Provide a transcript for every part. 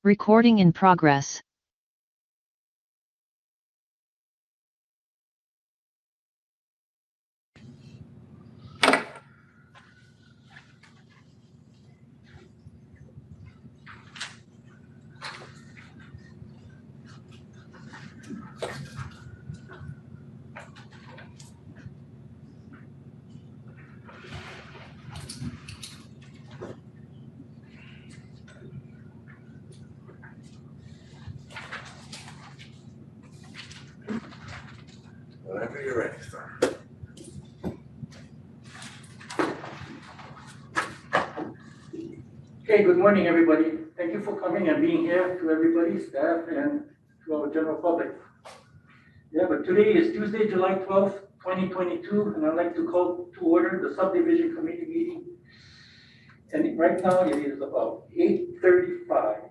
Recording in progress. Whenever you're ready, sir. Okay, good morning, everybody. Thank you for coming and being here, to everybody, staff, and to our general public. Yeah, but today is Tuesday, July 12th, 2022, and I'd like to call to order the Subdivision Committee meeting. And right now it is about 8:35.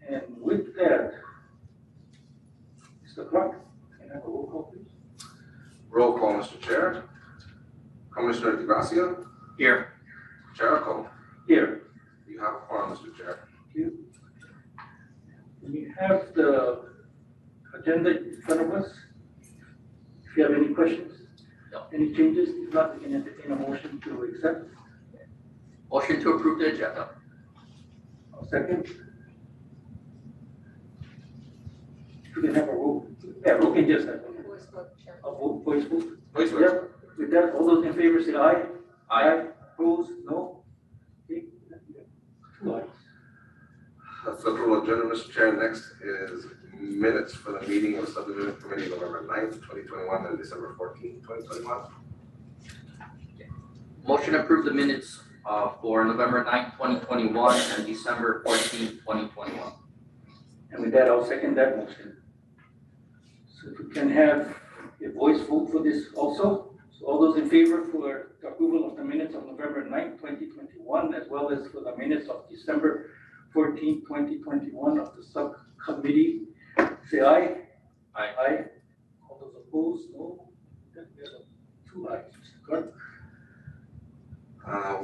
And with that, Mr. Clark, can I have a roll call, please? Roll call, Mr. Chair. Commissioner DeGracia. Here. Jericho. Here. You have a quorum, Mr. Chair. Thank you. We have the agenda in front of us. If you have any questions, No. any changes, if not, we can entertain a motion to accept. Motion to approve the agenda. I'll second. You can have a roll. Yeah, we can just have a vote, voice vote. Voice vote. Yep. With that, all those in favor say aye. Opposed, no. Okay. Two ayes. That's the approval agenda, Mr. Chair. Next is minutes for the meeting of Subdivision Committee, November 9th, 2021, and December 14th, 2021. Motion to approve the minutes for November 9th, 2021 and December 14th, 2021. And with that, I'll second that motion. So if we can have a voice vote for this also. So all those in favor for the approval of the minutes of November 9th, 2021, as well as for the minutes of December 14th, 2021 of the subcommittee, say aye. Aye. Aye. All those opposed, no. There's two ayes, Mr. Clerk.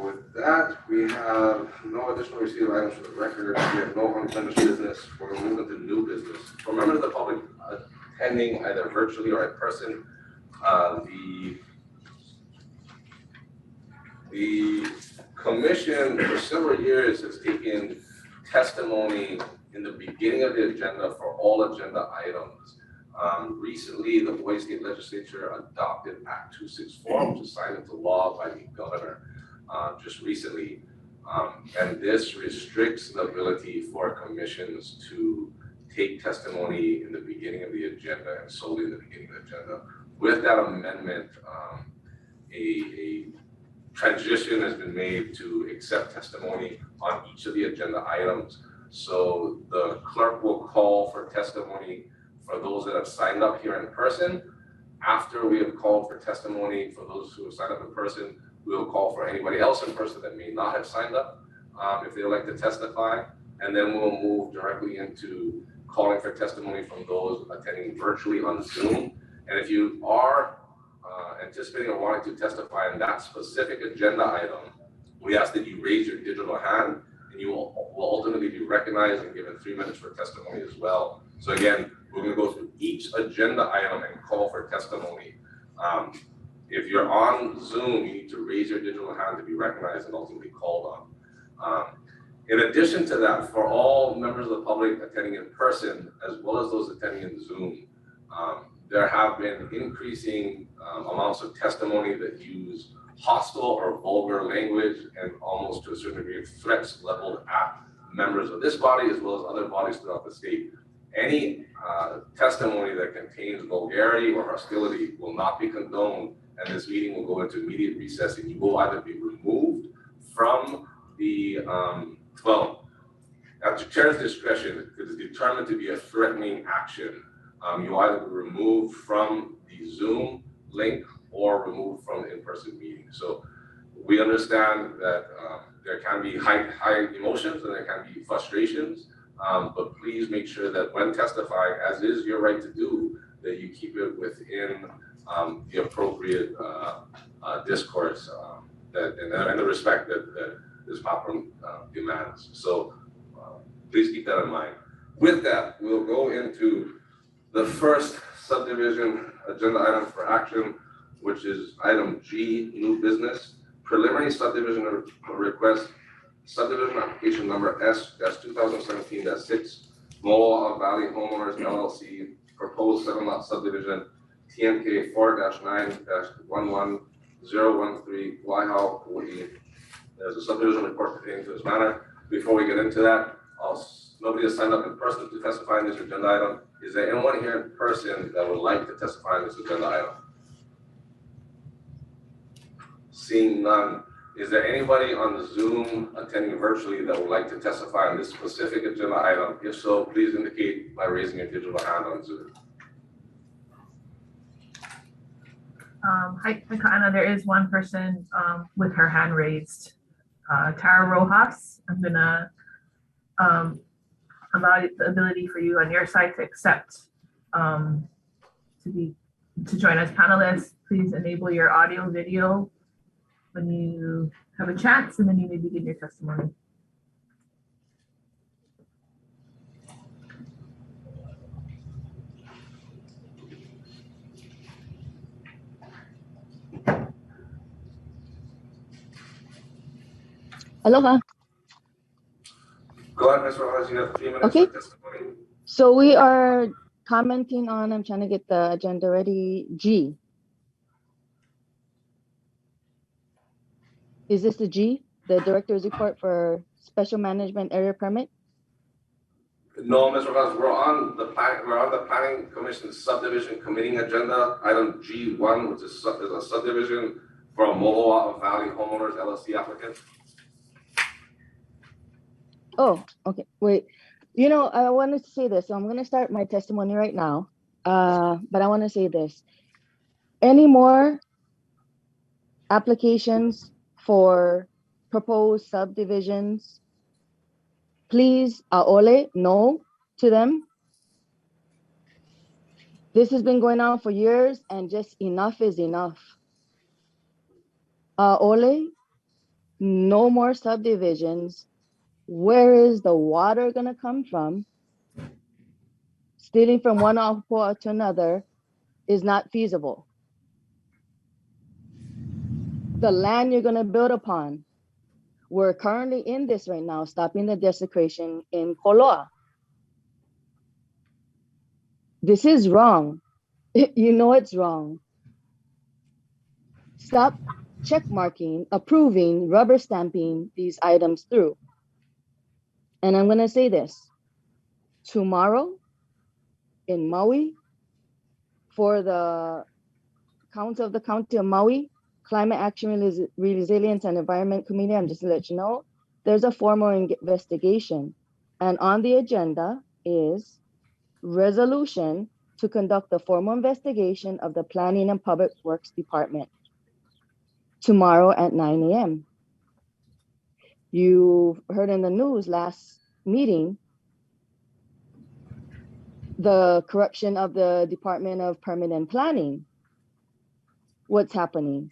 With that, we have no additional received items for the record. We have no unfinished business. We're going to move into new business. For members of the public attending either virtually or in person, the commission for several years has taken testimony in the beginning of the agenda for all agenda items. Recently, the Hawaii State Legislature adopted Act 264, which is signed into law by the governor just recently. And this restricts the ability for commissions to take testimony in the beginning of the agenda and solely in the beginning of the agenda. With that amendment, a transition has been made to accept testimony on each of the agenda items. So the clerk will call for testimony for those that have signed up here in person. After we have called for testimony for those who have signed up in person, we will call for anybody else in person that may not have signed up if they would like to testify. And then we'll move directly into calling for testimony from those attending virtually on Zoom. And if you are anticipating or wanting to testify on that specific agenda item, we ask that you raise your digital hand and you will ultimately be recognized and given 3 minutes for testimony as well. So again, we're going to go through each agenda item and call for testimony. If you're on Zoom, you need to raise your digital hand to be recognized and ultimately called on. In addition to that, for all members of the public attending in person, as well as those attending in Zoom, there have been increasing amounts of testimony that use hostile or vulgar language and almost to a certain degree of threats leveled at members of this body as well as other bodies throughout the state. Any testimony that contains vulgarity or hostility will not be condoned, and this meeting will go into immediate recess, and you will either be removed from the, at the chair's discretion, if it is determined to be a threatening action, you either be removed from the Zoom link or removed from the in-person meeting. So we understand that there can be high emotions and there can be frustrations, but please make sure that when testifying, as is your right to do, that you keep it within the appropriate discourse and the respect that this platform demands. So Please keep that in mind. With that, we'll go into the first subdivision agenda item for action, which is item G, new business, preliminary subdivision request, subdivision application number S-2017-6, Moloa Valley Homeowners LLC, proposed 7-lot subdivision, TMK 4-9-11013, Waihau, Kauai. There's a subdivision report pertaining to this matter. Before we get into that, nobody has signed up in person to testify in this agenda item. Is there anyone here in person that would like to testify in this agenda item? Seeing none, is there anybody on Zoom attending virtually that would like to testify on this specific agenda item? If so, please indicate by raising your digital hand on Zoom. Hi, Kana. There is one person with her hand raised. Tara Rojas. I'm gonna allow the ability for you on your side to accept to join as panelists. Please enable your audio video when you have a chance, and then you may begin your testimony. Aloha. Go ahead, Ms. Rojas, you have 3 minutes Okay. for testimony. So we are commenting on, I'm trying to get the agenda ready, G. Is this the G, the director's report for special management area permit? No, Ms. Rojas, we're on the planning commission subdivision committee agenda, item G1, which is a subdivision for a Moloa Valley Homeowners LLC applicant. Oh, okay, wait. You know, I wanted to say this, so I'm gonna start my testimony right now. But I wanna say this. Any more applications for proposed subdivisions, please, aole, no to them. This has been going on for years and just enough is enough. Aole, no more subdivisions. Where is the water gonna come from? Stealing from one ahupua'a to another is not feasible. The land you're gonna build upon, we're currently in this right now, stopping the desecration in Koloa. This is wrong. You know it's wrong. Stop check marking, approving, rubber stamping these items through. And I'm gonna say this, tomorrow in Maui, for the Council of the County of Maui, Climate Action Resilience and Environment Committee, I'm just to let you know, there's a formal investigation. And on the agenda is resolution to conduct a formal investigation of the Planning and Public Works Department tomorrow at 9 a.m. You heard in the news last meeting, the corruption of the Department of Permanent Planning. What's happening?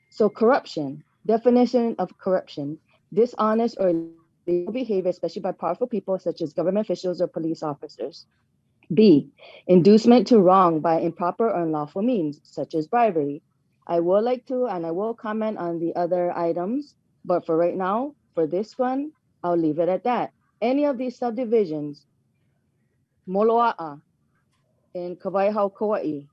So corruption, definition of corruption, dishonest or illegal behavior, especially by powerful people such as government officials or police officers. B, inducement to wrong by improper or unlawful means, such as bribery. I would like to, and I will comment on the other items, but for right now, for this one, I'll leave it at that. Any of these subdivisions, Moloa'a in Kauai, Kauai,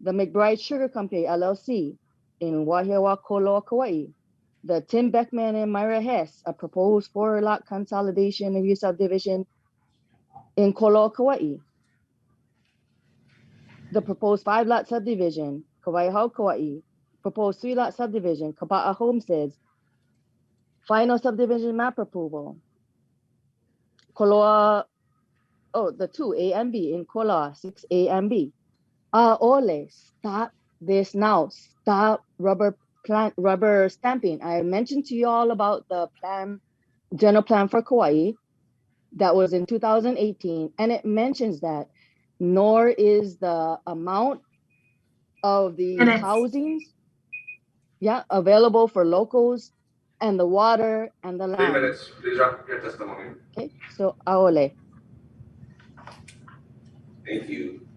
the McBride Sugar Company, LLC, in Wahiawa, Koloa, Kauai, the Tim Beckman and Myra Hess, a proposed 4-lot consolidation and subdivision in Koloa, Kauai, the proposed 5-lot subdivision, Kauai, Kauai, proposed 3-lot subdivision, Kapa'a Homesteads, final subdivision map approval, Koloa, oh, the 2 A and B in Koloa, 6 A and B. Ole, stop this now. Stop rubber stamping. I mentioned to you all about the general plan for Kauai that was in 2018, and it mentions that, nor is the amount of the housings, available for locals and the water and the 3 land. minutes, please wrap up your testimony. Okay, so Aole. Thank you.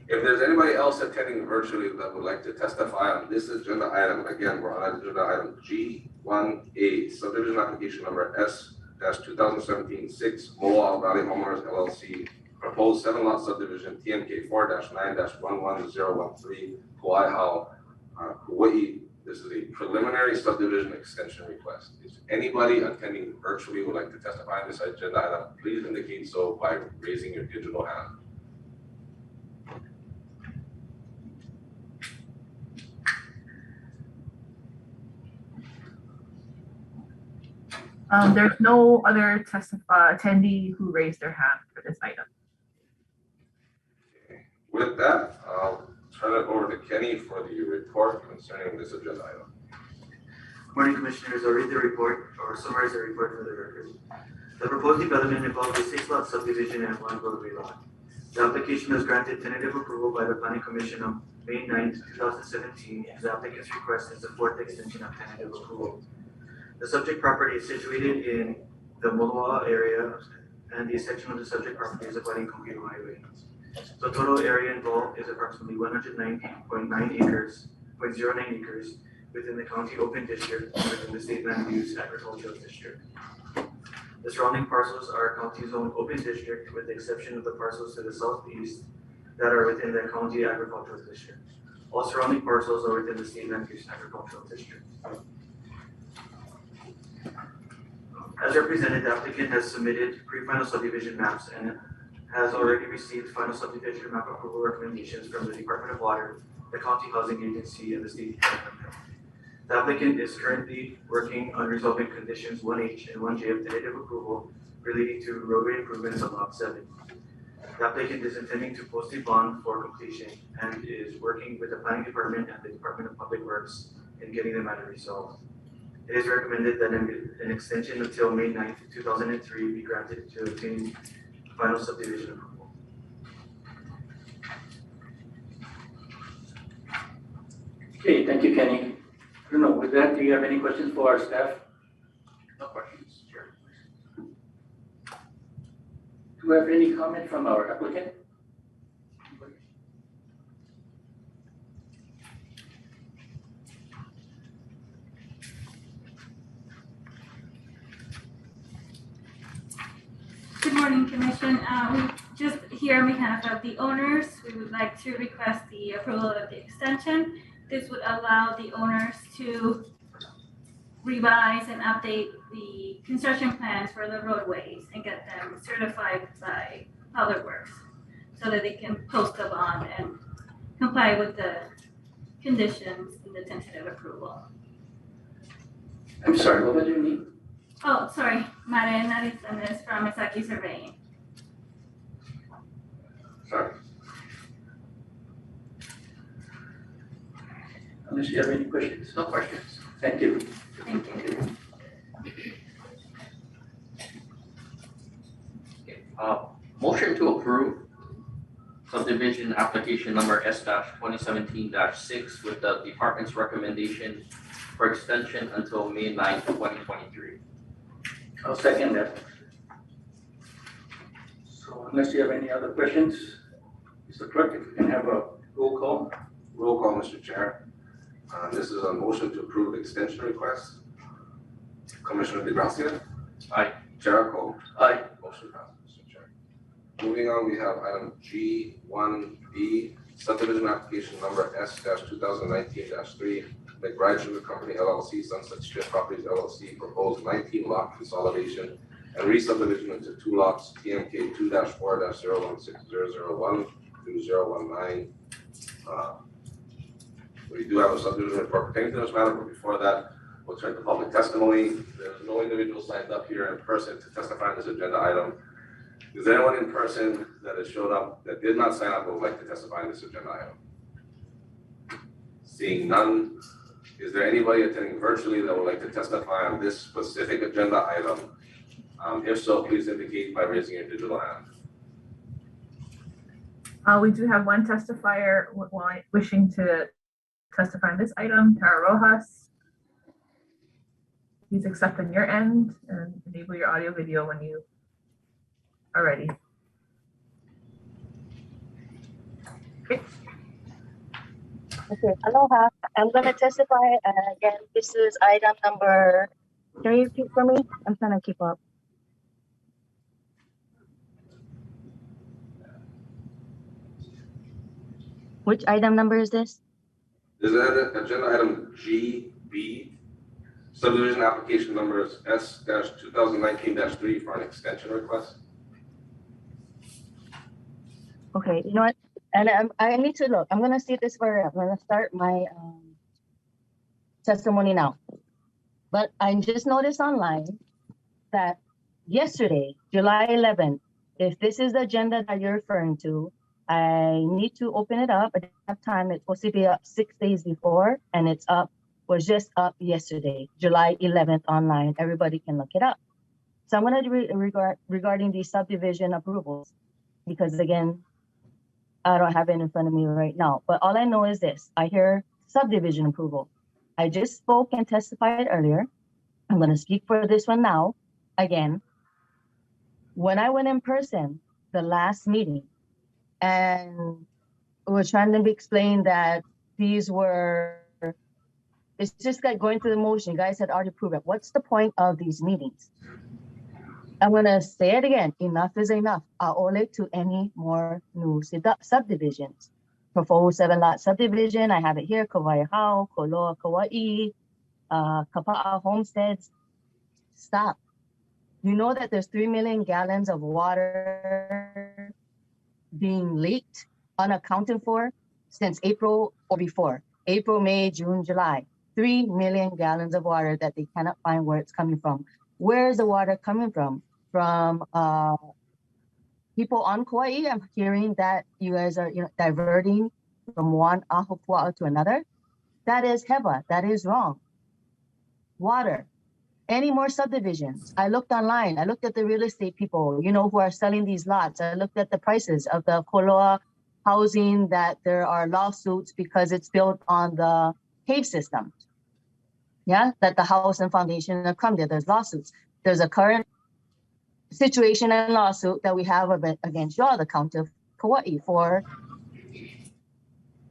If there's anybody else attending virtually that would like to testify on this agenda item, again, we're on agenda item G1A, subdivision application number S-2017-6, Moa Valley Homeowners LLC, proposed 7-lot subdivision TMK 4-9-111013, Kauai, Kuwait. This is a preliminary subdivision extension request. If anybody attending virtually would like to testify on this agenda item, please indicate so by raising your digital hand. There's no other attendee who raised their hand for this item. With that, I'll turn it over to Kenny for the report concerning this agenda item. Morning, Commissioners. I'll read the report or summarize the report for the record. The proposed development involves a 6-lot subdivision and 1 roadway lot. The application was granted tentative approval by the Planning Commission on May 9, 2017, and the applicant's request is the 4th extension of tentative approval. The subject property is situated in the Moloa area, and the section of the subject property is abutting Computer Highway. The total area involved is approximately 190.9 acres, 0.09 acres, within the county open district and within the state land use agricultural district. The surrounding parcels are county's own open district, with the exception of the parcels to the southeast that are within the county agricultural district. All surrounding parcels are within the state land use agricultural district. As represented, the applicant has submitted pre-final subdivision maps and has already received final subdivision map approval recommendations from the Department of Water, the County Housing Agency, and the State Department of Health. The applicant is currently working on resolving conditions 1H and 1J of tentative approval relating to roadway improvements on Lot 7. The applicant is intending to post a bond for completion and is working with the Planning Department and the Department of Public Works in getting the matter resolved. It is recommended that an extension until May 9, 2003 be granted to obtain final subdivision approval. Okay, thank you, Kenny. I don't know, with that, do you have any questions for our staff? No questions, Chair. Do we have any comment from our applicant? Good morning, Commission. We just here on behalf of the owners, we would like to request the approval of the extension. This would allow the owners to revise and update the construction plans for the roadways and get them certified by Public Works so that they can post the bond and comply with the conditions in the tentative approval. I'm sorry, what was your name? Oh, sorry, Maren Arizanes from Misaki Surveying. Sorry. Unless you have any questions. No questions. Thank you. Thank you. Okay, motion to approve subdivision application number S-2017-6 with the department's recommendation for extension until May 9, 2023. I'll second that. So unless you have any other questions, Mr. Clerk, if we can have a roll call. Roll call, Mr. Chair. This is a motion to approve the extension request. Commissioner DeGracia. Aye. Jericho. Aye. Motion passes, Mr. Chair. Moving on, we have item G1B, subdivision application number S-2019-3, McBride Sugar Company LLC, Sunset Strip Properties LLC, proposed 19-lot consolidation and re-subdivision into 2 lots, TMK 2-4-016001 through 019. We do have a subdivision report pertaining to this matter, but before that, we'll turn to public testimony. There's no individual signed up here in person to testify on this agenda item. Is there anyone in person that has showed up that did not sign up but would like to testify on this agenda item? Seeing none, is there anybody attending virtually that would like to testify on this specific agenda item? If so, please indicate by raising your digital hand. We do have one testifier wishing to testify on this item, Tara Rojas. please accept on your end and enable your audio video when you are ready. Okay, aloha. I'm gonna testify, again, this is item number, can you repeat for me? I'm trying to keep up. Which item number is this? Is that agenda item GB? Subdivision application number is S-2019-3 for an extension request. Okay, you know what? And I need to look. I'm gonna see this for, I'm gonna start my testimony now. But I just noticed online that yesterday, July 11th, if this is the agenda that you're referring to, I need to open it up. I didn't have time. It's supposed to be up 6 days before, and it's up, was just up yesterday, July 11th online. Everybody can look it up. So I'm going to regarding the subdivision approvals, because again, I don't have it in front of me right now. But all I know is this: I hear subdivision approval. I just spoke and testified earlier. I'm going to speak for this one now. Again, when I went in person, the last meeting, and it was trying to explain that these were, it's just like going through the motion. You guys had already proved it. What's the point of these meetings? I'm going to say it again. Enough is enough. Aole to any more new subdivisions. Proposed 7-lot subdivision. I have it here. Kauai Hau, Koloa Kauai, Kapa'a Homesteads. Stop. You know that there's 3 million gallons of water being leaked, unaccounted for, since April or before. April, May, June, July. 3 million gallons of water that they cannot find where it's coming from. Where is the water coming from? From people on Kauai. I'm hearing that you guys are diverting from one ahupua'a to another. That is hewa. That is wrong. Water. Any more subdivisions? I looked online. I looked at the real estate people, who are selling these lots. I looked at the prices of the Koloa housing, that there are lawsuits because it's built on the cave system. Yeah, that the house and foundation have come there. There's lawsuits. There's a current situation and lawsuit that we have against y'all, the county of Kauai, for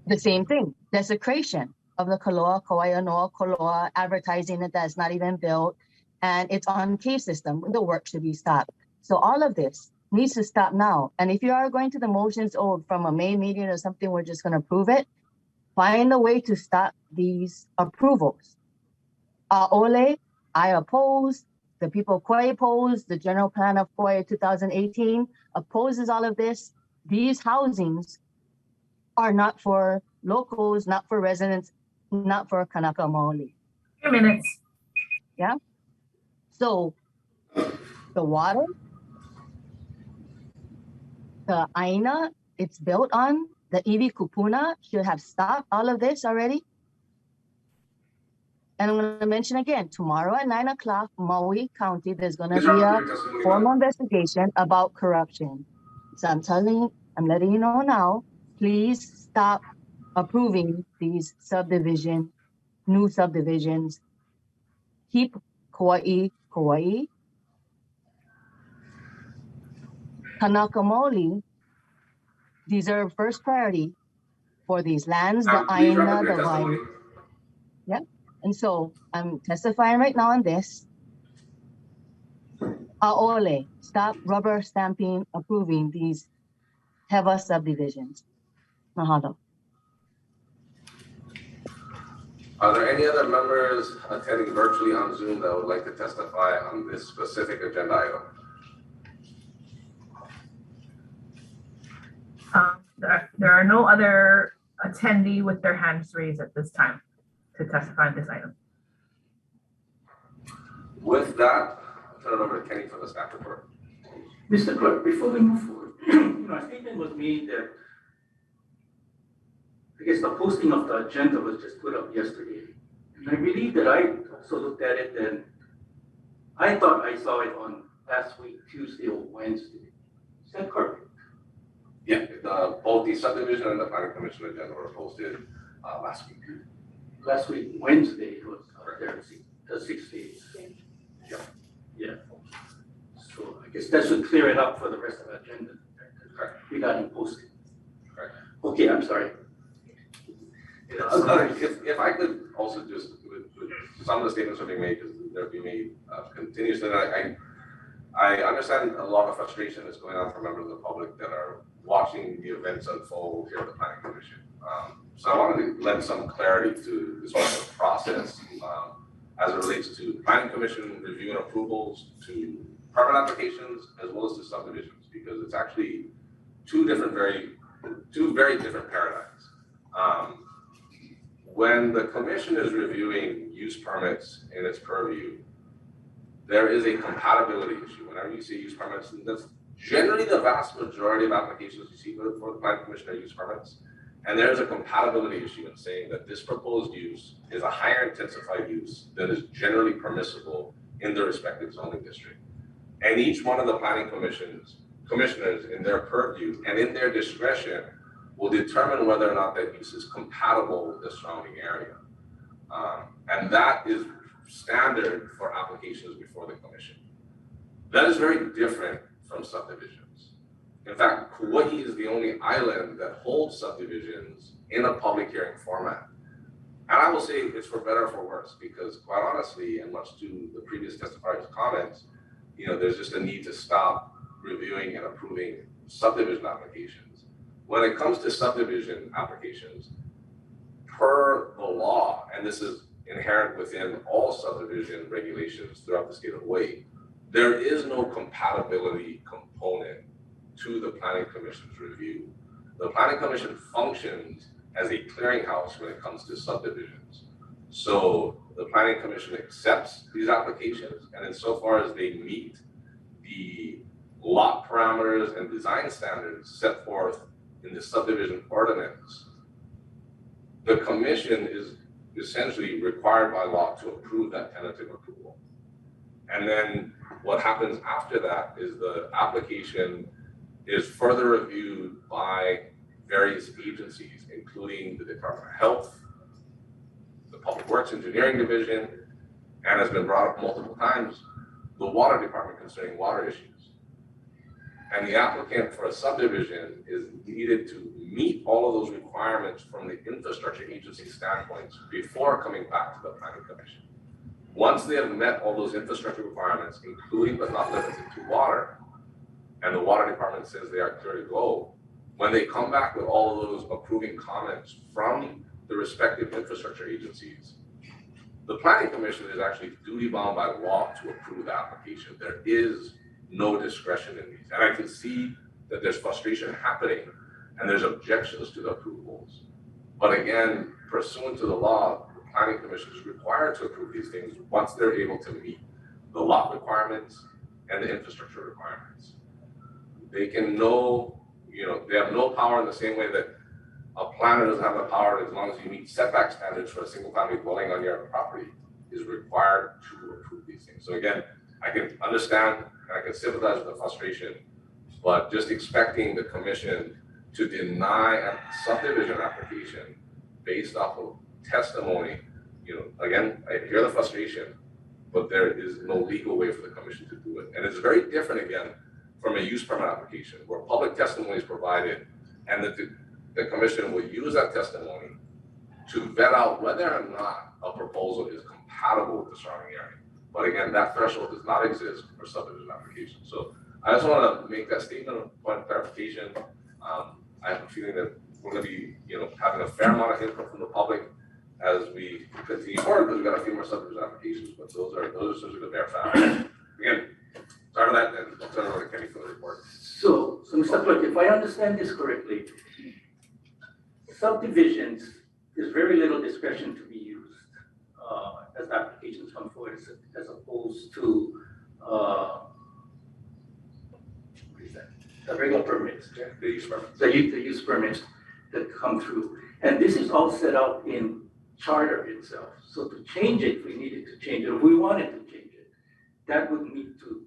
the same thing, desecration of the Koloa, Kauai Noa Koloa, advertising it that's not even built, and it's on cave system. The work should be stopped. So all of this needs to stop now. And if you are going to the motions from a May meeting or something, we're just going to approve it. Find a way to stop these approvals. Ole, I oppose. The people of Kauai oppose. The general plan of Kauai 2018 opposes all of this. These housings are not for locals, not for residents, not for Kanaka Maoli. 2 minutes. Yeah. So the water, the aina it's built on, the iwi kupuna should have stopped all of this already. And I'm going to mention again, tomorrow at 9 o'clock, Maui County, there's going to be a formal investigation about corruption. So I'm letting you know now, please stop approving these new subdivisions. Keep Kauai. Kanaka Maoli deserve first priority for these lands, the aina, the vine. Yep. And so I'm testifying right now on this. Aole, stop rubber stamping, approving these hewa subdivisions. Mahalo. Are there any other members attending virtually on Zoom that would like to testify on this specific agenda item? There are no other attendee with their hands raised at this time to testify on this item. With that, I'll turn it over to Kenny for the staff report. Mr. Clerk, before we move forward, a statement was made that I guess the posting of the agenda was just put up yesterday. And I believe that I also looked at it, and I thought I saw it on last week, Tuesday or Wednesday. Is that correct? Yeah, both the subdivision and the planning commission agenda were posted last week. Last week, Wednesday, it was out there. the 6 days. Yeah. So I guess that should clear it up for the rest of the agenda regarding posting. Correct. Okay, I'm sorry. If I could also just, with some of the statements are being made, because they're being made continuously, I understand a lot of frustration is going on for members of the public that are watching the events unfold here at the Planning Commission. So I wanted to lend some clarity to this sort of process as it relates to Planning Commission review and approvals, to permit applications, as well as to subdivisions, because it's actually two very different paradigms. When the commission is reviewing use permits in its purview, there is a compatibility issue. Whenever you see use permits, and that's generally the vast majority of applications you see for the Planning Commission are use permits. And there's a compatibility issue in saying that this proposed use is a higher intensified use than is generally permissible in the respective zoning district. And each one of the planning commissioners in their purview and in their discretion will determine whether or not that use is compatible with the surrounding area. And that is standard for applications before the commission. That is very different from subdivisions. In fact, Kuwait is the only island that holds subdivisions in a public hearing format. And I will say it's for better or for worse, because quite honestly, and much to the previous testifier's comments, there's just a need to stop reviewing and approving subdivision applications. When it comes to subdivision applications, per the law, and this is inherent within all subdivision regulations throughout the state of Hawaii, there is no compatibility component to the Planning Commission's review. The Planning Commission functions as a clearinghouse when it comes to subdivisions. So the Planning Commission accepts these applications, and insofar as they meet the lot parameters and design standards set forth in the subdivision ordinance, the commission is essentially required by law to approve that tentative approval. And then what happens after that is the application is further reviewed by various agencies, including the Department of Health, the Public Works Engineering Division, and has been brought up multiple times, the Water Department concerning water issues. And the applicant for a subdivision is needed to meet all of those requirements from the infrastructure agency standpoints before coming back to the Planning Commission. Once they have met all those infrastructure requirements, including but not limited to water, and the Water Department says they are clear to go, when they come back with all of those approving comments from the respective infrastructure agencies, the Planning Commission is actually duty bound by law to approve the application. There is no discretion in these. And I can see that there's frustration happening and there's objections to the approvals. But again, pursuant to the law, the Planning Commission is required to approve these things once they're able to meet the lot requirements and the infrastructure requirements. They can they have no power in the same way that a planner doesn't have the power, as long as you meet setback standards for a single family dwelling on your property, is required to approve these things. So again, I can understand and I can sympathize with the frustration, but just expecting the commission to deny a subdivision application based off of testimony, again, I hear the frustration, but there is no legal way for the commission to do it. And it's very different again from a use permit application where public testimony is provided and that the commission will use that testimony to vet out whether or not a proposal is compatible with the surrounding area. But again, that threshold does not exist for subdivision applications. So I just want to make that statement of point of clarification. I have a feeling that we're going to be, having a fair amount of input from the public as we continue forward, because we've got a few more subdivision applications, but those are the bare facts. Again, sorry for that, and I'll turn it over to Kenny for the report. So Mr. Clerk, if I understand this correctly, subdivisions, there's very little discretion to be used as applications come forward, as opposed to the regular permits, The use permits. the use permits that come through. And this is all set out in charter itself. So to change it, we needed to change it. If we wanted to change it, that would need to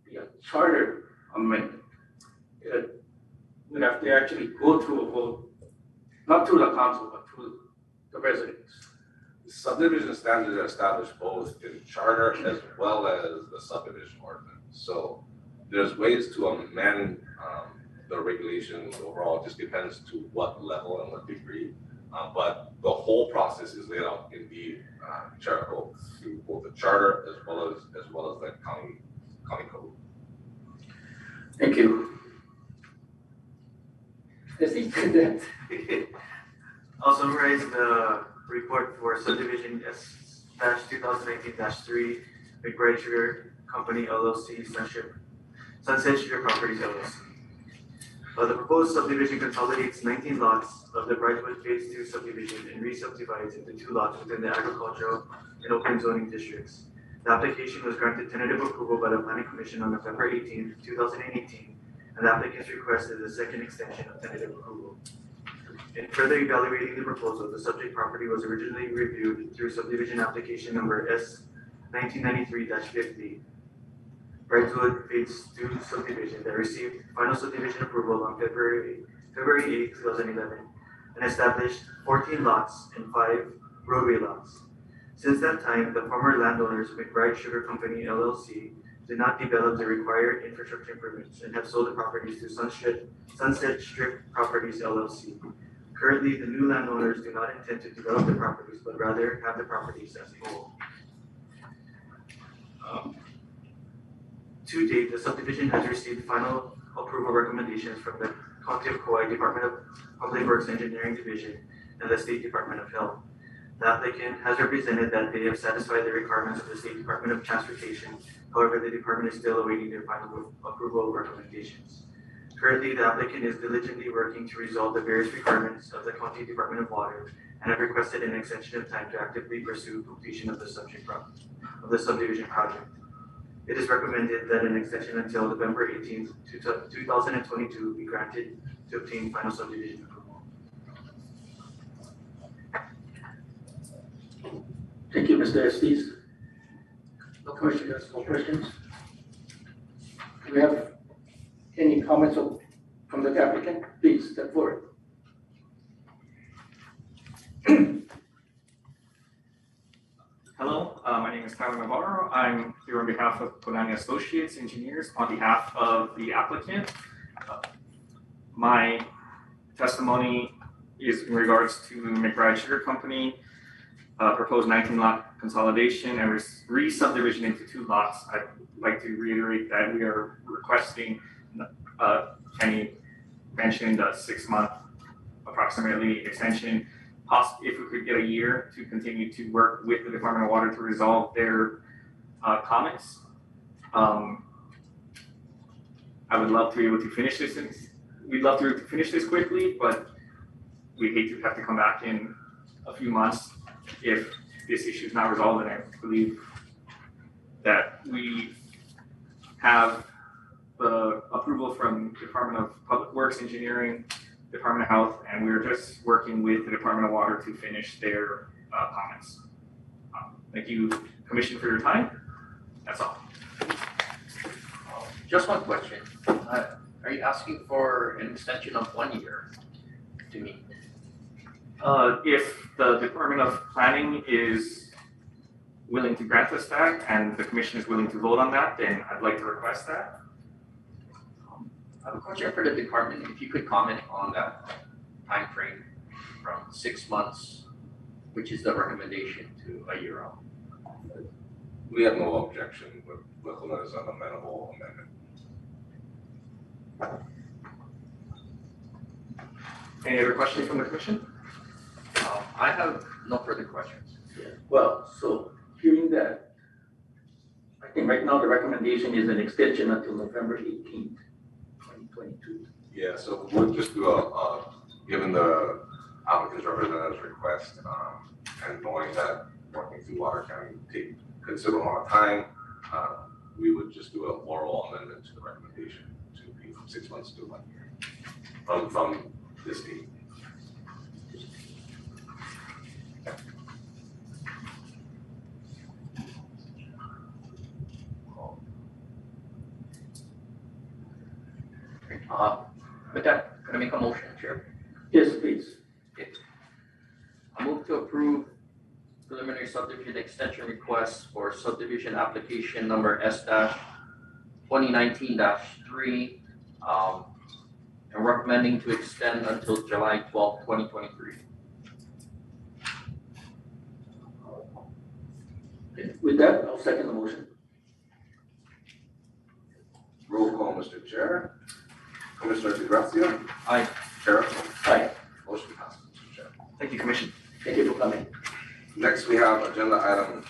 be a charter amendment. We'd have to actually go through a vote, not through the council, but through the residents. Subdivision standards are established both in charter as well as the subdivision ordinance. So there's ways to amend the regulations overall. It just depends to what level and what degree. But the whole process is laid out in the charter code through both the charter as well as the county code. Thank you. Let's see that. I'll summarize the report for subdivision S-2019-3, McBride Sugar Company LLC, Sunset Sugar Properties LLC. The proposed subdivision consolidates 19 lots of the Bridgewood Phase 2 subdivision and re-subdivides into 2 lots within the agricultural and open zoning districts. The application was granted tentative approval by the Planning Commission on November 18, 2018, and the applicants requested a second extension of tentative approval. In further evaluating the proposal, the subject property was originally reviewed through subdivision application number S 1993-50, Bridgewood Phase 2 subdivision that received final subdivision approval on February 8, 2011, and established 14 lots and 5 roadway lots. Since that time, the former landowners, McBride Sugar Company LLC, did not develop the required infrastructure improvements and have sold the properties to Sunset Strip Properties LLC. Currently, the new landowners do not intend to develop the properties, but rather have the properties as a whole. To date, the subdivision has received final approval recommendations from the County of Kauai Department of Public Works Engineering Division and the State Department of Health. The applicant has represented that they have satisfied the requirements of the State Department of Transportation. However, the department is still awaiting their final approval recommendations. Currently, the applicant is diligently working to resolve the various requirements of the County Department of Water and have requested an extension of time to actively pursue completion of the subdivision project. It is recommended that an extension until November 18, 2022 be granted to obtain final subdivision approval. Thank you, Mr. Estes. No questions, no questions. Do we have any comments from the applicant? Please step forward. Hello, my name is Tyler Navarro. I'm here on behalf of Konani Associates Engineers on behalf of the applicant. My testimony is in regards to McBride Sugar Company, proposed 19-lot consolidation and re-subdivision into 2 lots. I'd like to reiterate that we are requesting, Kenny mentioned a 6-month approximately extension. If we could get a year to continue to work with the Department of Water to resolve their comments. I would love to be able to finish this. We'd love to finish this quickly, but we hate to have to come back in a few months if this issue is not resolved. And I believe that we have the approval from Department of Public Works Engineering, Department of Health, and we're just working with the Department of Water to finish their comments. Thank you, Commission, for your time. That's all. Just one question. Are you asking for an extension of 1 year to meet? If the Department of Planning is willing to grant us that and the Commission is willing to vote on that, then I'd like to request that. I have a question for the department. If you could comment on that time frame from 6 months, which is the recommendation, to a year out. We have no objection with that as an amenable amendment. Any other questions from the Commission? I have no further questions. Yeah. Well, so hearing that, I think right now the recommendation is an extension until November 18th, 2022. Yeah, so we'll just do given the applicant's representative's request, and knowing that working through water can take considerable amount of time, we would just do a oral amendment to the recommendation to be from 6 months to 1 year from this date. With that, can I make a motion, Chair? Yes, please. I move to approve preliminary subdivision extension request for subdivision application number S-2019-3, and recommending to extend until July 12th, 2023. Okay, with that, I'll second the motion. Roll call, Mr. Chair. Commissioner DeGracia. Aye. Chair. Aye. Motion passes, Mr. Chair. Thank you, Commission. Thank you for coming. Next, we have agenda item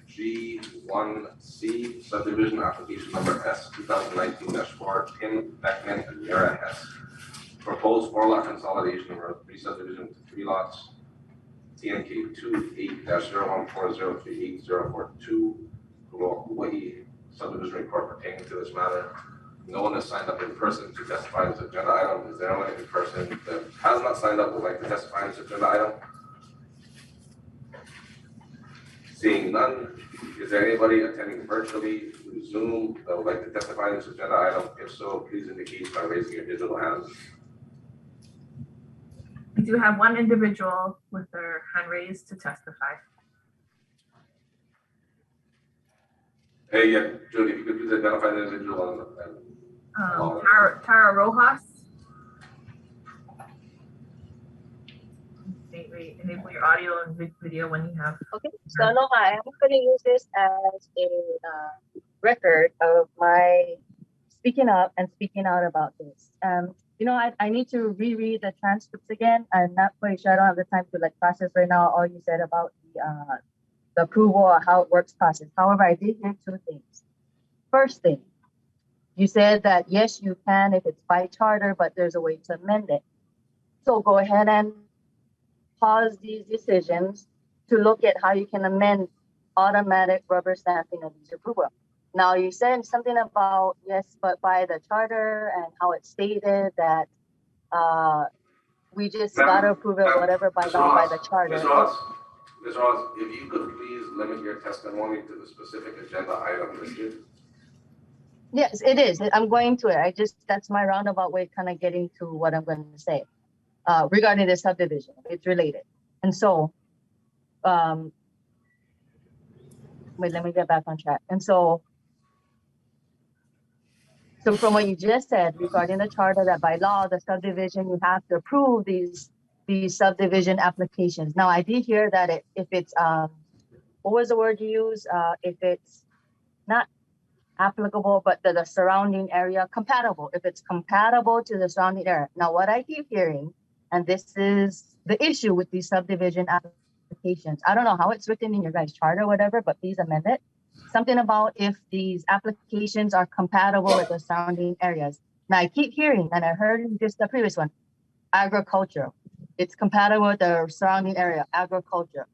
G1C, subdivision application number S 2019-4, Tim Beckman and Mira Hess. Proposed 4-lot consolidation of re-subdivision to 3 lots, TMK 28-01403842, Kuwait subdivision report pertaining to this matter. No one has signed up in person to testify in this agenda item. Is there anyone in person that has not signed up would like to testify in this agenda item? Seeing none, is there anybody attending virtually through Zoom that would like to testify in this agenda item? If so, please indicate by raising your digital hand. We do have one individual with their hand raised to testify. Hey, yeah, Judy, if you could please identify the individual and Tara Rojas. Wait, enable your audio and video when you have. Okay, so aloha, I'm going to use this as a record of my speaking up and speaking out about this. You know, I need to reread the transcripts again. I'm not quite sure. I don't have the time to like process right now all you said about the approval or how it works process. However, I did hear 2 things. First thing, you said that yes, you can if it's by charter, but there's a way to amend it. So go ahead and pause these decisions to look at how you can amend automatic rubber stamping of these approval. Now you said something about yes, but by the charter and how it's stated that we just gotta approve it whatever by law by the charter. Ms. Ross, if you could please limit your testimony to the specific agenda item listed. Yes, it is. I'm going to it. That's my roundabout way kind of getting to what I'm going to say regarding the subdivision. It's related. And so, wait, let me get back on track. And so from what you just said regarding the charter that by law, the subdivision, you have to approve these subdivision applications. Now I did hear that if it's, what was the word you used? If it's not applicable, but the surrounding area compatible, if it's compatible to the surrounding area. Now, what I keep hearing, and this is the issue with these subdivision applications, I don't know how it's written in your guys' charter or whatever, but please amend it. Something about if these applications are compatible with the surrounding areas. Now, I keep hearing, and I heard just the previous one, agriculture. It's compatible with the surrounding area, agriculture.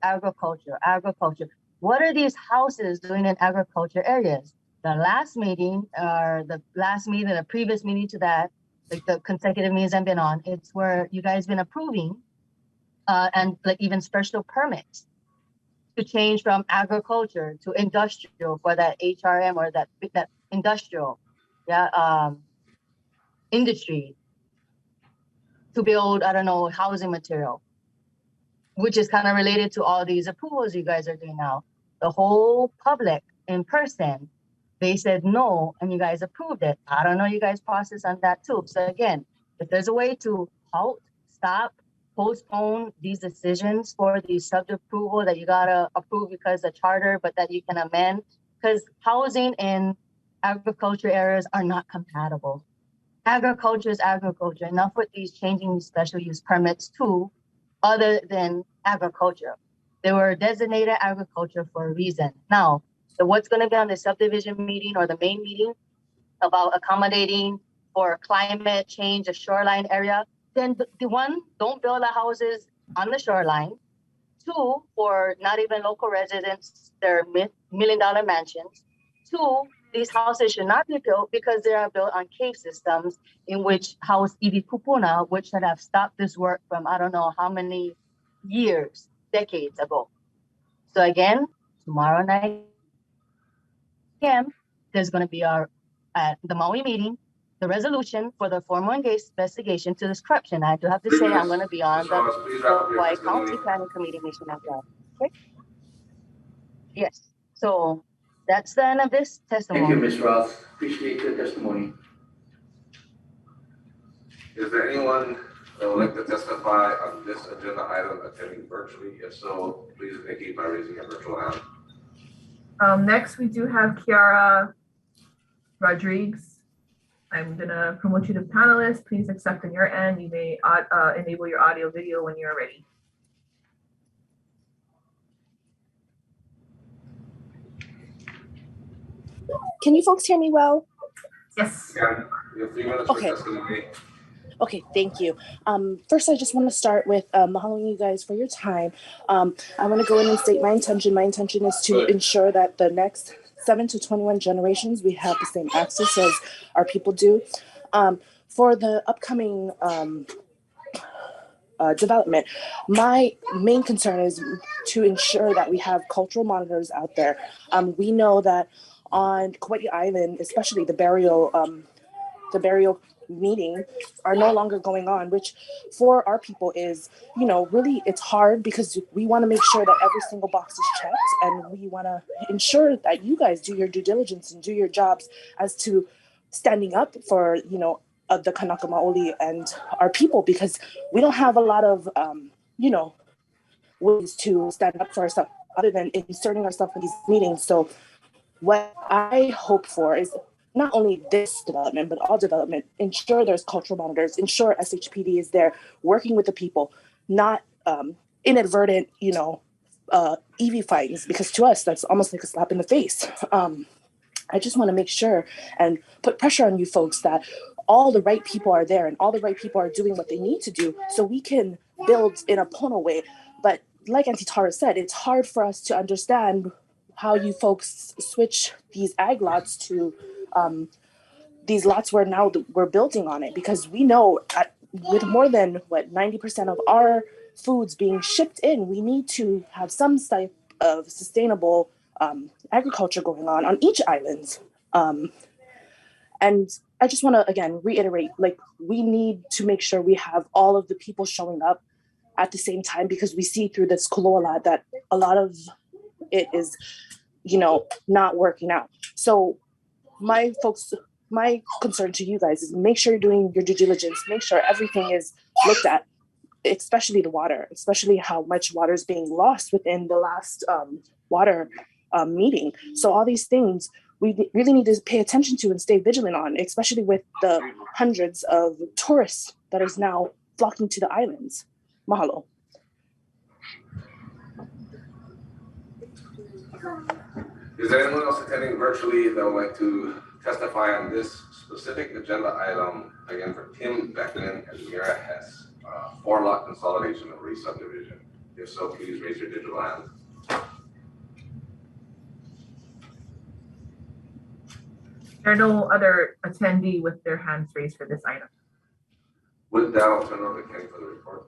What are these houses doing in agriculture areas? The last meeting, the previous meeting to that, like the consecutive meetings I've been on, it's where you guys been approving and like even special permits to change from agriculture to industrial for that HRM or that industrial industry to build, I don't know, housing material, which is kind of related to all these approvals you guys are doing now. The whole public in person, they said no, and you guys approved it. I don't know you guys process on that too. So again, if there's a way to halt, stop, postpone these decisions for the sub-approval that you gotta approve because the charter, but that you can amend, because housing in agriculture areas are not compatible. Agriculture is agriculture. Enough with these changing special use permits too, other than agriculture. They were designated agriculture for a reason. Now, what's going to be on the subdivision meeting or the main meeting about accommodating for climate change, a shoreline area, then the one, don't build the houses on the shoreline. 2, for not even local residents, they're $1 million mansions. 2, these houses should not be built because they are built on cave systems in which house Ibi Kupuna, which should have stopped this work from I don't know how many years, decades ago. So again, tomorrow night, there's going to be at the Maui meeting, the resolution for the formal investigation to this corruption. I do have to say I'm going to be on the Kauai County Planning Committee mission as well. Okay. Yes, so that's the end of this Thank you, testimony. Ms. Ross. Appreciate your testimony. Is there anyone that would like to testify on this agenda item attending virtually? If so, please indicate by raising your virtual hand. Next, we do have Kiara Rodriguez. I'm gonna promote you to panelist. Please accept on your end. You may enable your audio video when you're ready. Can you folks hear me well? Yes. Yeah, you have 3 minutes for Okay. testimony. Okay, thank you. First, I just want to start with mahalo you guys for your time. I want to go in and state my intention. My intention is to ensure that the next 7 to 21 generations, we have the same access as our people do. For the upcoming development, my main concern is to ensure that we have cultural monitors out there. We know that on Kuwait Island, especially the burial meeting are no longer going on, which for our people is, really it's hard because we want to make sure that every single box is checked, and we want to ensure that you guys do your due diligence and do your jobs as to standing up for, the Kanaka Maoli and our people, because we don't have a lot of, ways to stand up for ourselves other than inserting ourselves in these meetings. So what I hope for is not only this development, but all development, ensure there's cultural monitors, ensure SHPD is there working with the people, not inadvertent, EV fightings, because to us, that's almost like a slap in the face. I just want to make sure and put pressure on you folks that all the right people are there and all the right people are doing what they need to do so we can build in a Pono way. But like Auntie Tara said, it's hard for us to understand how you folks switch these ag lots to these lots where now we're building on it, because we know with more than 90% of our foods being shipped in, we need to have some type of sustainable agriculture going on each island. And I just want to again reiterate, we need to make sure we have all of the people showing up at the same time, because we see through this Koloa that a lot of it is not working out. So my concern to you guys is make sure you're doing your due diligence, make sure everything is looked at, especially the water, especially how much water is being lost within the last water meeting. So all these things we really need to pay attention to and stay vigilant on, especially with the hundreds of tourists that is now flocking to the islands. Mahalo. Is there anyone else attending virtually that would like to testify on this specific agenda item, again for Tim Beckman and Mira Hess, 4-lot consolidation of re-subdivision? If so, please raise your digital hand. There are no other attendee with their hands raised for this item. With that, I'll turn it over to Kenny for the report.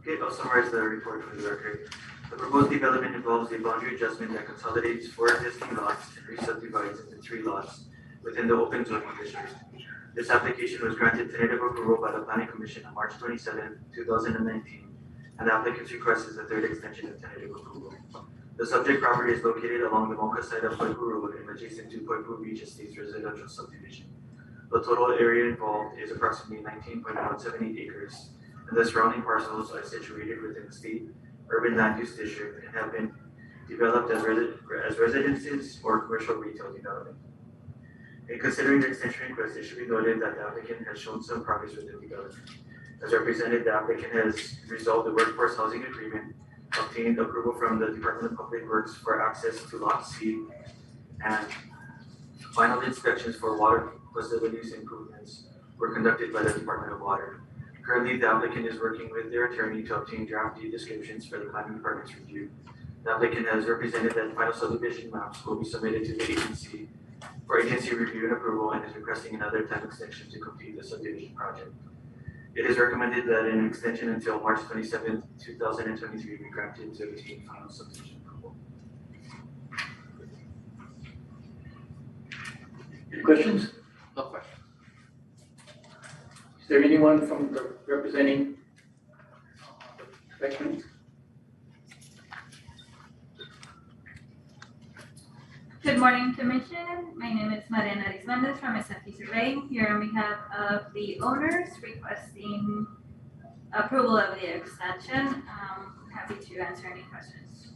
Okay, I'll summarize the report for the record. The proposed development involves a boundary adjustment that consolidates 4 existing lots and re-subdivides into 3 lots within the open zoning district. This application was granted tentative approval by the Planning Commission on March 27, 2019, and the applicant's request is the 3rd extension of tentative approval. The subject property is located along the Moka side of Poipu Road and adjacent to Poipu Beach Estates residential subdivision. The total area involved is approximately 19.178 acres, and the surrounding parcels are situated within the state urban land use district and have been developed as residences or commercial retail development. In considering the extension request, it should be noted that the applicant has shown some progress with the development. As represented, the applicant has resolved the workforce housing agreement, obtained approval from the Department of Public Works for access to Lot C, and final inspections for water facilities improvements were conducted by the Department of Water. Currently, the applicant is working with their attorney to obtain draft deed descriptions for the planning department's review. The applicant has represented that final subdivision maps will be submitted to the agency for agency review and approval, and is requesting another time extension to complete the subdivision project. It is recommended that an extension until March 27, 2023 be granted to obtain final subdivision approval. Any questions? No question. Is there anyone from the representing veterans? Good morning, Commission. My name is Mariana Arizmendi from SFT Surveying, here on behalf of the owners requesting approval of the extension. Happy to answer any questions.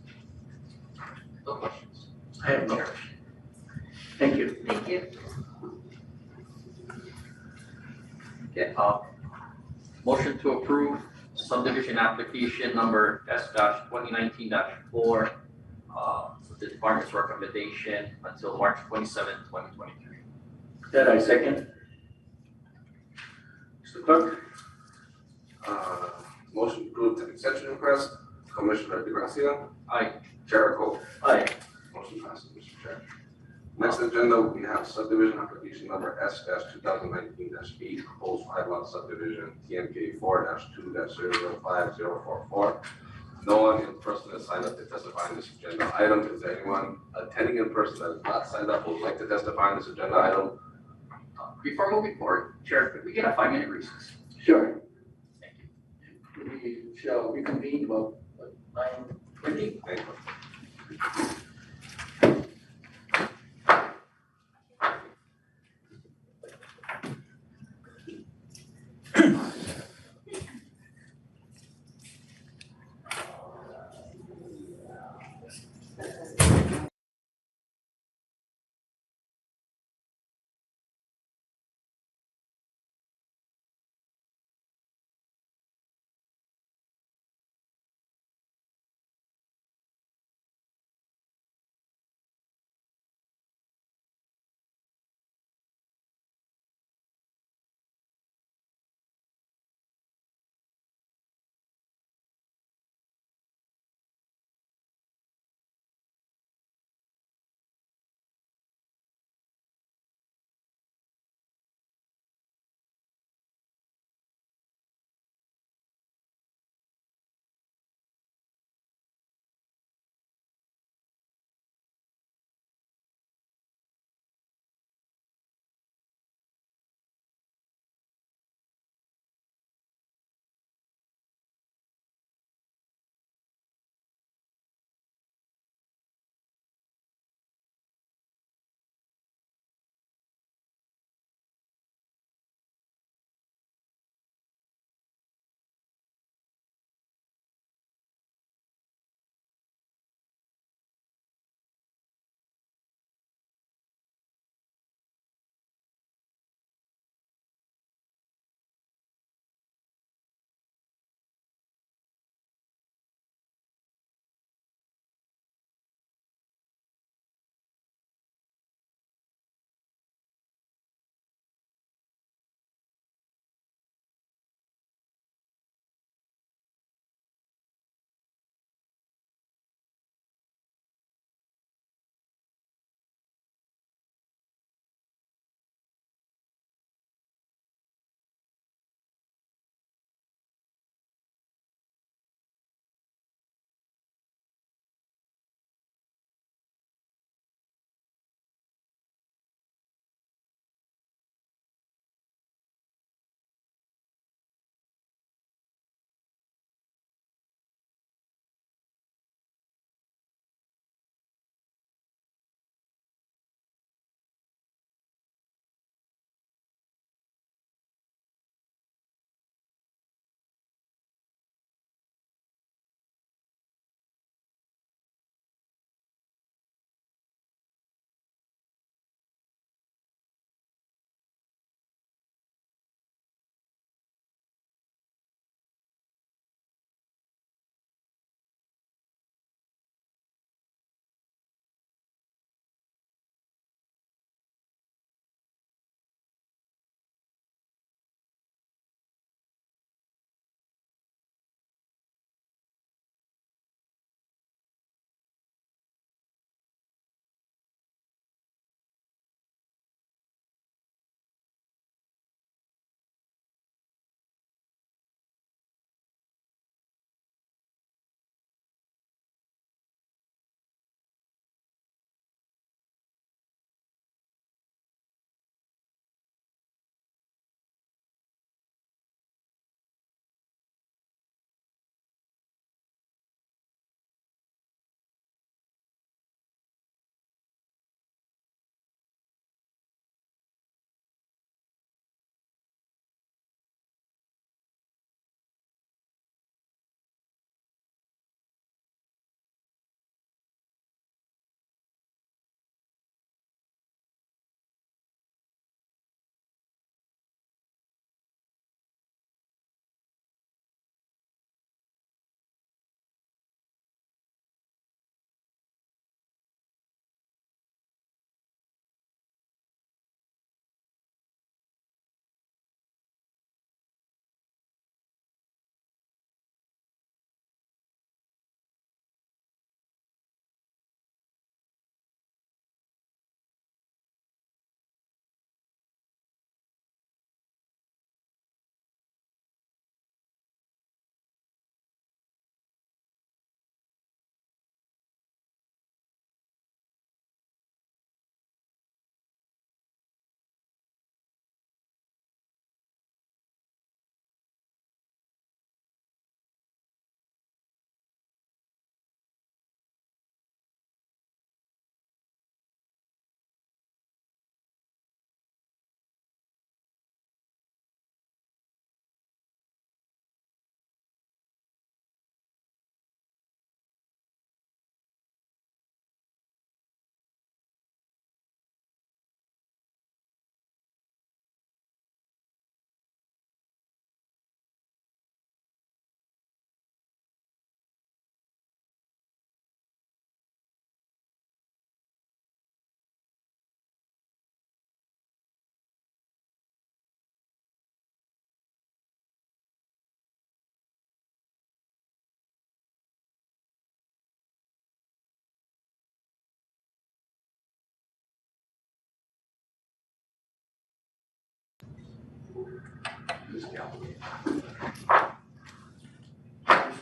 No questions. I have no. Thank you. Thank you. Okay, motion to approve subdivision application number S-2019-4, with the department's recommendation until March 27, 2023. That I second. Mr. Clerk? Motion approved an extension request, Commissioner DeGracia. Aye. Jericho. Aye. Motion passes, Mr. Chair. Next agenda, we have subdivision application number S-2019-8, proposed 5-lot subdivision, TMK 4-2-005044. No one in person has signed up to testify on this agenda item. Is there anyone attending in person that has not signed up who would like to testify on this agenda item? Before moving forward, Chair, could we get a 5-minute recess? Sure. Thank you. We shall reconvene about 9:20. Thank you.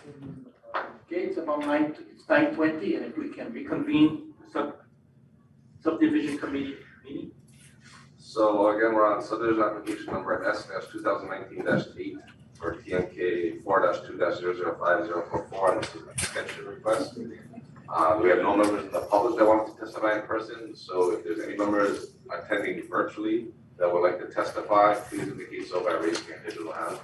Okay, it's about it's 9:20, and if we can reconvene the subdivision committee meeting. So again, we're on subdivision application number S-2019-8 for TMK 4-2-005044, and this is an extension request. We have no members in the public that want to testify in person, so if there's any members attending virtually that would like to testify, please indicate so by raising your digital hand.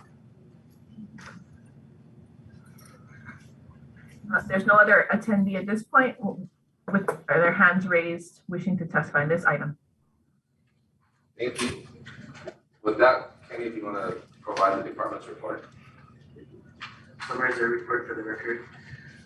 There's no other attendee at this point with their hands raised wishing to testify in this item. Thank you. With that, Kenny, if you want to provide the department's report. Summarize the report for the record.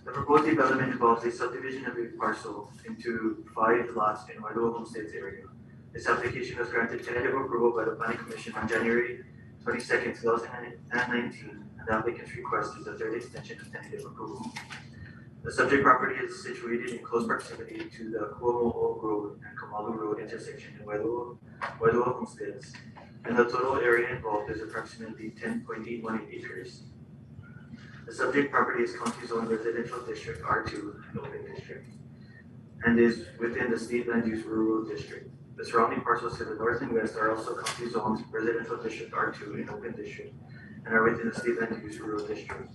The proposed development involves a subdivision of a parcel into 5 lots in Wailoa Homesteads area. This application was granted tentative approval by the Planning Commission on January 22nd, 2019, and the applicant's request is a third extension of tentative approval. The subject property is situated in close proximity to the Kuwait Road and Kamalu Road intersection in Wailoa Homesteads, and the total area involved is approximately 10.818 acres. The subject property is County Zone Residential District R2 and Open District, and is within the State Land Use Rural District. The surrounding parcels to the north and west are also County Zones Residential District R2 and Open District, and are within the State Land Use Rural District.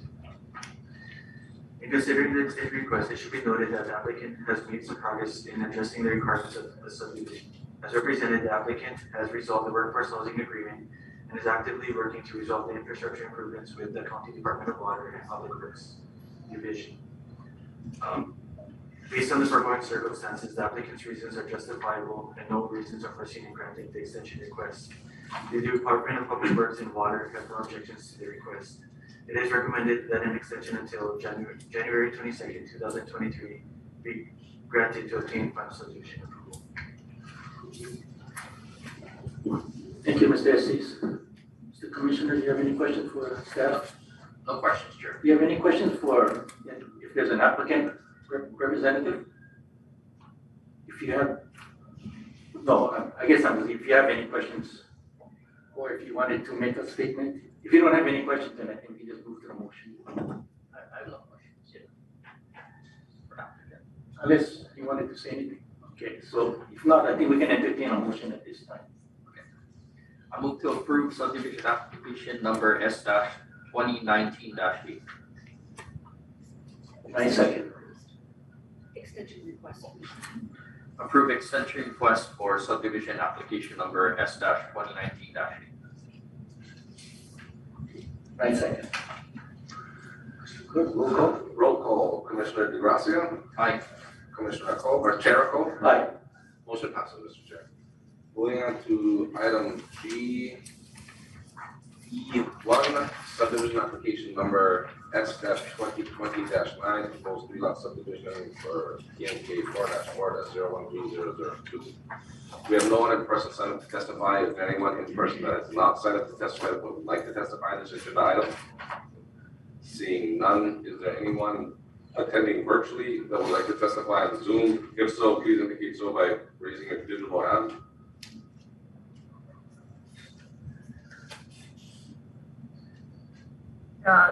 In considering the extension request, it should be noted that the applicant has made some progress in addressing the requirements of the subdivision. As represented, the applicant has resolved the workforce housing agreement and is actively working to resolve the infrastructure improvements with the County Department of Water and Public Works Division. Based on the foregoing circumstances, the applicant's reasons are justifiable and no reasons are foreseen in granting the extension request. The Department of Public Works and Water have no objections to the request. It is recommended that an extension until January 22nd, 2023 be granted to obtain final subdivision approval. Thank you, Mr. Assis. Mr. Commissioner, do you have any questions for staff? No questions, Chair. Do you have any questions for, if there's an applicant representative? If you have, no, I guess if you have any questions, or if you wanted to make a statement. If you don't have any questions, then I think we just move to the motion. I have no questions, yeah. Unless you wanted to say anything. Okay, so if not, I think we can entertain a motion at this time. I move to approve subdivision application number S-2019-8. I second. Extension request. Approve extension request for subdivision application number S-2019-8. I second. Good, roll call. Commissioner DeGracia. Aye. Commissioner Chair Cole. Aye. Motion passes, Mr. Chair. Moving on to item G1, subdivision application number S-2020-9, proposed 3-lot subdivision for TMK 4-4-013002. We have no one in person signed up to testify. Is there anyone in person that is not signed up to testify that would like to testify in this agenda item? Seeing none, is there anyone attending virtually that would like to testify on Zoom? If so, please indicate so by raising your digital hand.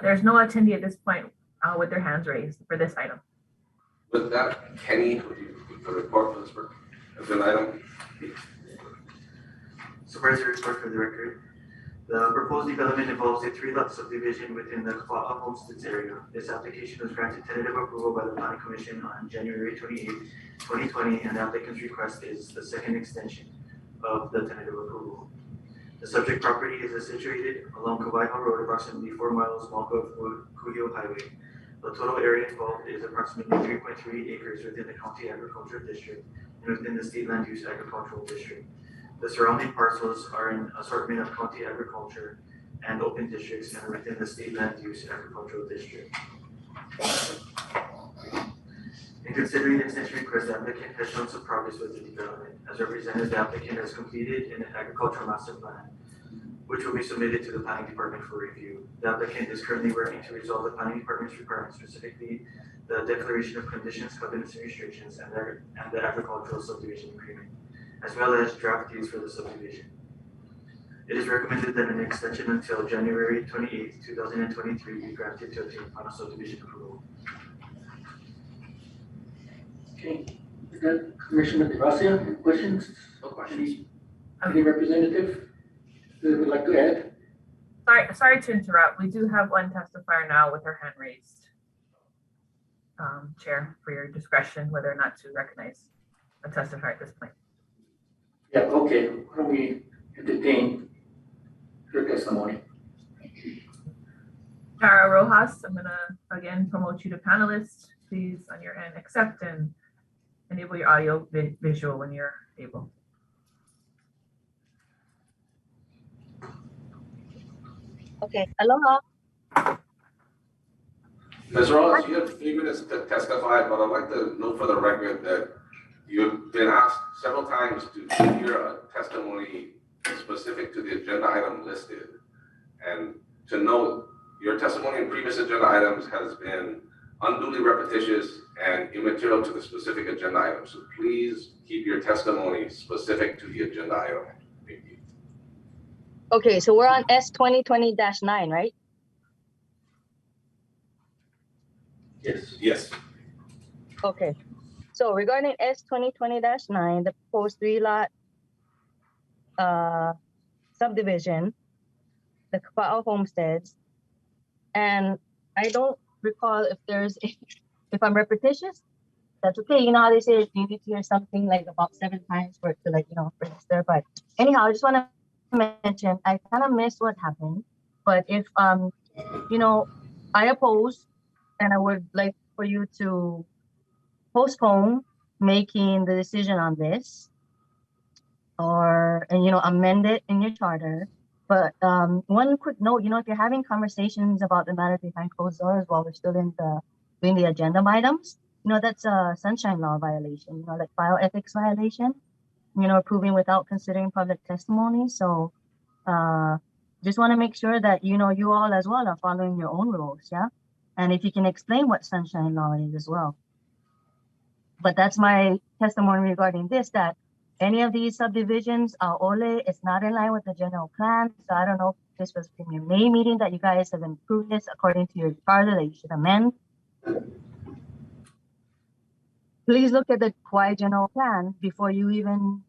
There's no attendee at this point with their hands raised for this item. With that, Kenny, would you report for this agenda item? Summarize the report for the record. The proposed development involves a 3-lot subdivision within the Kauai Homesteads area. This application was granted tentative approval by the Planning Commission on January 28, 2020, and the applicant's request is the second extension of the tentative approval. The subject property is situated along Kauai Road, approximately 4 miles north of Kuhio Highway. The total area involved is approximately 3.3 acres within the County Agricultural District and within the State Land Use Agricultural District. The surrounding parcels are in assortment of county agriculture and open districts and are within the State Land Use Agricultural District. In considering the extension request, the applicant has shown some progress with the development. As represented, the applicant has completed an agricultural master plan, which will be submitted to the Planning Department for review. The applicant is currently working to resolve the Planning Department's requirements, specifically the declaration of conditions, covenants, and restrictions, and the agricultural subdivision agreement, as well as draft deeds for the subdivision. It is recommended that an extension until January 28th, 2023 be granted to obtain final subdivision approval. Okay, is that Commissioner DeGracia, any questions? No questions. Any representative that would like to add? Sorry to interrupt. We do have one testifier now with her hand raised. Chair, for your discretion, whether or not to recognize a testifier at this point. Yeah, okay, why don't we entertain her testimony? Tara Rojas, I'm gonna again promote you to panelist. Please, on your end, accept and enable your audio visual when you're able. Okay, aloha. Ms. Ross, you have 3 minutes to testify, but I'd like to note for the record that you've been asked several times to hear a testimony specific to the agenda item listed. And to note, your testimony in previous agenda items has been unduly repetitious and immaterial to the specific agenda item. So please keep your testimony specific to the agenda item. Thank you. Okay, so we're on S 2020-9, right? Yes. Yes. Okay. So regarding S 2020-9, the proposed 3-lot subdivision, the Kauai homesteads, and I don't recall if there's, if I'm repetitious, that's okay. You know how they say you need to hear something like about 7 times for it to register. But anyhow, I just want to mention, I kind of missed what happened. But if, I oppose, and I would like for you to postpone making the decision on this and amend it in your charter. But one quick note, if you're having conversations about the matter behind closed doors while we're still doing the agenda items, that's a sunshine law violation, like file ethics violation, approving without considering public testimony. So just want to make sure that, you all as well are following your own rules, yeah? And if you can explain what sunshine law is as well. But that's my testimony regarding this, that any of these subdivisions, Ole, it's not in line with the general plan. So I don't know if this was in your May meeting that you guys have improved this according to your charter that you should amend. Please look at the Kauai general plan before you even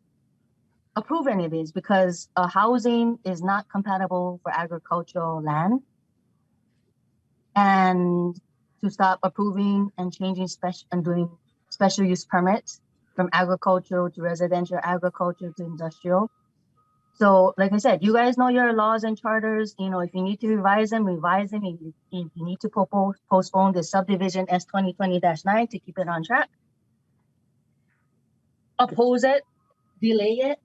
approve any of these, because housing is not compatible for agricultural land. And to stop approving and changing and doing special use permits from agricultural to residential, agriculture to industrial. So like I said, you guys know your laws and charters. If you need to revise them, revise them. If you need to postpone the subdivision S 2020-9 to keep it on track, oppose it, delay it.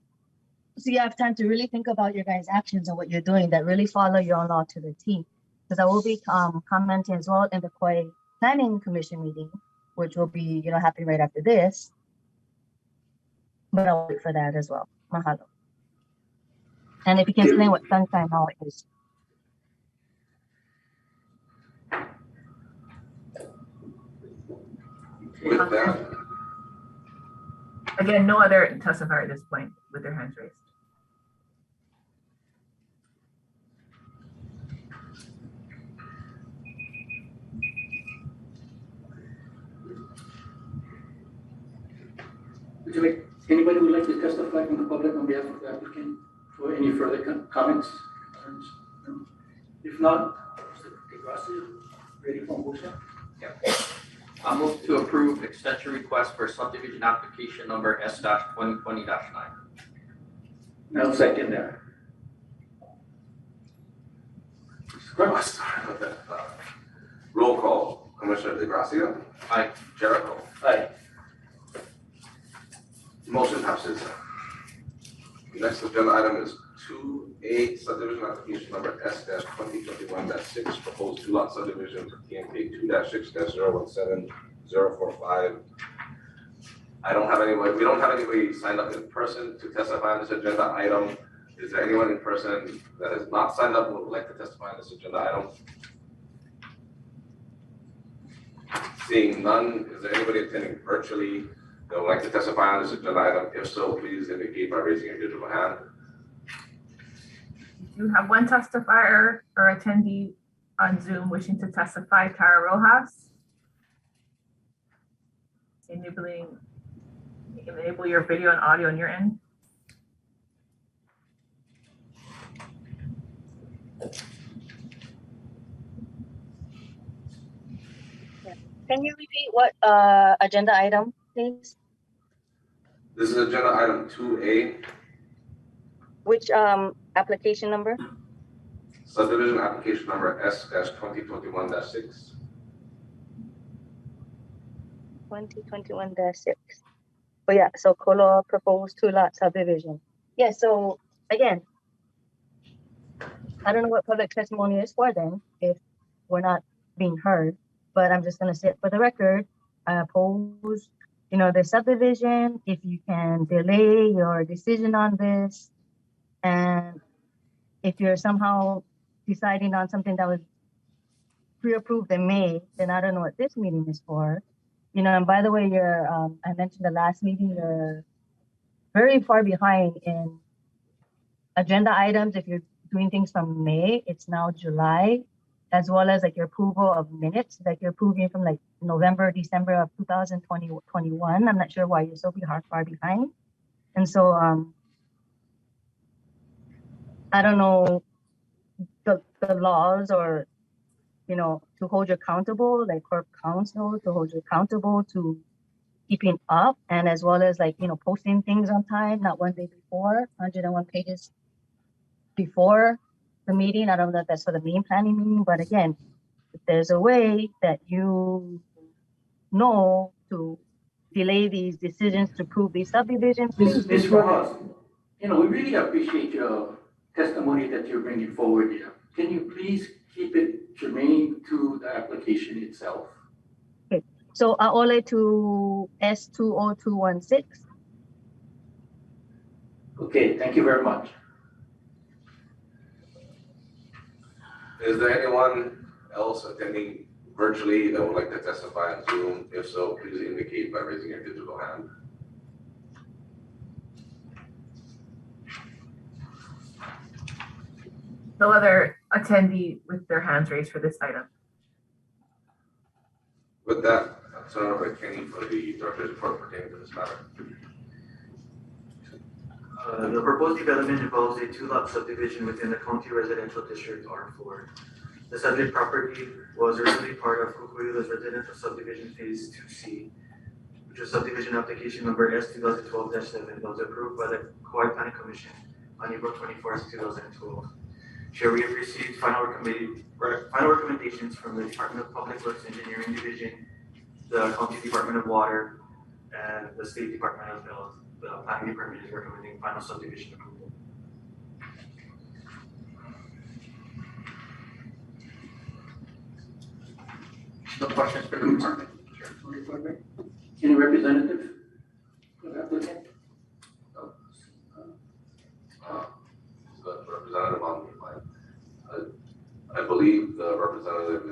So you have time to really think about your guys' actions and what you're doing that really follow your own law to the T. Because I will be commenting as well in the Kauai Planning Commission meeting, which will be, happening right after this. But I'll wait for that as well. Mahalo. And if you can explain what sunshine law is. With that, Again, no other testifier at this point with their hands raised. Anybody would like to testify from the public on behalf of the applicant for any further comments, concerns? No? If not, Mr. DeGracia, ready for motion? Yeah. I'll move to approve extension request for subdivision application number S-2020-9. I'll second that. Sorry about that. Roll call. Commissioner DeGracia. Aye. Jericho. Aye. Motion passes. Next agenda item is 2A subdivision application number S-2021-6, proposed 2-lot subdivision for TMK 2-6-017045. We don't have anybody signed up in person to testify on this agenda item. Is there anyone in person that has not signed up who would like to testify on this agenda item? Seeing none, is there anybody attending virtually that would like to testify on this agenda item? If so, please indicate by raising your digital hand. You have one testifier or attendee on Zoom wishing to testify, Tara Rojas. Enable your video and audio on your end. Can you repeat what agenda item, please? This is agenda item 2A, Which application number? subdivision application number S-2021-6. 2021-6. Oh yeah, so Kolo proposed 2-lot subdivision. Yeah, so again, I don't know what public testimony is for then, if we're not being heard, but I'm just gonna say it for the record, I oppose, the subdivision. If you can delay your decision on this, and if you're somehow deciding on something that was pre-approved in May, then I don't know what this meeting is for. And by the way, I mentioned the last meeting, you're very far behind in agenda items. If you're doing things from May, it's now July, as well as like your approval of minutes, like you're approving from like November, December of 2021. I'm not sure why you're so far behind. And so I don't know the laws or, to hold you accountable, like corp counsel, to hold you accountable to keeping up, and as well as like, posting things on time, not one day before, 101 pages before the meeting. I don't know if that's for the main planning meeting, but again, if there's a way that you know to delay these decisions to prove these subdivisions, please do Ms. so. Rojas, we really appreciate your testimony that you're bringing forward here. Can you please keep it germane to the application itself? Okay, so Aole to S20216. Okay, thank you very much. Is there anyone else attending virtually that would like to testify on Zoom? If so, please indicate by raising your digital hand. No other attendee with their hands raised for this item. With that, I'll turn it over to Kenny for the director's report pertaining to this matter. The proposed development involves a 2-lot subdivision within the County Residential District R4. The subject property was originally part of Kuwait Residential Subdivision Phase 2C, which was subdivision application number S2012-7 that was approved by the Kauai Planning Commission on April 24th, 2012. Here we have received final recommendations from the Department of Public Works Engineering Division, the County Department of Water, and the State Department of Health. The planning department is recommending final subdivision approval. No questions for the department. Any representative for the applicant? The representative on the line. I believe the representative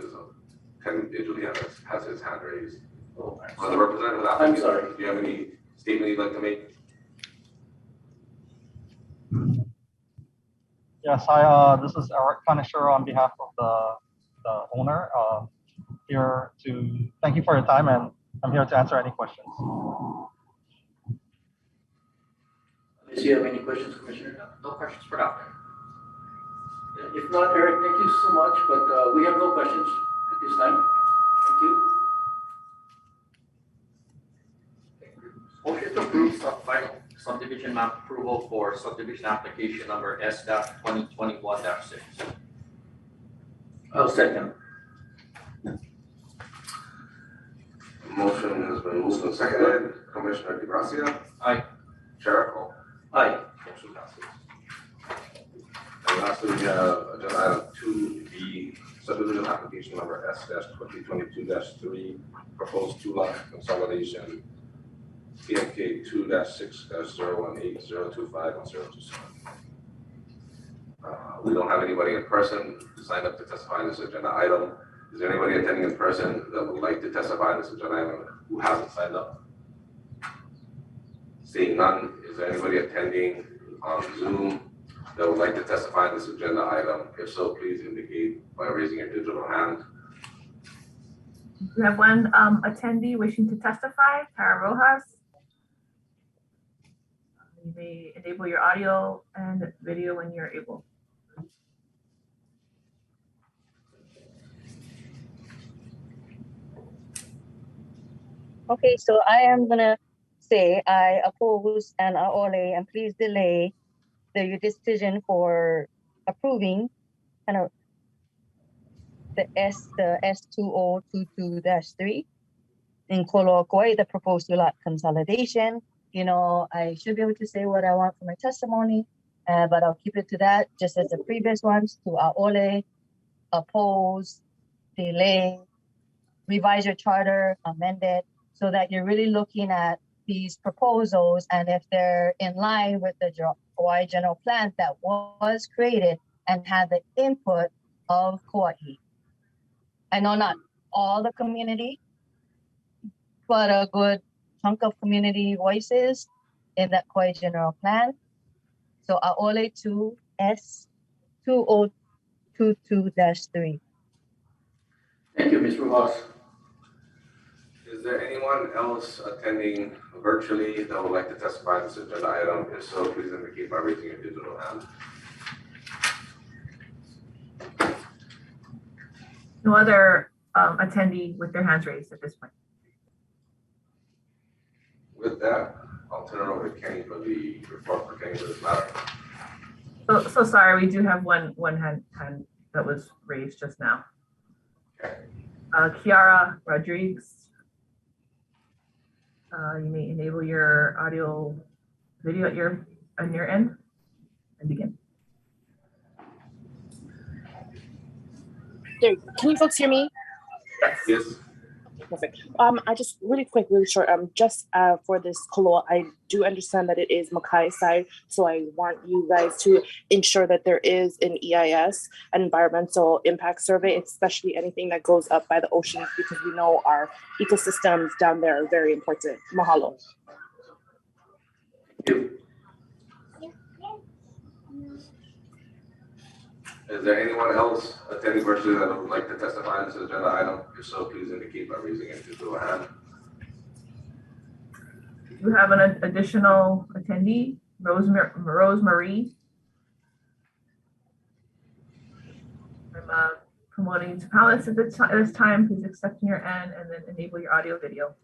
has his hand raised. Oh, The representative, I'm sorry. Do you have any statement you'd like to make? Yes, this is Eric Punisher on behalf of the owner. Here to thank you for your time, and I'm here to answer any questions. Unless you have any questions, Commissioner? No questions for Doctor. If not, Eric, thank you so much, but we have no questions at this time. Thank you. Motion to approve final subdivision map approval for subdivision application number S-2021-6. I'll second. Motion has been moved and seconded. Commissioner DeGracia. Aye. Chair Cole. Aye. Motion passes. And lastly, we have agenda item 2B, subdivision application number S-2022-3, proposed 2-lot consolidation, PMK 2-6-018-025-1027. We don't have anybody in person signed up to testify in this agenda item. Is there anybody attending in person that would like to testify in this agenda item who hasn't signed up? Seeing none, is there anybody attending on Zoom that would like to testify on this agenda item? If so, please indicate by raising your digital hand. We have one attendee wishing to testify, Tara Rojas. You may enable your audio and video when you're able. Okay, so I am gonna say I oppose and Aole, and please delay the decision for approving kind of the S2022-3 in Kolo Kauai, the proposed lot consolidation. You know, I should be able to say what I want for my testimony, but I'll keep it to that, just as the previous ones, to Aole, oppose, delay, revise your charter, amend it, so that you're really looking at these proposals, and if they're in line with the Kauai general plan that was created and had the input of Kauai. I know not all the community, but a good chunk of community voices in that Kauai general plan. So Aole to S2022-3. Thank you, Ms. Rojas. Is there anyone else attending virtually that would like to testify on this agenda item? If so, please indicate by raising your digital hand. No other attendee with their hands raised at this point. With that, I'll turn it over to Kenny for the report pertaining to this matter. So sorry, we do have one hand that was raised just now. Okay. Kiara Rodriguez. You may enable your audio video on your end and begin. There, can you folks hear me? Yes. Okay, perfect. I just really quick, really short. Just for this Koloa, I do understand that it is Makai side, so I want you guys to ensure that there is an EIS, an environmental impact survey, especially anything that goes up by the oceans, because we know our ecosystems down there are very important. Mahalo. Thank you. Is there anyone else attending virtually that would like to testify on this agenda item? If so, please indicate by raising your digital hand. We have an additional attendee, Rosemary. I'm promoting to panelists at this time. Please accept in your end and then enable your audio video.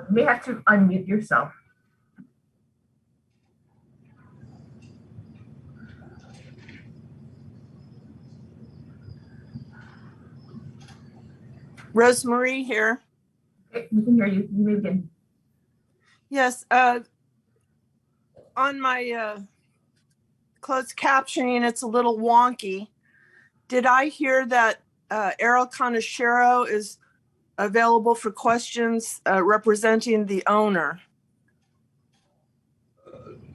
You may have to unmute yourself. Rosemary here. Okay, we can hear you. You may begin. Yes, on my closed captioning, it's a little wonky. Did I hear that Errol Kaneshiro is available for questions representing the owner?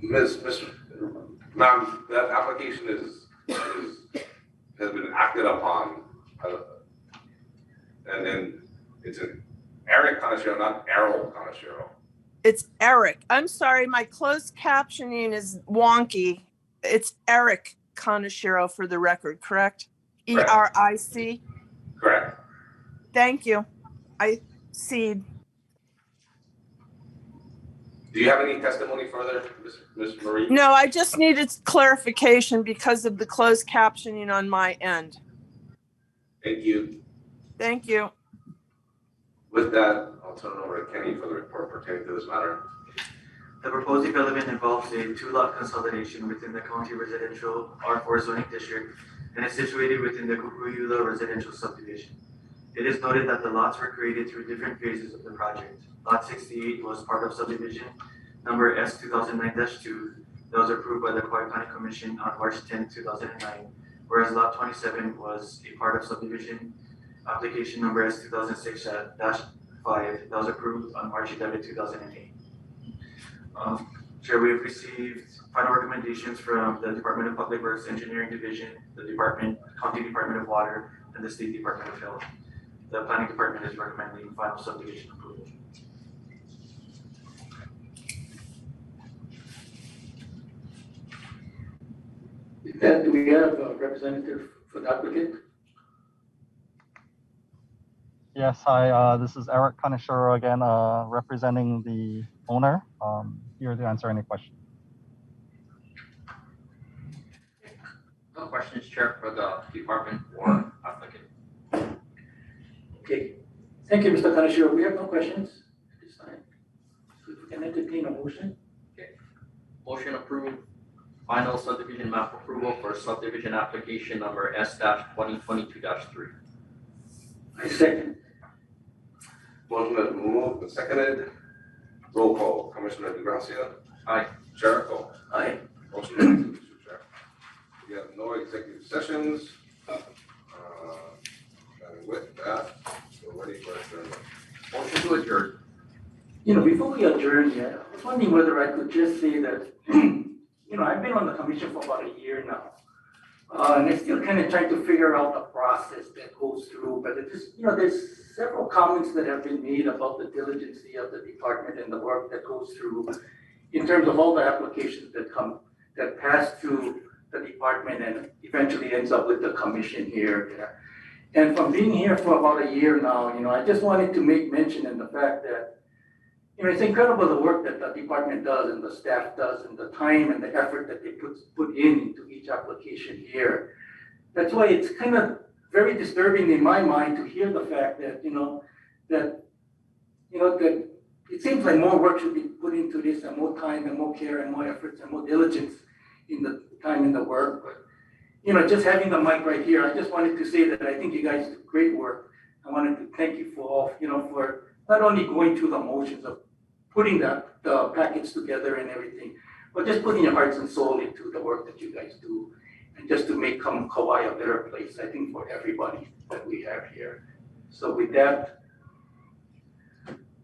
Ma'am, that application has been acted upon. And then it's an Eric Kaneshiro, not Errol Kaneshiro. It's Eric. I'm sorry, my closed captioning is wonky. It's Eric Kaneshiro for the record, correct? Correct. ERIC? Correct. Thank you. I cede. Do you have any testimony further, Ms. Marie? No, I just needed clarification because of the closed captioning on my end. Thank you. Thank you. With that, I'll turn it over to Kenny for the report pertaining to this matter. The proposed development involves a two-lot consolidation within the county residential R4 zoning district and is situated within the Kukuyula residential subdivision. It is noted that the lots were created through different phases of the project. Lot 68 was part of subdivision number S 2009-2 that was approved by the Kauai Planning Commission on March 10, 2009, whereas Lot 27 was a part of subdivision application number S 2006-5 that was approved on March 11, 2008. Chair, we have received final recommendations from the Department of Public Works Engineering Division, the County Department of Water, and the State Department of Health. The Planning Department is recommending final subdivision approval. With that, do we have a representative for the applicant? Yes, hi, this is Eric Kaneshiro again, representing the owner. Here to answer any questions. No questions, Chair, for the department or applicant. Okay, thank you, Mr. Kaneshiro. We have no questions at this time. So if we can entertain a motion. Motion approved. Final subdivision map approval for subdivision application number S-2022-3. I second. Motion has been moved and seconded. Roll call, Commissioner DeGracia. Aye. Jericho. Aye. Motion passes, Mr. Chair. We have no executive sessions. And with that, we're ready for adjournment. Motion to adjourn. You know, before we adjourn here, I was wondering whether I could just say that, you know, I've been on the commission for about a year now. And I still kind of trying to figure out the process that goes through, but it just, you know, there's several comments that have been made about the diligence of the department and the work that goes through in terms of all the applications that pass through the department and eventually ends up with the commission here. And from being here for about a year now, you know, I just wanted to make mention in the fact that, you know, it's incredible the work that the department does and the staff does and the time and the effort that they put into each application here. That's why it's kind of very disturbing in my mind to hear the fact that, that it seems like more work should be put into this and more time and more care and more efforts and more diligence in the time in the work. But, you know, just having the mic right here, I just wanted to say that I think you guys do great work. I wanted to thank you for all, you know, for not only going through the motions of putting the package together and everything, but just putting your hearts and soul into the work that you guys do, and just to make Kauai a better place, I think, for everybody that we have here. So with that,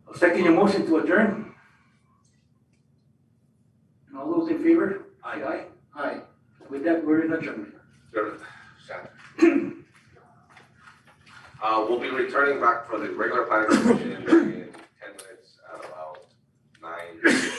I'll second your motion to adjourn. And all those in favor? Aye, aye. Aye. With that, we're in adjournment. We'll be returning back for the regular planning commission in 10 minutes at about 9.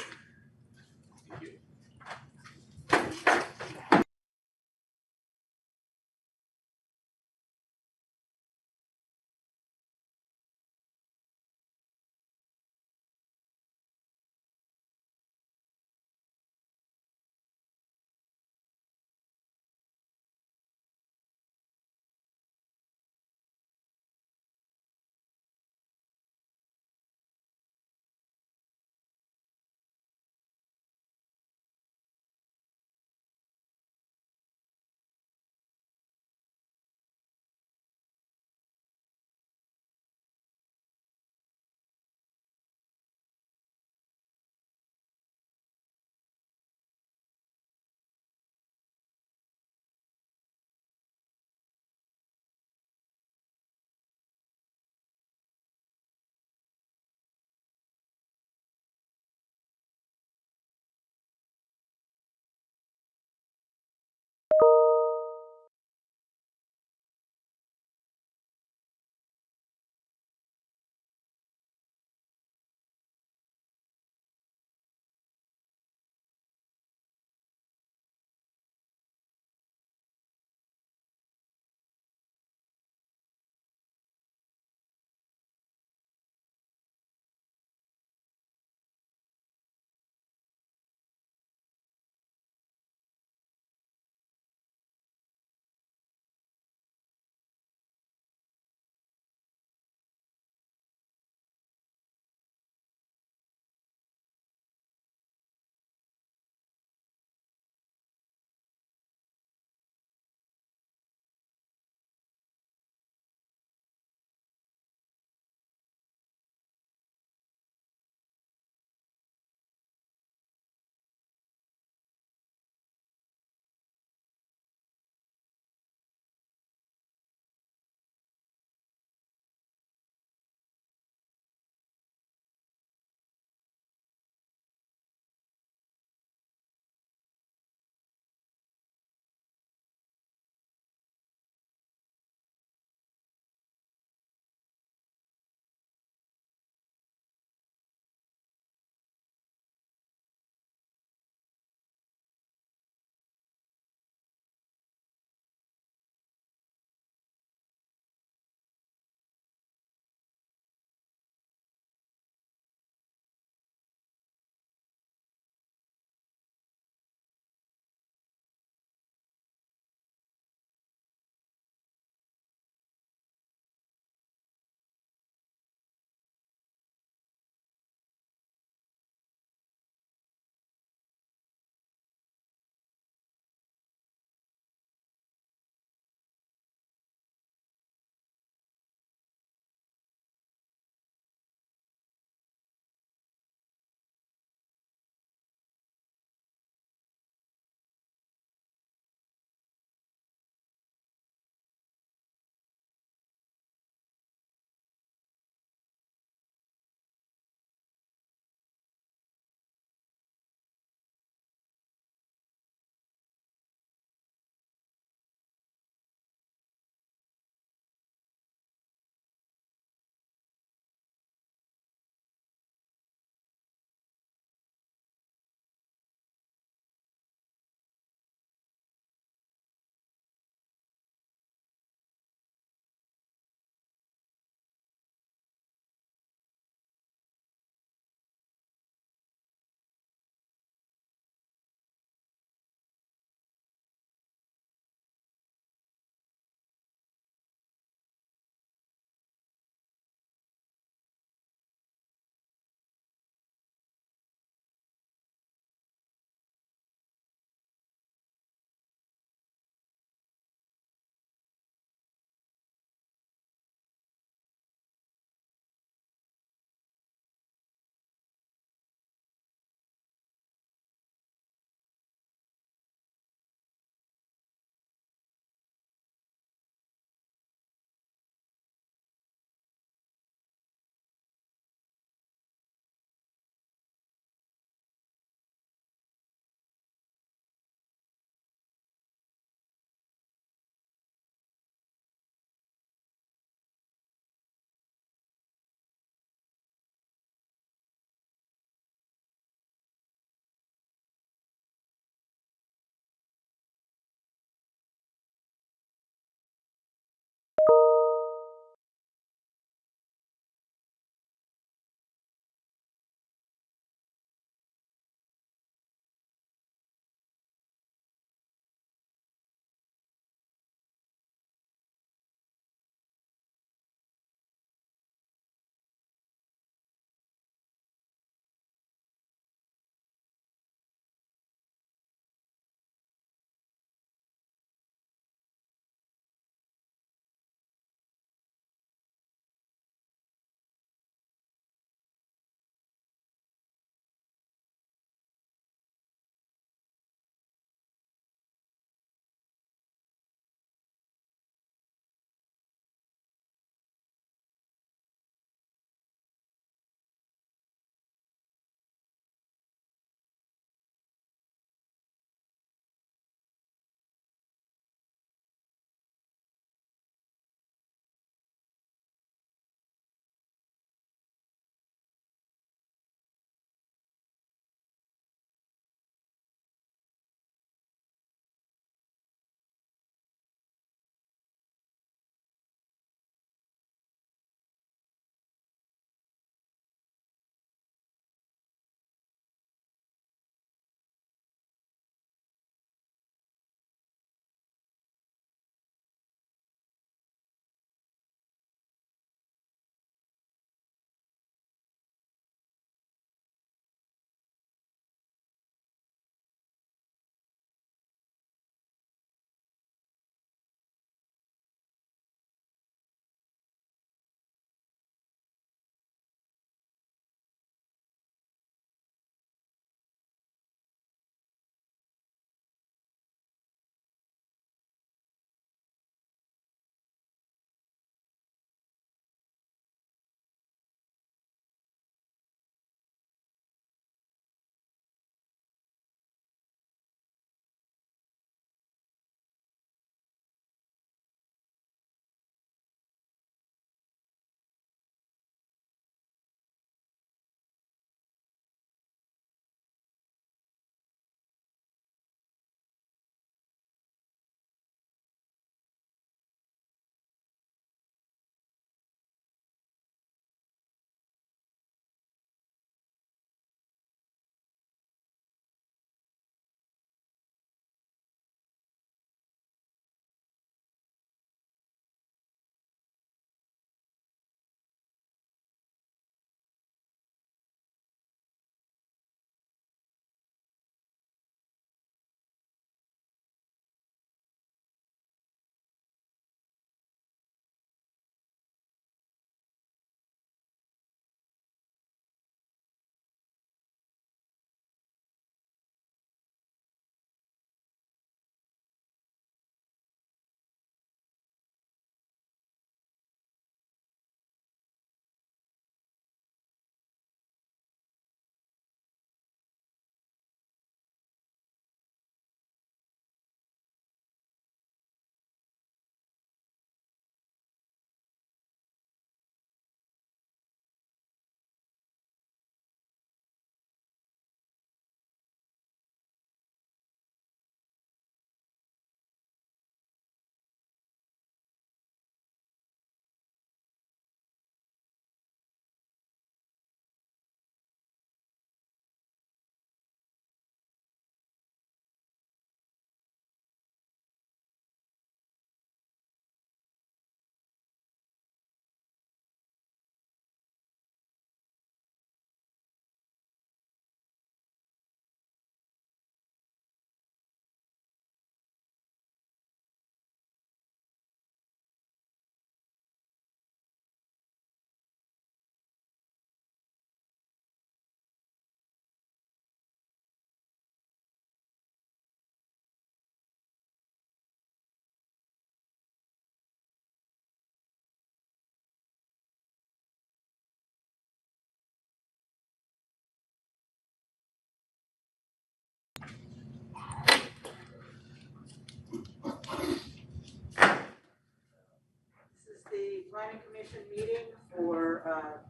Planning Commission meeting for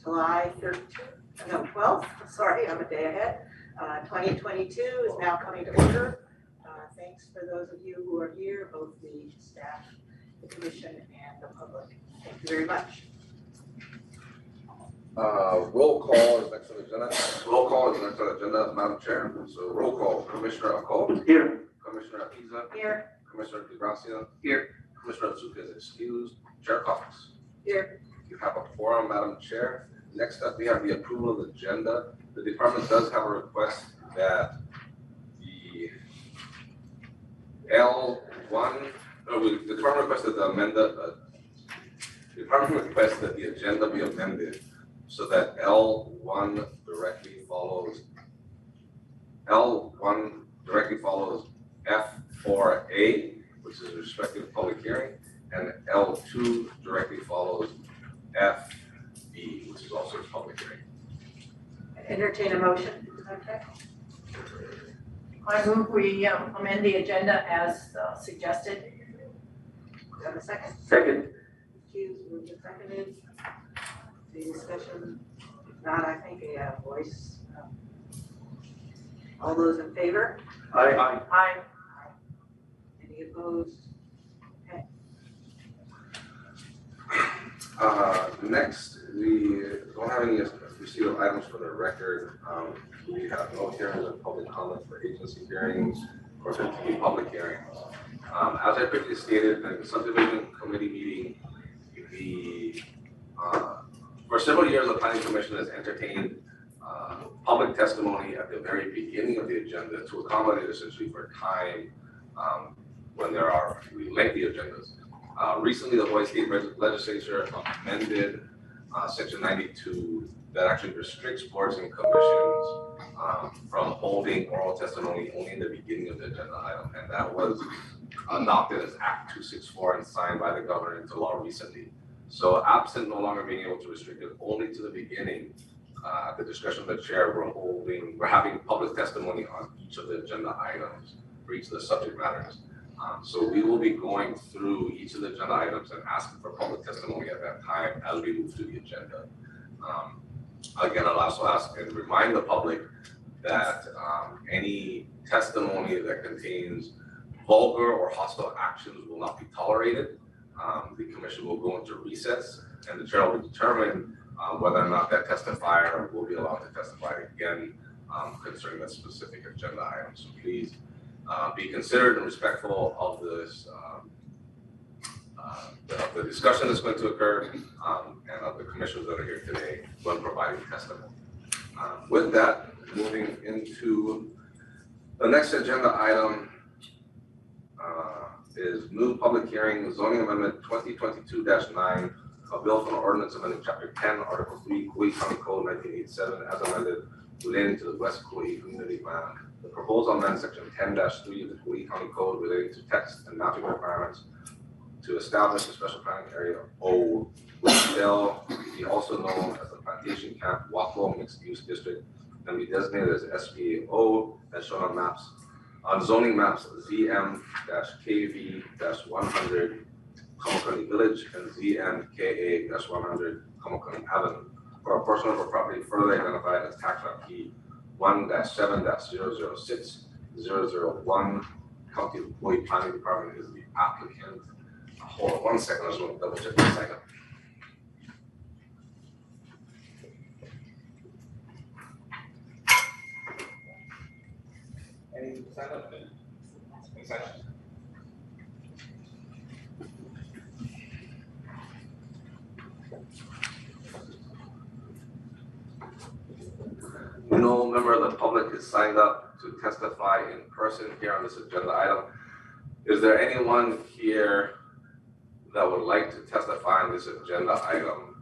July 12th, sorry, I'm a day ahead. 2022 is now coming to order. Thanks for those of you who are here, both the staff, the commission, and the public. Thank you very much. Roll call is next on the agenda. Roll call is next on the agenda, Madam Chair. So roll call, Commissioner Acol. Here. Commissioner Apiza. Here. Commissioner DeGracia. Here. Commissioner Otsuka is excused. Chair Cox. Here. You have a quorum, Madam Chair. Next up, we have the approval of the agenda. The department does have a request that the the department requested the amended, the department requests that the agenda be amended so that L1 directly follows F4A, which is a respective public hearing, and L2 directly follows FB, which is also a public hearing. Entertain a motion. Okay. I move we amend the agenda as suggested. Do you have a second? Second. Hughes moved and seconded. The discussion, if not, I think a voice. All those in favor? Aye. Aye. Any opposed? Okay. Next, we don't have any receipt of items for the record. We have no hearings and public comment for agency hearings or 15 public hearings. As I previously stated, in the subdivision committee meeting, for several years, the Planning Commission has entertained public testimony at the very beginning of the agenda to accommodate essentially for time when there are lengthy agendas. Recently, the Hawaii State Legislature amended Section 92 that actually restricts boards and commissions from holding oral testimony only in the beginning of the agenda item, and that was adopted as Act 264 and signed by the governor into law recently. So absent no longer being able to restrict it only to the beginning, at the discretion of the chair, we're having public testimony on each of the agenda items for each of the subject matters. So we will be going through each of the agenda items and asking for public testimony at that time as we move through the agenda. Again, I'll also ask and remind the public that any testimony that contains vulgar or hostile actions will not be tolerated. The commission will go into recess and the chair will determine whether or not that testifier will be allowed to testify again concerning that specific agenda item. So please be considerate and respectful of this, the discussion that's going to occur and of the commissioners that are here today when providing testimony. With that, moving into the next agenda item is new public hearing, zoning amendment 2022-9, a bill for an ordinance amending chapter 10, article 3, Kuwait County Code 1987, as amended relating to the West Kuwait Community Plan. The proposal amends section 10-3 of the Kuwait County Code relating to text and mapping requirements to establish a special planning area O, which shall be also known as the Plantation Camp Wako Mixed Use District and be designated as SPO as shown on maps, on zoning maps ZM-KV-100 Kamakani Village and ZM-KA-100 Kamakani Avenue for a portion of a property further identified as tax map key 1-7-006-001. County of Hawaii Planning Department is the applicant. Hold on 1 second, I just want to double check this second. Any sign up? Any sign up? No member of the public is signed up to testify in person here on this agenda item. Is there anyone here that would like to testify on this agenda item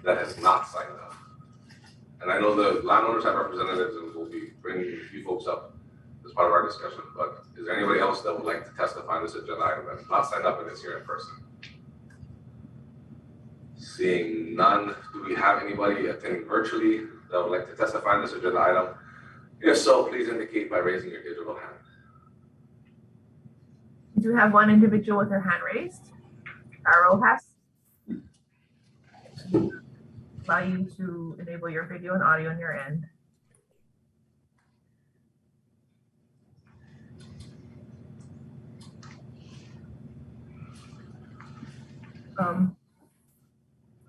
that has not signed up? And I know the landowners have representatives and we'll be bringing you folks up as part of our discussion, but is there anybody else that would like to testify on this agenda item that has not signed up and is here in person? Seeing none, do we have anybody attending virtually that would like to testify on this agenda item? If so, please indicate by raising your digital hand. We do have one individual with their hand raised. Tara Rojas. allow you to enable your video and audio on your end.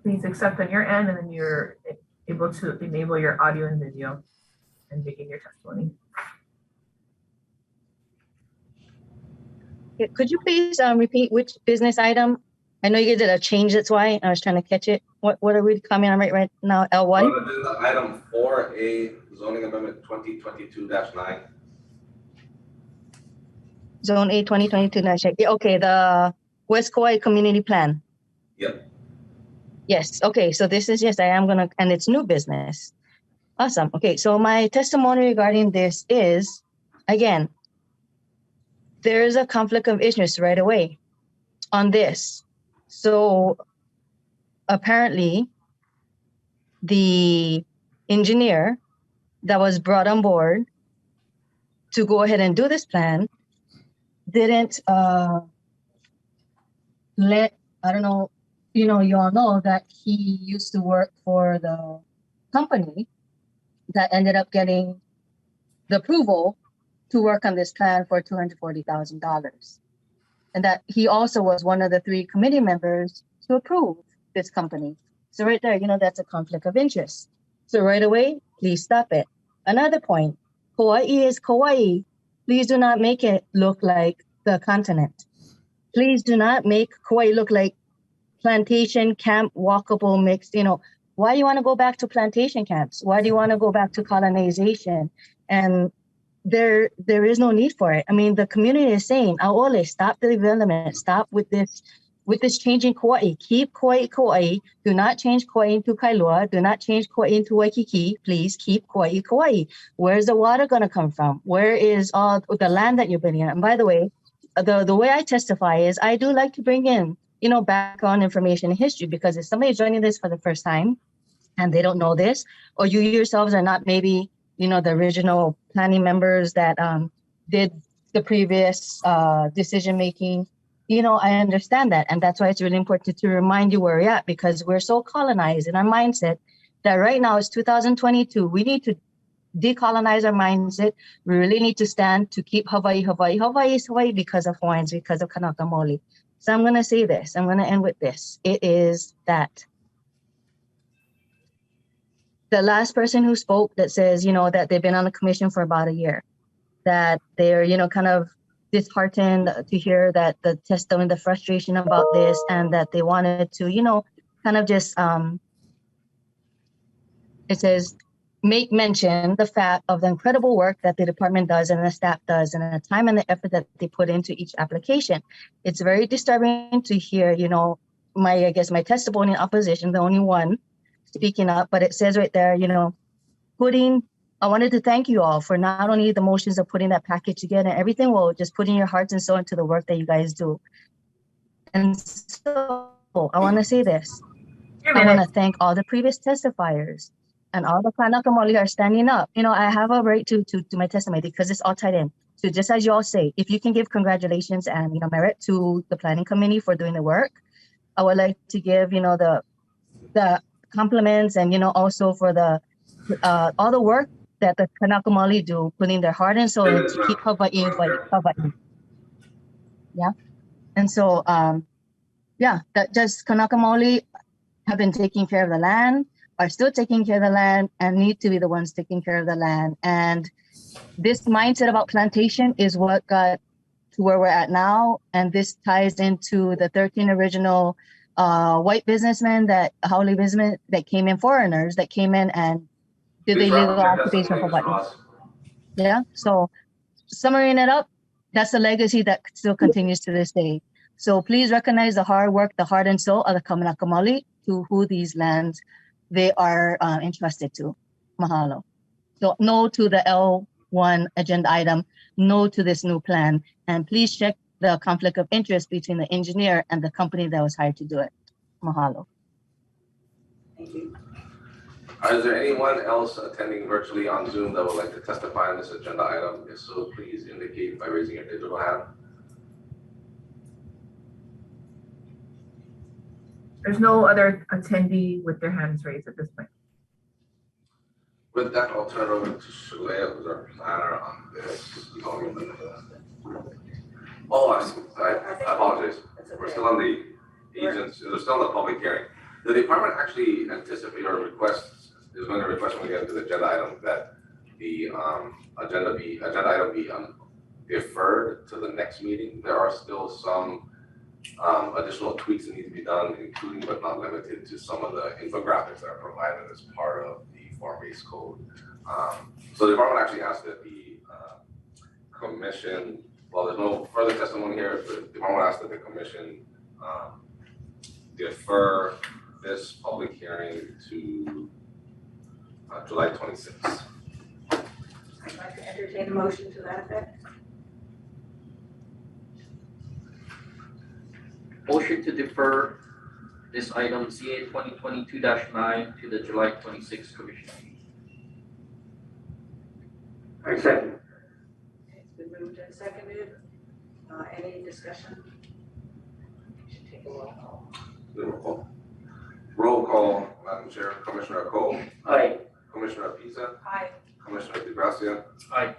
Please accept on your end, and then you're able to enable your audio and video and begin your testimony. Could you please repeat which business item? I know you did a change, that's why I was trying to catch it. What are we coming on right now, L1? Well, this is item 4A, zoning amendment 2022-9. Zone A 2022. Okay, the West Kauai Community Plan. Yep. Yes, okay, so this is, yes, I am gonna, and it's new business. Awesome, okay, so my testimony regarding this is, again, there is a conflict of interest right away on this. So apparently the engineer that was brought on board to go ahead and do this plan didn't let, I don't know, you all know that he used to work for the company that ended up getting the approval to work on this plan for $240,000. And that he also was one of the 3 committee members to approve this company. So right there, that's a conflict of interest. So right away, please stop it. Another point, Kauai is Kauai. Please do not make it look like the continent. Please do not make Kauai look like plantation camp walkable mixed. Why do you want to go back to plantation camps? Why do you want to go back to colonization? And there is no need for it. I mean, the community is saying, Aole, stop the development, stop with this changing Kauai. Keep Kauai. Do not change Kauai into Kailua. Do not change Kauai into Waikiki. Please keep Kauai. Where's the water going to come from? Where is all the land that you're building? And by the way, the way I testify is I do like to bring in, background information and history, because if somebody's joining this for the first time and they don't know this, or you yourselves are not maybe, the original planning members that did the previous decision-making, I understand that. And that's why it's really important to remind you where we're at, because we're so colonized in our mindset that right now it's 2022. We need to decolonize our mindset. We really need to stand to keep Hawaii. Hawaii is Hawaii because of Hawaiians, because of Kanaka Maoli. So I'm going to say this. I'm going to end with this. It is that the last person who spoke that says, that they've been on the commission for about a year, that they're, kind of disheartened to hear that the testimony, the frustration about this, and that they wanted to, kind of just, it says, make mention the fact of the incredible work that the department does and the staff does, and the time and the effort that they put into each application. It's very disturbing to hear, my testimony in opposition, the only one speaking up, but it says right there, I wanted to thank you all for not only the motions of putting that package together and everything, well, just putting your hearts and soul into the work that you guys do. And so I want to say this. I want to thank all the previous testifiers and all the Kanaka Maoli are standing up. I have a right to my testimony because it's all tied in. So just as you all say, if you can give congratulations and, merit to the planning committee for doing the work, I would like to give, the compliments and, also for the all the work that the Kanaka Maoli do, putting their heart and soul in to keep Hawaii. Yeah. And so, that just Kanaka Maoli have been taking care of the land, are still taking care of the land, and need to be the ones taking care of the land. And this mindset about plantation is what got to where we're at now. And this ties into the 13 original white businessmen haole businessmen that came in, foreigners that came in and did the illegal occupation for Hawaii. Yeah. So summarizing it up, that's the legacy that still continues to this day. So please recognize the hard work, the heart and soul of the Kanaka Maoli, to who these lands they are entrusted to. Mahalo. So no to the L1 agenda item, no to this new plan, and please check the conflict of interest between the engineer and the company that was hired to do it. Mahalo. Thank you. Is there anyone else attending virtually on Zoom that would like to testify on this agenda item? If so, please indicate by raising your digital hand. There's no other attendee with their hands raised at this point. With that, I'll turn it over to Shalea, who's our planner on this. Oh, I apologize. We're still on the agents, we're still on the public hearing. The department actually anticipates or is going to request when we get into the agenda item that the agenda item be deferred to the next meeting. There are still some additional tweaks that need to be done, including but not limited to some of the infographics that are provided as part of the form-based code. So the department actually asked that the commission, well, there's no further testimony here, but the department asked that the commission defer this public hearing to July 26th. I'd like to entertain a motion to that effect. Motion to defer this item CA 2022-9 to the July 26th commission meeting. I second. It's been moved and seconded. Any discussion? We should take a roll call. Roll call, Madam Chair. Commissioner Cole. Aye. Commissioner Pizza. Aye. Commissioner DeGracia. Aye.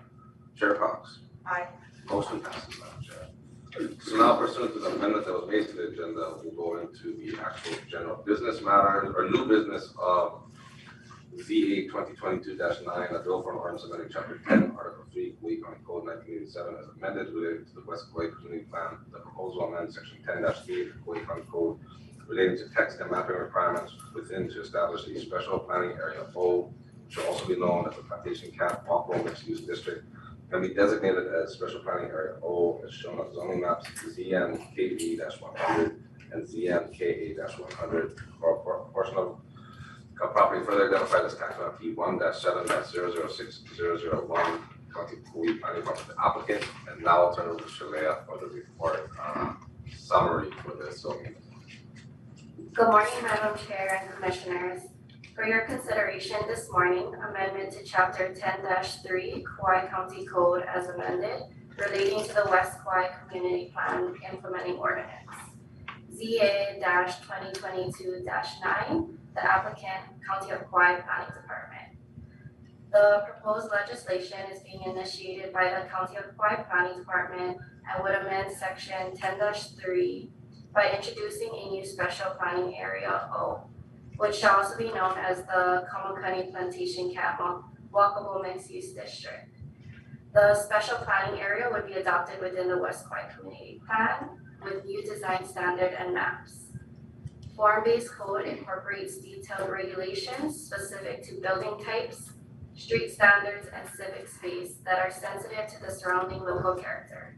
Chair Cox. Aye. Motion passes, Madam Chair. So now pursuant to the amendment that was made to the agenda, we'll go into the actual general business matters or new business of ZA 2022-9, a bill for an ordinance amending Chapter 10, Article 3, Kuwait County Code 1987 as amended related to the West Kuwait Community Plan. The proposal amends Section 10-3 of the Kuwait County Code relating to text and mapping requirements within to establish a special planning area O, which will also be known as the Plantation Camp Walpole Mixed Use District, can be designated as special planning area O as shown on zoning maps ZMKE-100 and ZMKA-100 for a portion of property further identified as tax map P1-7.006001 County Kuwait Planning Department the applicant. And now I'll turn it over to Shalea for the report summary for this. So, good morning, Madam Chair and Commissioners. For your consideration this morning, amendment to Chapter 10-3 Kauai County Code as amended relating to the West Kauai Community Plan Implementing Ordinance. ZA-2022-9, the applicant, County of Kauai Planning Department. The proposed legislation is being initiated by the County of Kauai Planning Department and would amend Section 10-3 by introducing a new special planning area O, which shall also be known as the Kamakani Plantation Camp Walkable Mixed Use District. The special planning area would be adopted within the West Kauai Community Plan with new design standard and maps. Form-based code incorporates detailed regulations specific to building types, street standards, and civic space that are sensitive to the surrounding local character.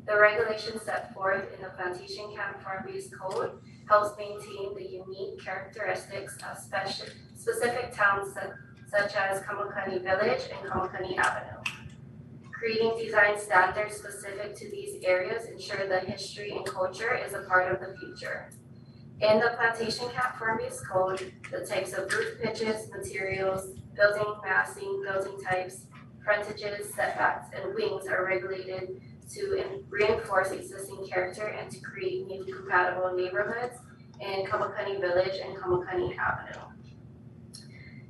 The regulations set forth in the Plantation Camp Form-based code helps maintain the unique characteristics of specific towns such as Kamakani Village and Kamakani Avenue. Creating design standards specific to these areas ensure the history and culture is a part of the future. In the Plantation Camp Form-based code, the types of roof pitches, materials, building massing, building types, frontages, setbacks, and wings are regulated to reinforce existing character and to create new compatible neighborhoods in Kamakani Village and Kamakani Avenue.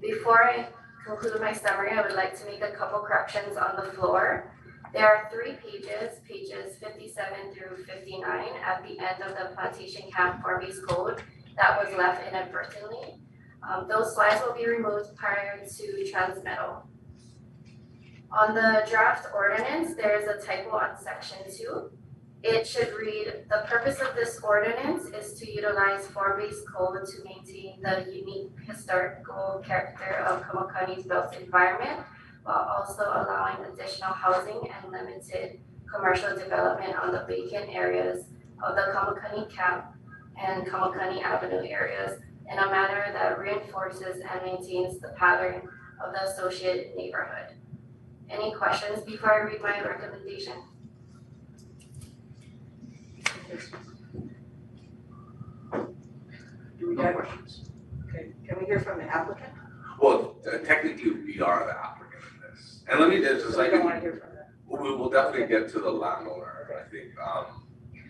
Before I conclude my summary, I would like to make a couple corrections on the floor. There are 3 pages, pages 57 through 59 at the end of the Plantation Camp Form-based code that was left inadvertently. Those slides will be removed prior to transmittal. On the draft ordinance, there is a typo on section 2. It should read, the purpose of this ordinance is to utilize form-based code to maintain the unique historical character of Kamakani's built environment, while also allowing additional housing and limited commercial development on the vacant areas of the Kamakani Camp and Kamakani Avenue areas in a manner that reinforces and maintains the pattern of the associated neighborhood. Any questions before I read my recommendation? Do we have questions? Okay, can we hear from the applicant? well, technically we are the applicant in this. And let me just, So we don't want to hear from them. we will definitely get to the landowner, I think.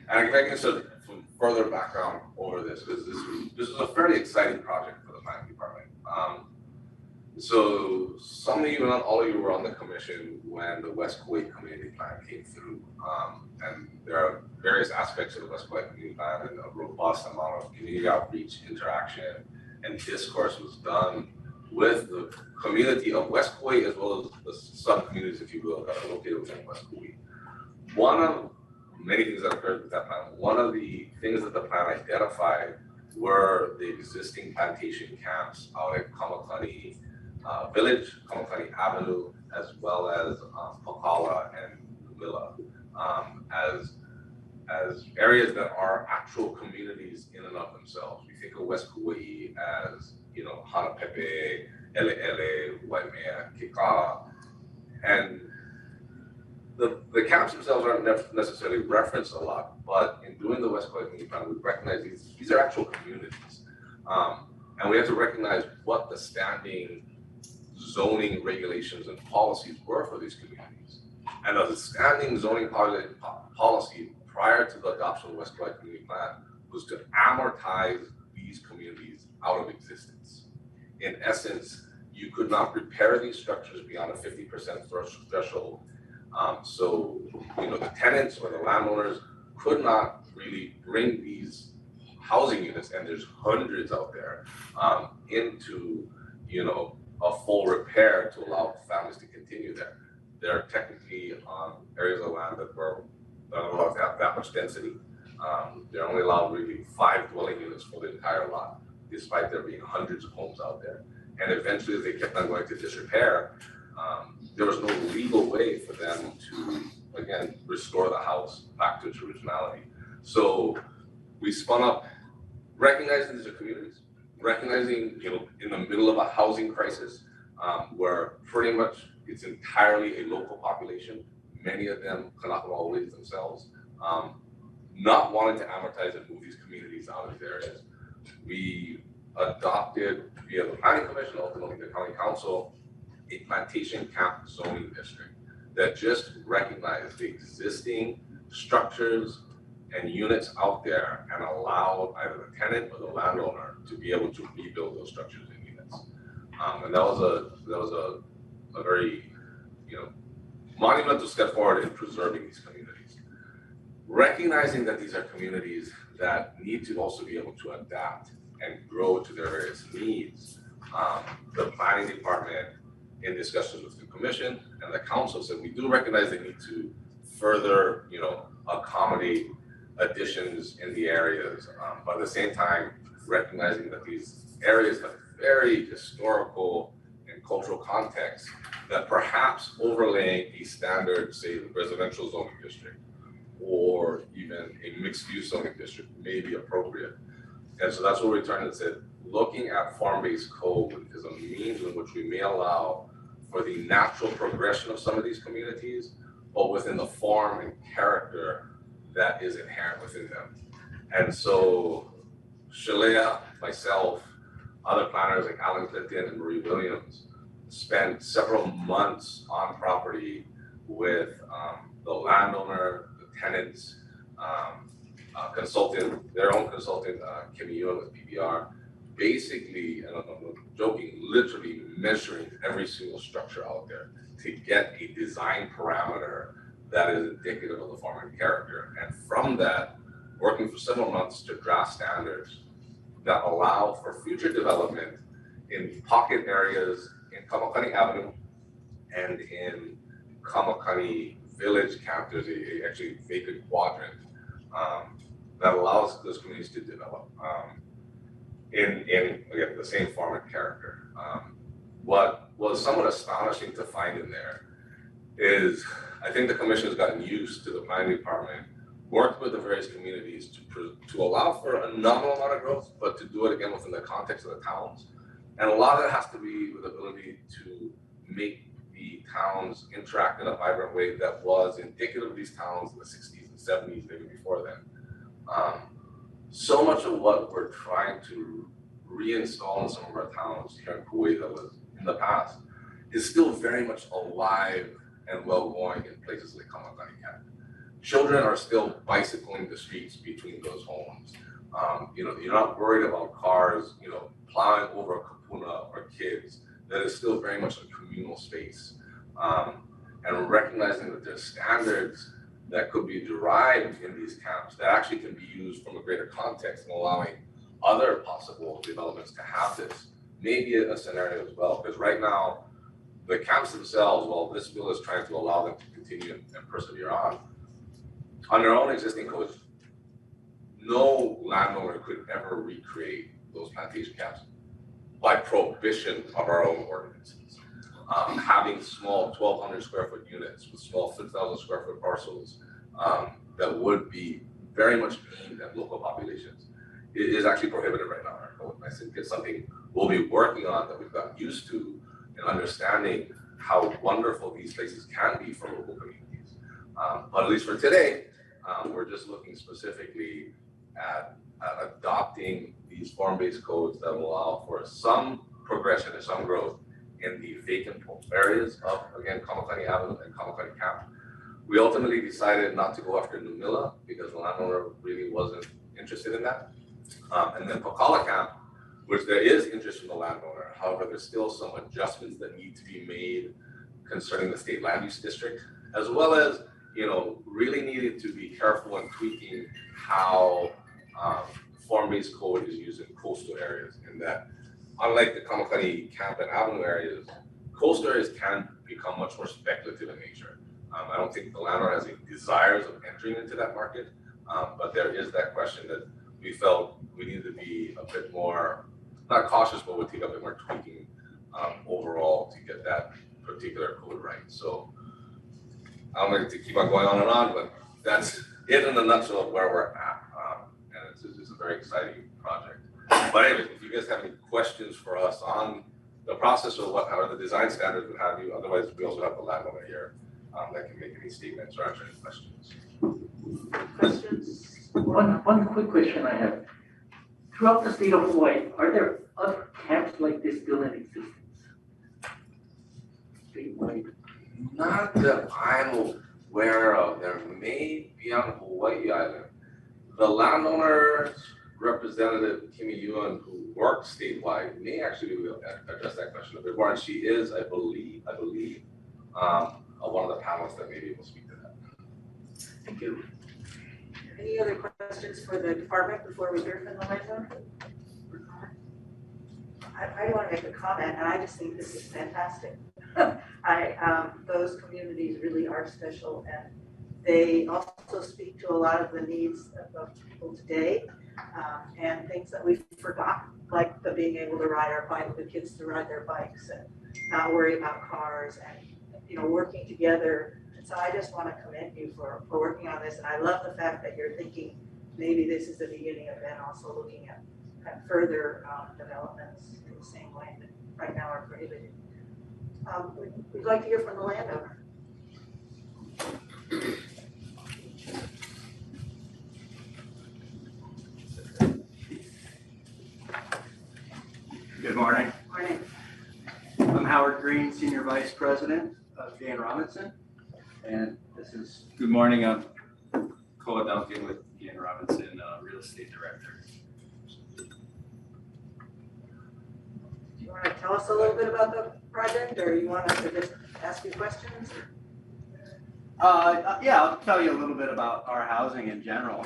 And if I can sort of, further background over this, because this is a fairly exciting project for the planning department. So some of you, not all of you, were on the commission when the West Kuwait Community Plan came through. And there are various aspects of the West Kuwait Community Plan, and a robust amount of community outreach, interaction, and discourse was done with the community of West Kuwait, as well as the sub-communities, if you will, that are located within West Kuwait. One of many things that occurred with that plan, one of the things that the plan identified were the existing plantation camps out at Kamakani Village, Kamakani Avenue, as well as Pakala and Willa, as areas that are actual communities in and of themselves. We think of West Kuwait as, you know, Hanapepe, Ele, Waimea, Kika, and the camps themselves aren't necessarily referenced a lot, but in doing the West Kuwait Community Plan, we recognize these are actual communities. And we have to recognize what the standing zoning regulations and policies were for these communities. And the standing zoning policy prior to the adoption of the West Kuwait Community Plan was to amortize these communities out of existence. In essence, you could not repair these structures beyond a 50% threshold. So, you know, the tenants or the landowners could not really bring these housing units, and there's hundreds out there, into, you know, a full repair to allow families to continue there. They're technically areas of land that were not allowed to have that much density. They're only allowed really 5 dwelling units for the entire lot, despite there being hundreds of homes out there. And eventually, as they kept on going to disrepair, there was no legal way for them to, again, restore the house back to its originality. So we spun up, recognizing these are communities, recognizing, you know, in the middle of a housing crisis, where pretty much it's entirely a local population, many of them Kanakawa themselves, not wanting to amortize and move these communities out of these areas. We adopted, via the Planning Commission, ultimately the County Council, a plantation camp zoning district that just recognized the existing structures and units out there and allowed either the tenant or the landowner to be able to rebuild those structures and units. And that was a very, you know, monumental step forward in preserving these communities. Recognizing that these are communities that need to also be able to adapt and grow to their various needs, the planning department, in discussions with the commission and the council, said we do recognize the need to further, you know, accommodate additions in the areas, but at the same time recognizing that these areas have very historical and cultural context that perhaps overlaying a standard, say, residential zoning district or even a mixed-use zoning district may be appropriate. And so that's what we turned and said, looking at form-based code is a means in which we may allow for the natural progression of some of these communities, but within the form and character that is inherent within them. And so Shalea, myself, other planners like Alan Clinton and Marie Williams spent several months on property with the landowner, the tenants, consultant, their own consultant, Kim Ewan with PBR, basically, and I'm joking, literally measuring every single structure out there to get a design parameter that is indicative of the form and character. And from that, working for several months to draft standards that allow for future development in pocket areas in Kamakani Avenue and in Kamakani Village camp. There's actually vacant quadrant that allows those communities to develop in again, the same form and character. What was somewhat astonishing to find in there is, I think the commission has gotten used to the planning department worked with the various communities to allow for a nominal amount of growth, but to do it again within the context of the towns. And a lot of it has to be with the ability to make the towns interact in a vibrant way that was indicative of these towns in the 60s and 70s, maybe before then. So much of what we're trying to reinstall in some of our towns here in Kuwait that was in the past is still very much alive and well going in places like Kamakani. children are still bicycling the streets between those homes. You know, you're not worried about cars, you know, plowing over a kapuna or kids. That is still very much a communal space. And recognizing that there's standards that could be derived in these camps that actually can be used from a greater context and allowing other possible developments to have this may be a scenario as well. Because right now, the camps themselves, while this bill is trying to allow them to continue and persevere on their own existing codes, no landowner could ever recreate those plantation camps by prohibition of our own ordinances. Having small 1,200 square foot units with small 6,000 square foot parcels that would be very much aimed at local populations is actually prohibited right now in our code. I think it's something we'll be working on, that we've gotten used to, and understanding how wonderful these places can be for local communities. But at least for today, we're just looking specifically at adopting these form-based codes that will allow for some progression and some growth in the vacant areas of, again, Kamakani Avenue and Kamakani Camp. We ultimately decided not to go after Numila because the landowner really wasn't interested in that. And then Pakala Camp, which there is interest from the landowner. However, there's still some adjustments that need to be made concerning the state land use district, as well as, you know, really needed to be careful in tweaking how form-based code is used in coastal areas, in that unlike the Kamakani Camp and Avenue areas, coastal areas can become much more speculative in nature. I don't think the landlord has any desires of entering into that market, but there is that question that we felt we needed to be a bit more, not cautious, but would take a bit more tweaking overall to get that particular code right. So I don't like to keep on going on, but that's it in a nutshell of where we're at. And it's a very exciting project. But anyways, if you guys have any questions for us on the process or what, how the design standards would have you, otherwise we also have the landowner here that can make any statements or answer any questions. Questions? One quick question I have. Throughout the state of Hawaii, are there other camps like this still in existence? Statewide? Not that I'm aware of. There may be on Hawaii Island. The landowner's representative, Kimi Yuan, who works statewide, may actually address that question a bit more. And she is, I believe, one of the panelists that may be able to speak to that. Thank you. Any other questions for the department before we hear from the landowner? I want to make a comment, and I just think this is fantastic. Those communities really are special, and they also speak to a lot of the needs of people today, and things that we've forgotten, like the being able to ride our bike, the kids to ride their bikes and not worry about cars, and, you know, working together. And so I just want to commend you for working on this, and I love the fact that you're thinking maybe this is the beginning of then also looking at further developments in the same way that right now are prohibited. We'd like to hear from the landowner. Good morning. Morning. I'm Howard Green, Senior Vice President of Dan Robinson. And this is, good morning, I'm Koa Duncan with Dan Robinson, Real Estate Director. Do you want to tell us a little bit about the project, or you want us to just ask you questions? Yeah, I'll tell you a little bit about our housing in general.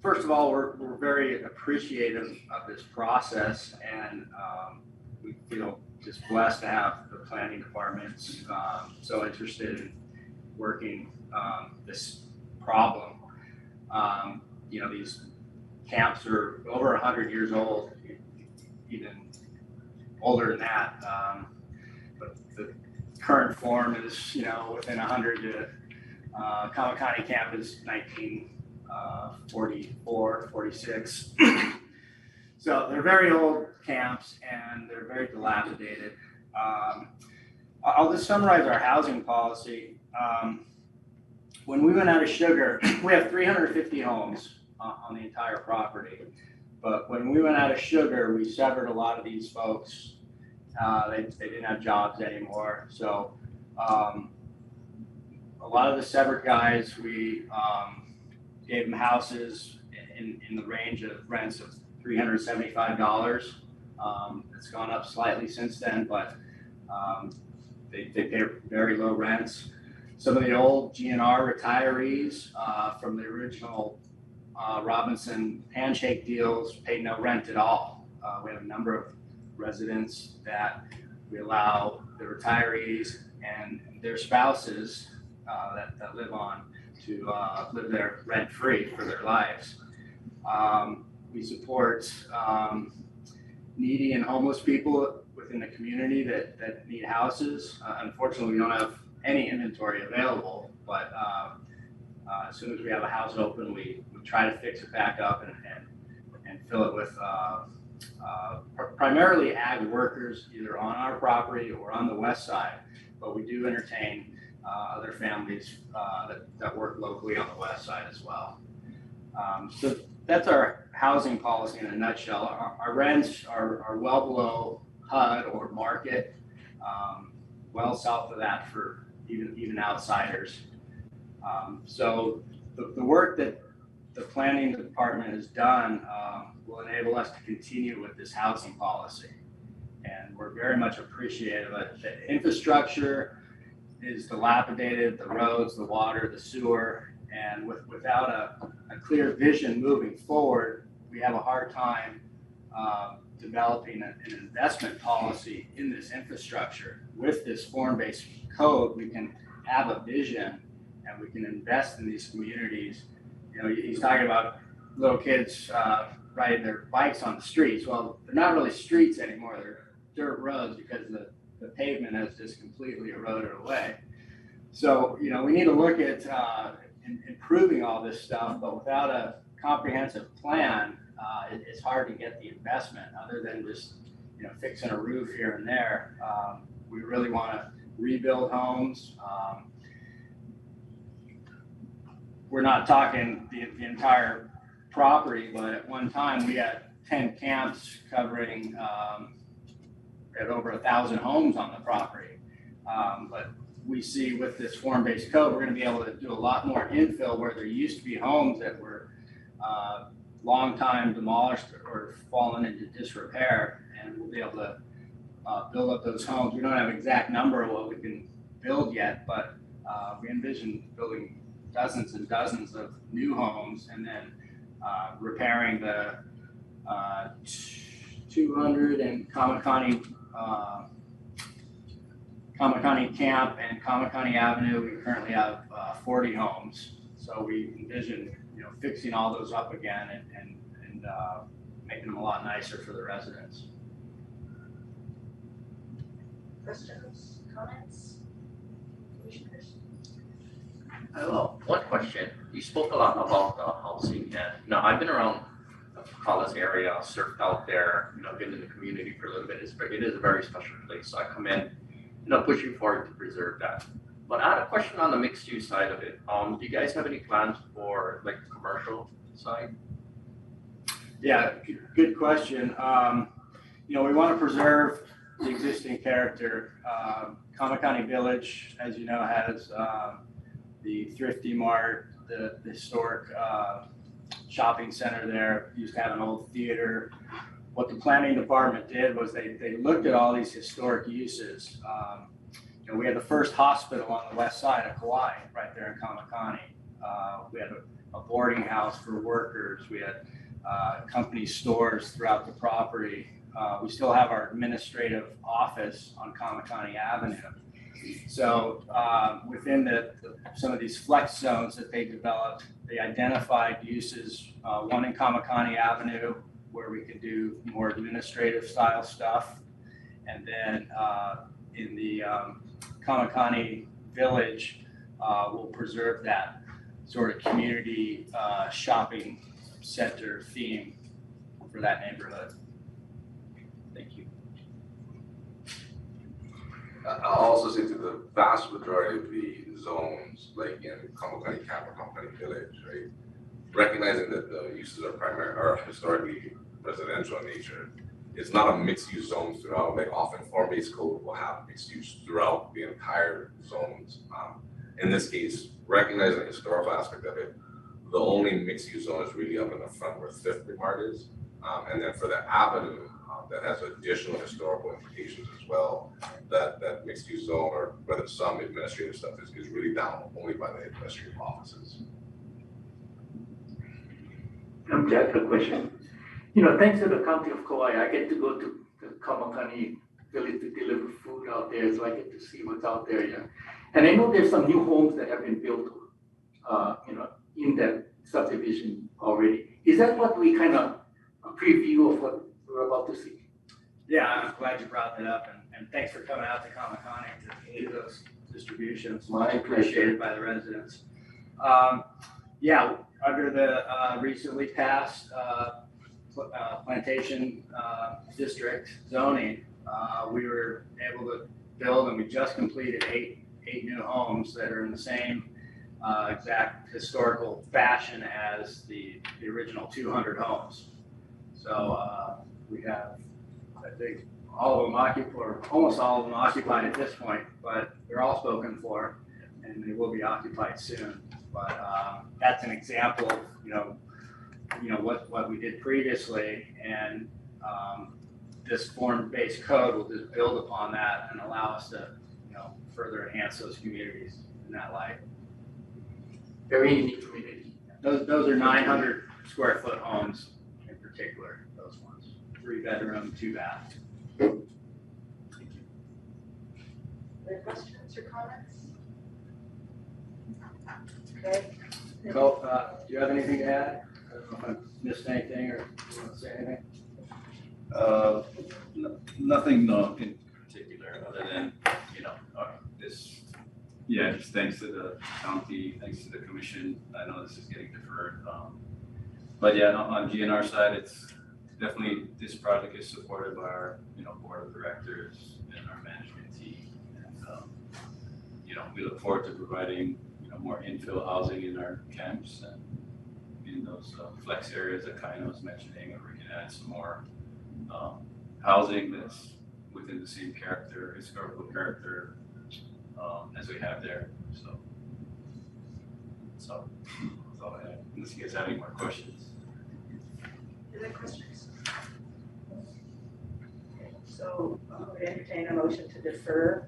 First of all, we're very appreciative of this process, and we feel just blessed to have the planning departments so interested in working this problem. You know, these camps are over 100 years old, even older than that. But the current form is, you know, within 100 to Kamakani camp is 1944, 46. So they're very old camps and they're very dilapidated. I'll just summarize our housing policy. When we went out of sugar, we have 350 homes on the entire property. But when we went out of sugar, we severed a lot of these folks. They didn't have jobs anymore. So a lot of the severed guys, we gave them houses in the range of rents of $375. It's gone up slightly since then, but they pay very low rents. Some of the old GNR retirees from the original Robinson handshake deals paid no rent at all. We have a number of residents that we allow the retirees and their spouses that live on to live there rent-free for their lives. We support needy and homeless people within the community that need houses. Unfortunately, we don't have any inventory available, but as soon as we have a house open, we try to fix it back up and fill it with primarily ag workers, either on our property or on the west side, but we do entertain other families that work locally on the west side as well. So that's our housing policy in a nutshell. Our rents are well below HUD or market, well south of that for even outsiders. So the work that the planning department has done will enable us to continue with this housing policy. And we're very much appreciative of it. The infrastructure is dilapidated, the roads, the water, the sewer, and without a clear vision moving forward, we have a hard time developing an investment policy in this infrastructure. With this form-based code, we can have a vision and we can invest in these communities. You know, he's talking about little kids riding their bikes on the streets. Well, they're not really streets anymore. They're dirt roads because the pavement has just completely eroded away. So, you know, we need to look at improving all this stuff, but without a comprehensive plan, it's hard to get the investment other than just, you know, fixing a roof here and there. We really want to rebuild homes. We're not talking the entire property, but at one time we had 10 camps covering at over 1,000 homes on the property. But we see with this form-based code, we're going to be able to do a lot more infill where there used to be homes that were long time demolished or fallen into disrepair, and we'll be able to build up those homes. We don't have an exact number of what we can build yet, but we envision building dozens and dozens of new homes and then repairing the 200 and Kamakani Camp and Kamakani Avenue. We currently have 40 homes, so we envision, you know, fixing all those up again and making them a lot nicer for the residents. Questions, comments? Commissioners? Well, one question. You spoke a lot about housing, and now I've been around the Collis area, surfed out there, you know, been in the community for a little bit. It is a very special place. So I commend, you know, pushing forward to preserve that. But I had a question on the mixed use side of it. Do you guys have any plans for like the commercial side? Yeah, good question. You know, we want to preserve the existing character. Kamakani Village, as you know, has the Thrifty Mart, the historic shopping center there. Used to have an old theater. What the planning department did was they looked at all these historic uses. You know, we had the first hospital on the west side of Kauai, right there in Kamakani. We had a boarding house for workers. We had company stores throughout the property. We still have our administrative office on Kamakani Avenue. So within some of these flex zones that they developed, they identified uses, one in Kamakani Avenue where we could do more administrative style stuff. And then in the Kamakani Village, we'll preserve that sort of community shopping center theme for that neighborhood. Thank you. I'll also say to the vast majority of the zones, like in Kamakani Camp or Kamakani Village, right? Recognizing that the uses are historically residential in nature, it's not a mixed use zone throughout. Like often form-based code will have mixed use throughout the entire zones. in this case, recognizing the historical aspect of it, the only mixed-use zone is really up in the front where Fifth Mart is. And then for the avenue, that has additional historical implications as well, that mixed-use zone, or whether some administrative stuff is really down only by the administrative offices. Jack, a question. Thanks to the County of Kauai, I get to go to the Kamakani village to deliver food out there, so I get to see what's out there, yeah. And I know there's some new homes that have been built, in that subdivision already. Is that what we kind of a preview of what we're about to see? Yeah, I'm glad you brought that up, and thanks for coming out to Kamakani to do those distributions. My Appreciated by the residents. Yeah, under the recently passed plantation district zoning, we were able to build, and we just completed eight new homes that are in the same exact historical fashion as the original 200 homes. So we have, I think, all of them occupied, or almost all of them occupied at this point, but they're all spoken for, and they will be occupied soon. But that's an example of, what we did previously, and this form-based code will just build upon that and allow us to, further enhance those communities in that light. Very unique community. Those are 900 square foot homes in particular, those ones. 3-bedroom, 2-bath. Other questions or comments? Okay. Cole, do you have anything to add? I don't know if I missed anything, or you want to say anything? Nothing in particular, other than, just thanks to the county, thanks to the commission. I know this is getting deferred. But yeah, on GNR side, it's definitely, this project is supported by our, board of directors and our management team. And, we look forward to providing, more infill housing in our camps and in those flex areas that Kaino was mentioning, or we can add some more housing that's within the same historical character as we have there. So that's all I have. Unless you guys have any more questions. Other questions? Okay, so we entertain a motion to defer.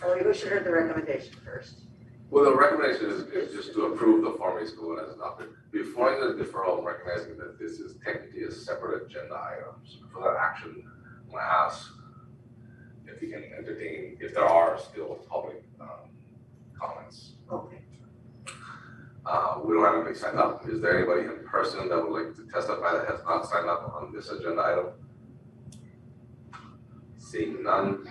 We should hear the recommendation first. Well, the recommendation is just to approve the form-based code as adopted. Before the deferral, I'm recognizing that this is technically a separate agenda item. So for that action, I'm going to ask if you can entertain, if there are still public comments. Okay. We don't have anybody signed up. Is there anybody in person that would like to testify that has not signed up on this agenda item? Seeing none.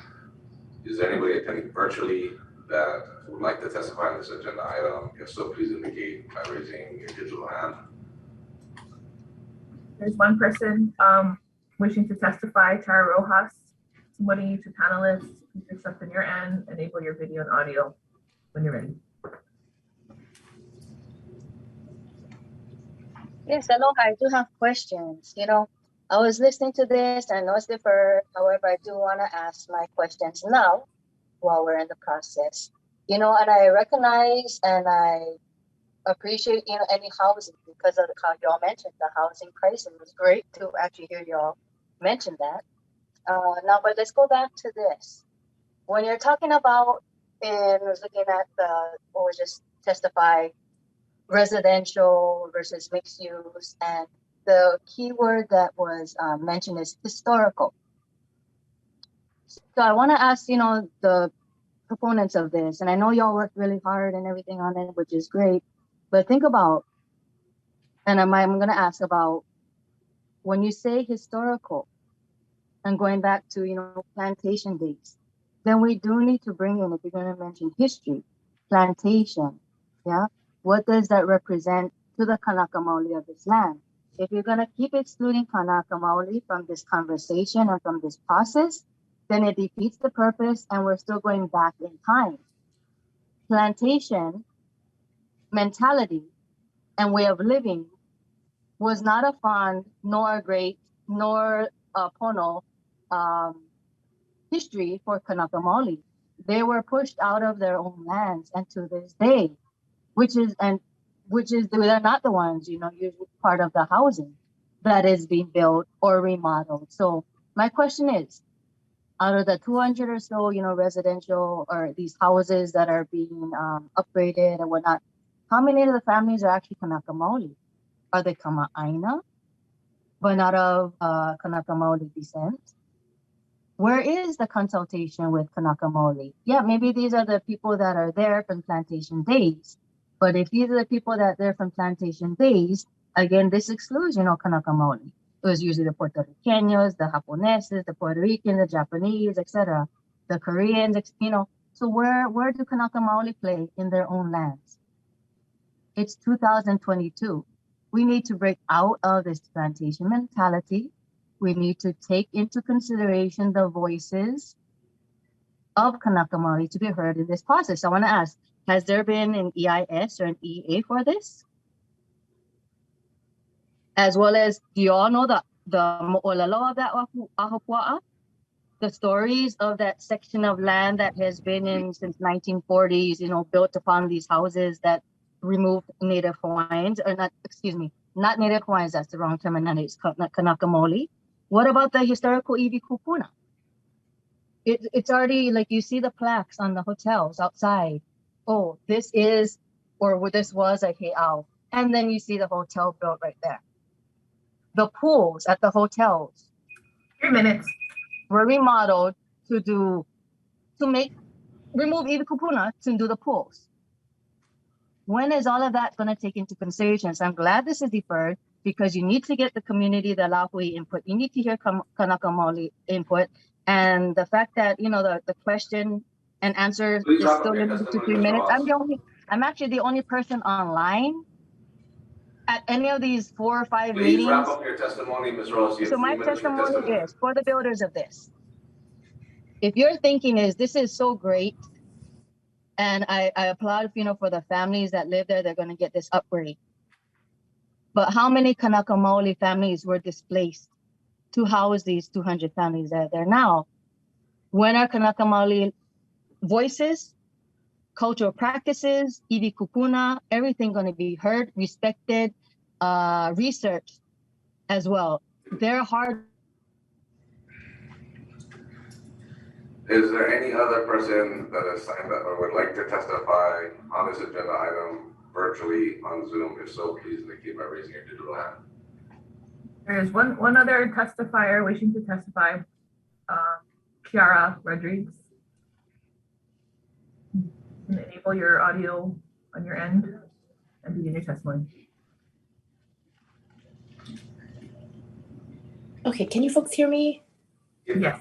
Is there anybody attending virtually that would like to testify on this agenda item? If so, please indicate by raising your digital hand. There's one person wishing to testify, Tara Rojas. Somebody to panelists, please accept on your end, enable your video and audio when you're ready. Yes, hello. I do have questions. I was listening to this, and I know it's deferred. However, I do want to ask my questions now while we're in the process. And I recognize and I appreciate, any housing because of how y'all mentioned the housing crisis. It was great to actually hear y'all mention that. Now, but let's go back to this. When you're talking about, and I was looking at what was just testified, residential versus mixed use, and the key word that was mentioned is historical. So I want to ask, the proponents of this, and I know y'all worked really hard and everything on it, which is great, but think about, and I'm going to ask about, when you say historical, and going back to, plantation days, then we do need to bring in, if you're going to mention history, plantation, yeah? What does that represent to the Kanaka Maoli of this land? If you're going to keep excluding Kanaka Maoli from this conversation and from this process, then it defeats the purpose and we're still going back in time. Plantation mentality and way of living was not a fond, nor a great, nor a pono history for Kanaka Maoli. They were pushed out of their own lands, and to this day, which is they're not the ones, usually part of the housing that is being built or remodeled. So my question is, out of the 200 or so, residential or these houses that are being upgraded and whatnot, how many of the families are actually Kanaka Maoli? Are they Kama'aina, but not of Kanaka Maoli descent? Where is the consultation with Kanaka Maoli? Yeah, maybe these are the people that are there from plantation days. But if these are the people that are there from plantation days, again, this excludes, Kanaka Maoli. It was usually the Puerto Ricanos, the Japoneses, the Puerto Ricans, the Japanese, etc., the Koreans, So where do Kanaka Maoli play in their own lands? It's 2022. We need to break out of this plantation mentality. We need to take into consideration the voices of Kanaka Maoli to be heard in this process. I want to ask, has there been an EIS or an EA for this? As well as, do you all know the mo'olelo of that ahupua'a? The stories of that section of land that has been in since 1940s, built upon these houses that removed Native Hawaiians, or not, excuse me, not Native Hawaiians, that's the wrong terminology, it's Kanaka Maoli. What about the historical iwi kupuna? It's already, like, you see the plaques on the hotels outside. Oh, this is, or this was a heiau. And then you see the hotel built right there. The pools at the hotels 3 minutes were remodeled remove iwi kupuna to do the pools. When is all of that going to take into consideration? So I'm glad this is deferred, because you need to get the community, the Lahui input. You need to hear Kanaka Maoli input. And the fact that, the question and answer Please is wrap still up your limited to testimony, 3 Mr. minutes. Ross. I'm actually the only person online at any of these 4 or 5 Please meetings. wrap up your testimony, Ms. Ross. You have So 3 my minutes for testimony testimony. is for the builders of this. If your thinking is, this is so great, and I applaud, for the families that live there, they're going to get this upgrade. But how many Kanaka Maoli families were displaced to house these 200 families that are there now? When are Kanaka Maoli voices, cultural practices, iwi kupuna, everything going to be heard, respected, researched as well? They're hard. Is there any other person that has signed up or would like to testify on this agenda item virtually on Zoom? If so, please indicate by raising your digital hand. There is one other testifier wishing to testify, Kiara Rodriguez. Enable your audio on your end and begin your testimony. Okay, can you folks hear me? Yes.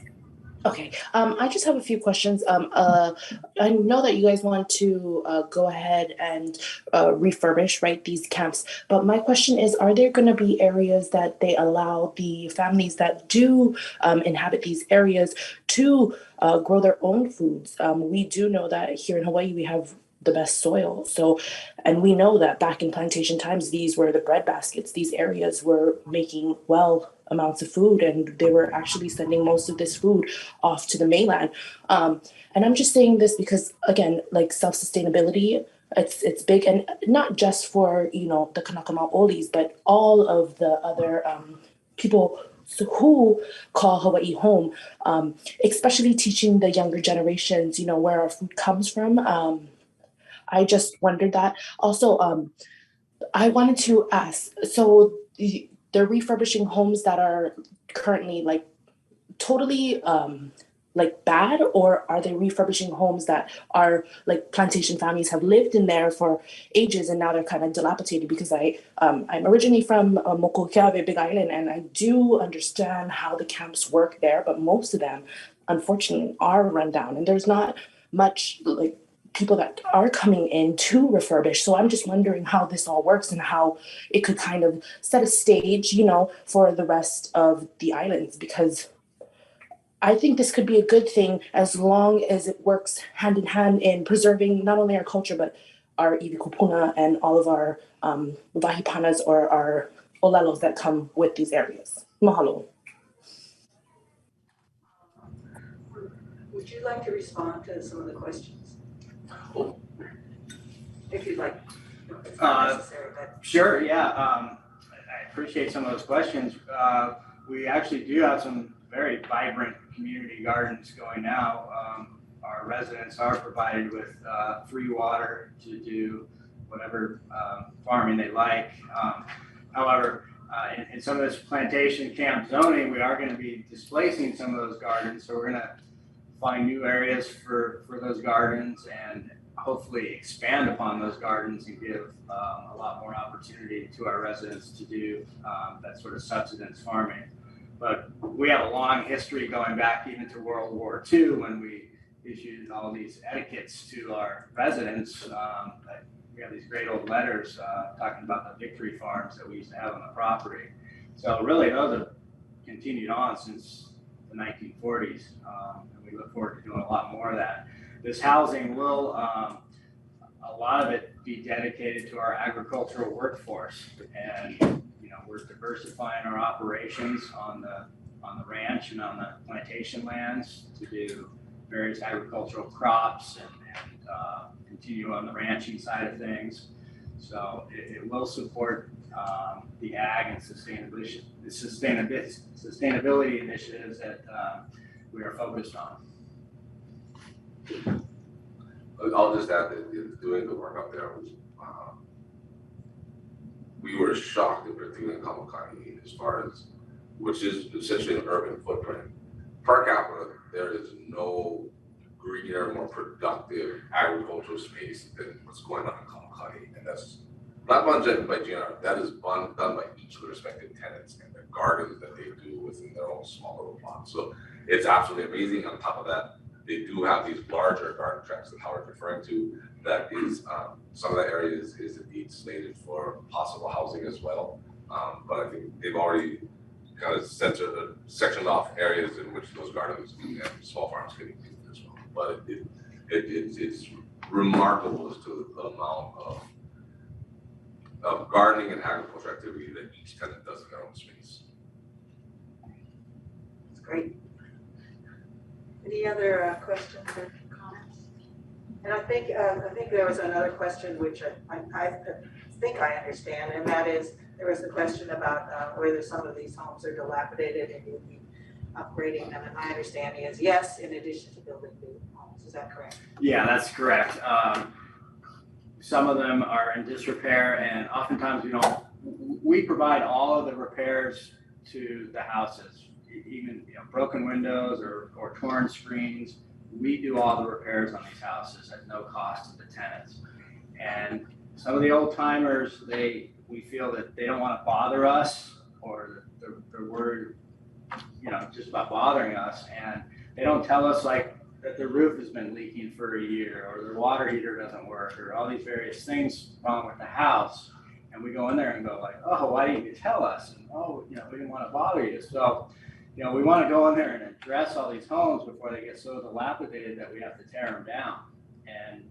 Okay, I just have a few questions. I know that you guys want to go ahead and refurbish, right, these camps, but my question is, are there going to be areas that they allow the families that do inhabit these areas to grow their own foods? We do know that here in Hawaii, we have the best soil. So, and we know that back in plantation times, these were the bread baskets. These areas were making amounts of food, and they were actually sending most of this food off to the mainland. And I'm just saying this because, again, like self-sustainability, it's big, and not just for, the Kanaka Mao'olis, but all of the other people who call Hawaii home, especially teaching the younger generations, where our food comes from. I just wondered that. Also, I wanted to ask, so they're refurbishing homes that are currently like totally like bad, or are they refurbishing homes that are like plantation families have lived in there for ages and now they're kind of dilapidated? Because I'm originally from Mokuokeawe, Big Island, and I do understand how the camps work there, but most of them unfortunately are run down, and there's not much like people that are coming in to refurbish. So I'm just wondering how this all works and how it could kind of set a stage, for the rest of the islands, because I think this could be a good thing as long as it works hand in hand in preserving not only our culture, but our iwi kupuna and all of our wahipanas or our olelos that come with these areas. Mahalo. Would you like to respond to some of the questions? If you'd like. It's not necessary, but. Sure, yeah. I appreciate some of those questions. We actually do have some very vibrant community gardens going now. Our residents are provided with free water to do whatever farming they like. However, in some of this plantation camp zoning, we are going to be displacing some of those gardens. So we're going to find new areas for those gardens and hopefully expand upon those gardens and give a lot more opportunity to our residents to do that sort of subsistence farming. But we have a long history going back even to World War II when we issued all these etiquettes to our residents. We have these great old letters talking about the victory farms that we used to have on the property. So really those have continued on since the 1940s. And we look forward to doing a lot more of that. This housing will, a lot of it be dedicated to our agricultural workforce. And, you know, we're diversifying our operations on the ranch and on the plantation lands to do various agricultural crops and continue on the ranching side of things. So it will support the ag and sustainability initiatives that we are focused on. I'll just add that doing the work up there was, we were shocked, in particular in Kauai, as far as, which is essentially an urban footprint. Per capita, there is no greener, more productive agricultural space than what's going on in Kauai. And that's not done by GNR, that is done by each of the respective tenants and the gardens that they do within their own small little plots. So it's absolutely amazing. On top of that, they do have these larger garden tracts that Howard's referring to. That is, some of that area is indeed slated for possible housing as well. But I think they've already kind of sectioned off areas in which those gardens and small farms can include as well. But it's remarkable as to the amount of gardening and agriculture activity that each tenant does in their own space. That's great. Any other questions or comments? And I think there was another question which I think I understand, and that is there was a question about whether some of these homes are dilapidated and you'll be upgrading them. And my understanding is yes, in addition to building new homes. Is that correct? Yeah, that's correct. Some of them are in disrepair, and oftentimes we provide all of the repairs to the houses, even broken windows or torn screens. We do all the repairs on these houses at no cost to the tenants. And some of the old timers, we feel that they don't want to bother us, or they're worried, just about bothering us, and they don't tell us like that their roof has been leaking for a year, or their water heater doesn't work, or all these various things wrong with the house. And we go in there and go like, oh, why didn't you tell us? And we didn't want to bother you. So, we want to go in there and address all these homes before they get so dilapidated that we have to tear them down. And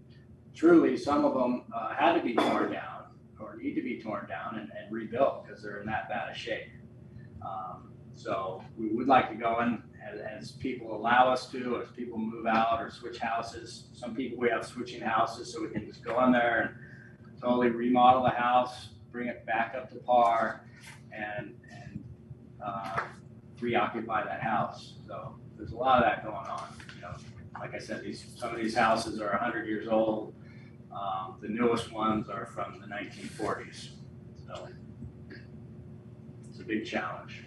truly, some of them had to be torn down or need to be torn down and rebuilt because they're in that bad a shape. So we would like to go in as people allow us to, as people move out or switch houses. Some people we have switching houses, so we can just go in there and totally remodel the house, bring it back up to par, and reoccupy that house. So there's a lot of that going on. Like I said, some of these houses are 100 years old. The newest ones are from the 1940s. So it's a big challenge.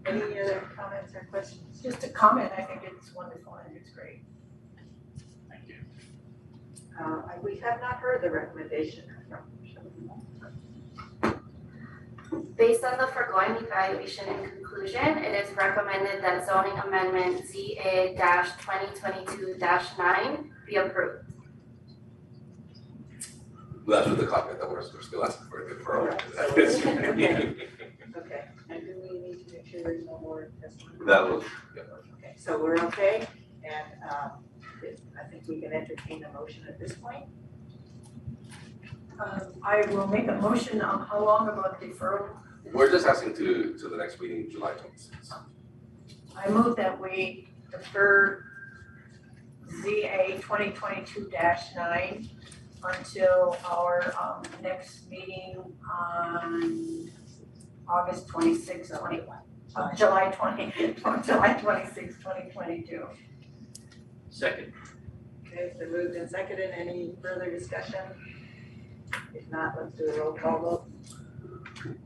Any other comments or questions? Just a comment, I think it's wonderful and it's great. Thank you. We have not heard the recommendation from. Based on the foregoing evaluation and conclusion, it is recommended that zoning amendment ZA-2022-9 be approved. That's with the caveat that we're still asking for a deferral. Okay, and do we need to make sure there's no more testimony? That was, yeah. Okay, so we're okay, and I think we can entertain a motion at this point. I will make a motion on how long about deferral? We're just asking to the next meeting, July 26th. I move that we defer ZA 2022-9 until our next meeting on August 26, July 26, 2022. Second. Okay, it's been moved and seconded. Any further discussion? If not, let's do a roll call vote.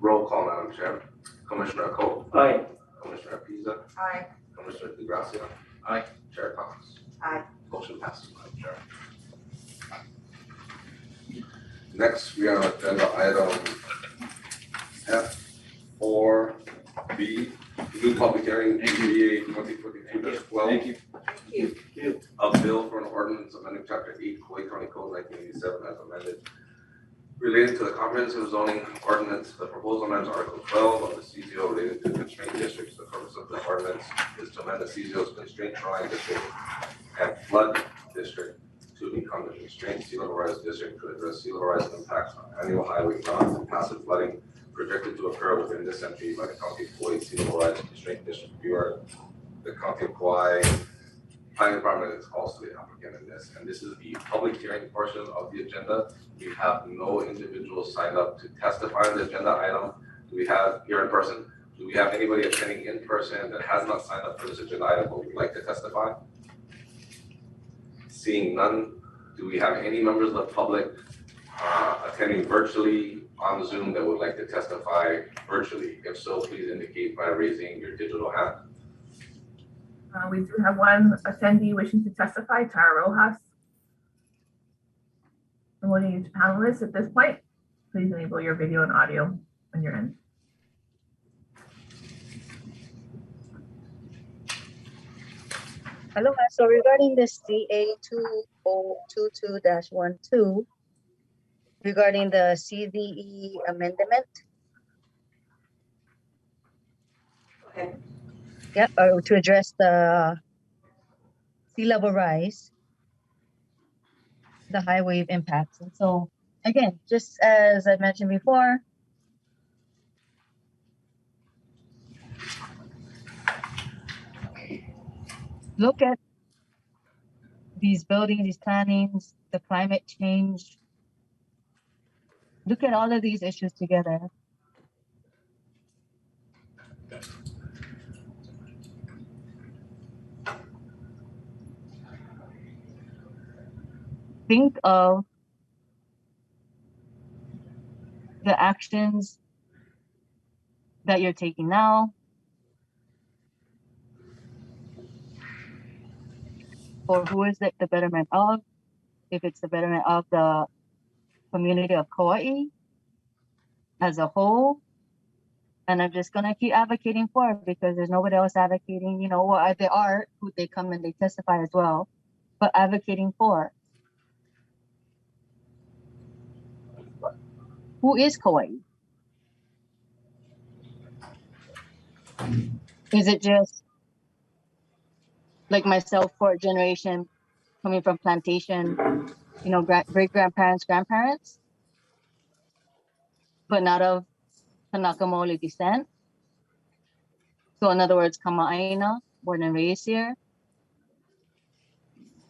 Roll call, Madam Chair. Commissioner Cole. Aye. Commissioner Pisa. Aye. Commissioner DeGracia. Aye. Chair Thomas. Aye. Motion passes, Madam Chair. Next, we have agenda item F4B, new public hearing, ZA 2022-12. Thank you. Thank you. A bill for an ordinance amending chapter 8, Kuwait County Code 1987 as amended. Related to the comprehensive zoning ordinance, the proposed amendments Article 12 of the CZO related to constraint districts. The purpose of the ordinance is to amend the CZO's constraint shoreline district and flood district to become the constrained sea level rise district to address sea level rise impacts on annual highway runs and passive flooding projected to occur within this century by the County of Kuwait Sea Level Rise Constraint District Bureau. The County of Kauai Planning Department is also the applicant in this, and this is the public hearing portion of the agenda. We have no individuals signed up to testify on the agenda item. Do we have here in person? Do we have anybody attending in person that has not signed up for this agenda item but would like to testify? Seeing none, do we have any members of the public attending virtually on Zoom that would like to testify virtually? If so, please indicate by raising your digital hand. We do have one attendee wishing to testify, Tara Rojas. And what do you panelists at this point? Please enable your video and audio on your end. Hello, so regarding this CA 2022-12, regarding the CVE amendment. Okay. Yep, to address the sea level rise, the high wave impacts. And so again, just as I mentioned before, look at these buildings, these plannings, the climate change. Look at all of these issues together. Think of the actions that you're taking now, or who is it the betterment of? If it's the betterment of the community of Kauai as a whole, and I'm just gonna keep advocating for it because there's nobody else advocating, you know, what they are, who they come and they testify as well, but advocating for. Who is Kauai? Is it just like myself, fourth generation, coming from plantation, you know, great grandparents, grandparents, but not of Kanaka Maoli descent? So in other words, Kama'aina, born and raised here.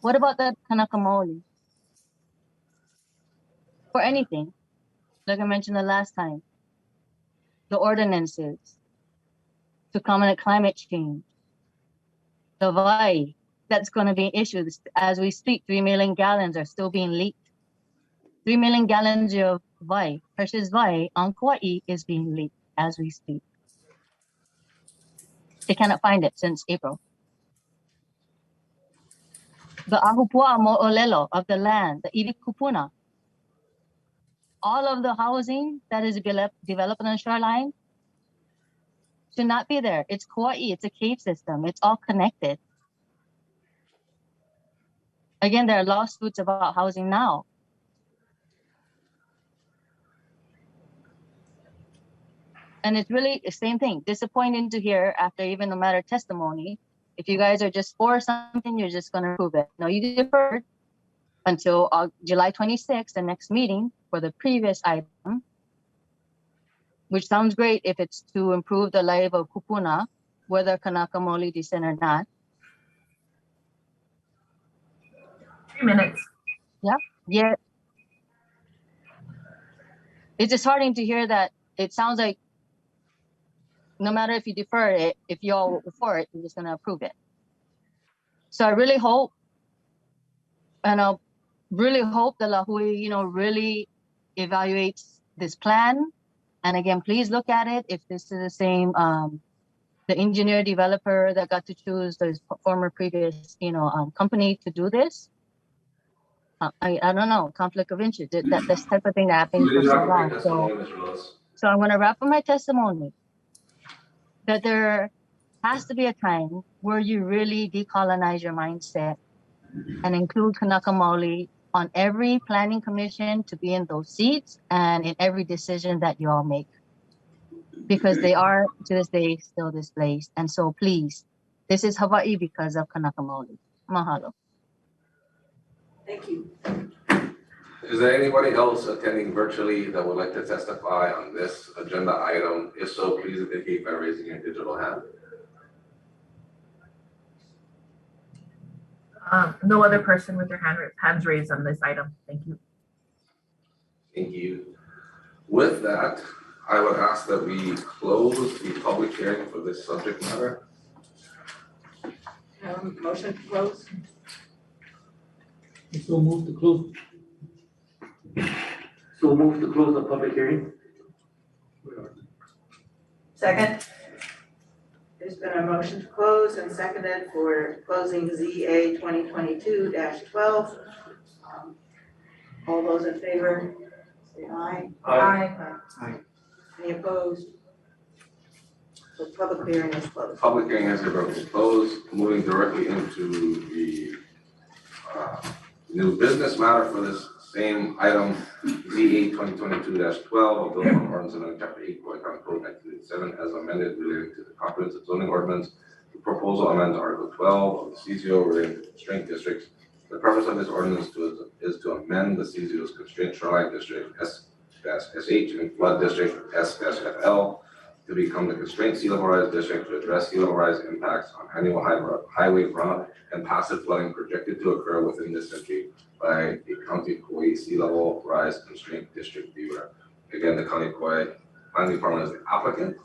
What about the Kanaka Maoli? For anything, like I mentioned the last time, the ordinances to combat climate change, the vai that's going to be issued as we speak. 3 million gallons are still being leaked. 3 million gallons of vai, precious vai on Kauai is being leaked as we speak. They cannot find it since April. The ahupua mo'olelo of the land, the ilikupuna, all of the housing that is developed on the shoreline should not be there. It's Kauai, it's a cave system. It's all connected. Again, there are lawsuits about housing now. And it's really the same thing. Disappointing to hear after even no matter testimony. If you guys are just for something, you're just going to prove it. No, you deferred until July 26th, the next meeting for the previous item. which sounds great if it's to improve the life of Kupuna, whether Kanaka Maoli descent or not. 3 minutes. Yeah. It's disheartening to hear that it sounds like no matter if you defer it, if you all were for it, you're just gonna approve it. So I really hope, and I really hope that Lahui, really evaluates this plan. And again, please look at it if this is the same, the engineer developer that got to choose the former previous, company to do this. I don't know, conflict of interest, this type of thing that happens for so long. So I'm gonna wrap up my testimony that there has to be a time where you really decolonize your mindset and include Kanaka Maoli on every planning commission to be in those seats and in every decision that you all make. Because they are, to this day, still displaced. And so please, this is Hawaii because of Kanaka Maoli. Mahalo. Thank you. Is there anybody else attending virtually that would like to testify on this agenda item? If so, please indicate by raising your digital hand. No other person with their hands raised on this item. Thank you. Thank you. With that, I would ask that we close the public hearing for this subject matter. Motion to close. So move to close. So move to close the public hearing. Second. There's been a motion to close and seconded for closing ZA 2022-12. All those in favor, say aye. Aye. Any opposed? So public hearing is closed. Public hearing has been closed. Moving directly into the new business matter for this same item, ZA 2022-12, a bill from ordinance amending chapter 8, Kauai County Code 1987 as amended relating to the comprehensive zoning ordinance. The proposal amends Article 12 of the CZO relating to constraint districts. The purpose of this ordinance is to amend the CZO's constraint shoreline district S-SH and flood district S-FL to become the constraint sea level rise district to address sea level rise impacts on annual highway runoff and passive flooding projected to occur within this century by the County of Kuwait Sea Level Rise Constraint District Viewer. Again, the County of Kauai Planning Department is the applicant.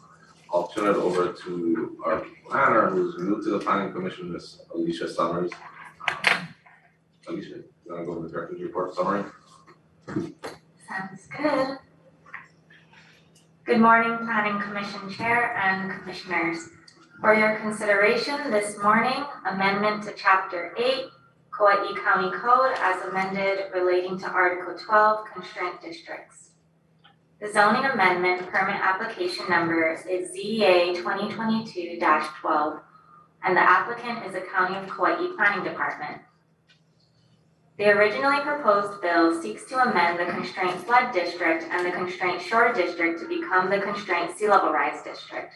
I'll turn it over to our planner who's new to the Planning Commission, Ms. Alicia Summers. Alicia, you want to go over the director's report summary? Sounds good. Good morning, Planning Commission Chair and Commissioners. For your consideration this morning, amendment to Chapter 8, Kauai County Code as amended relating to Article 12, Constraint Districts. The zoning amendment permit application number is ZA 2022-12, and the applicant is the County of Kauai Planning Department. The originally proposed bill seeks to amend the Constraint Flood District and the Constraint Shore District to become the Constraint Sea Level Rise District.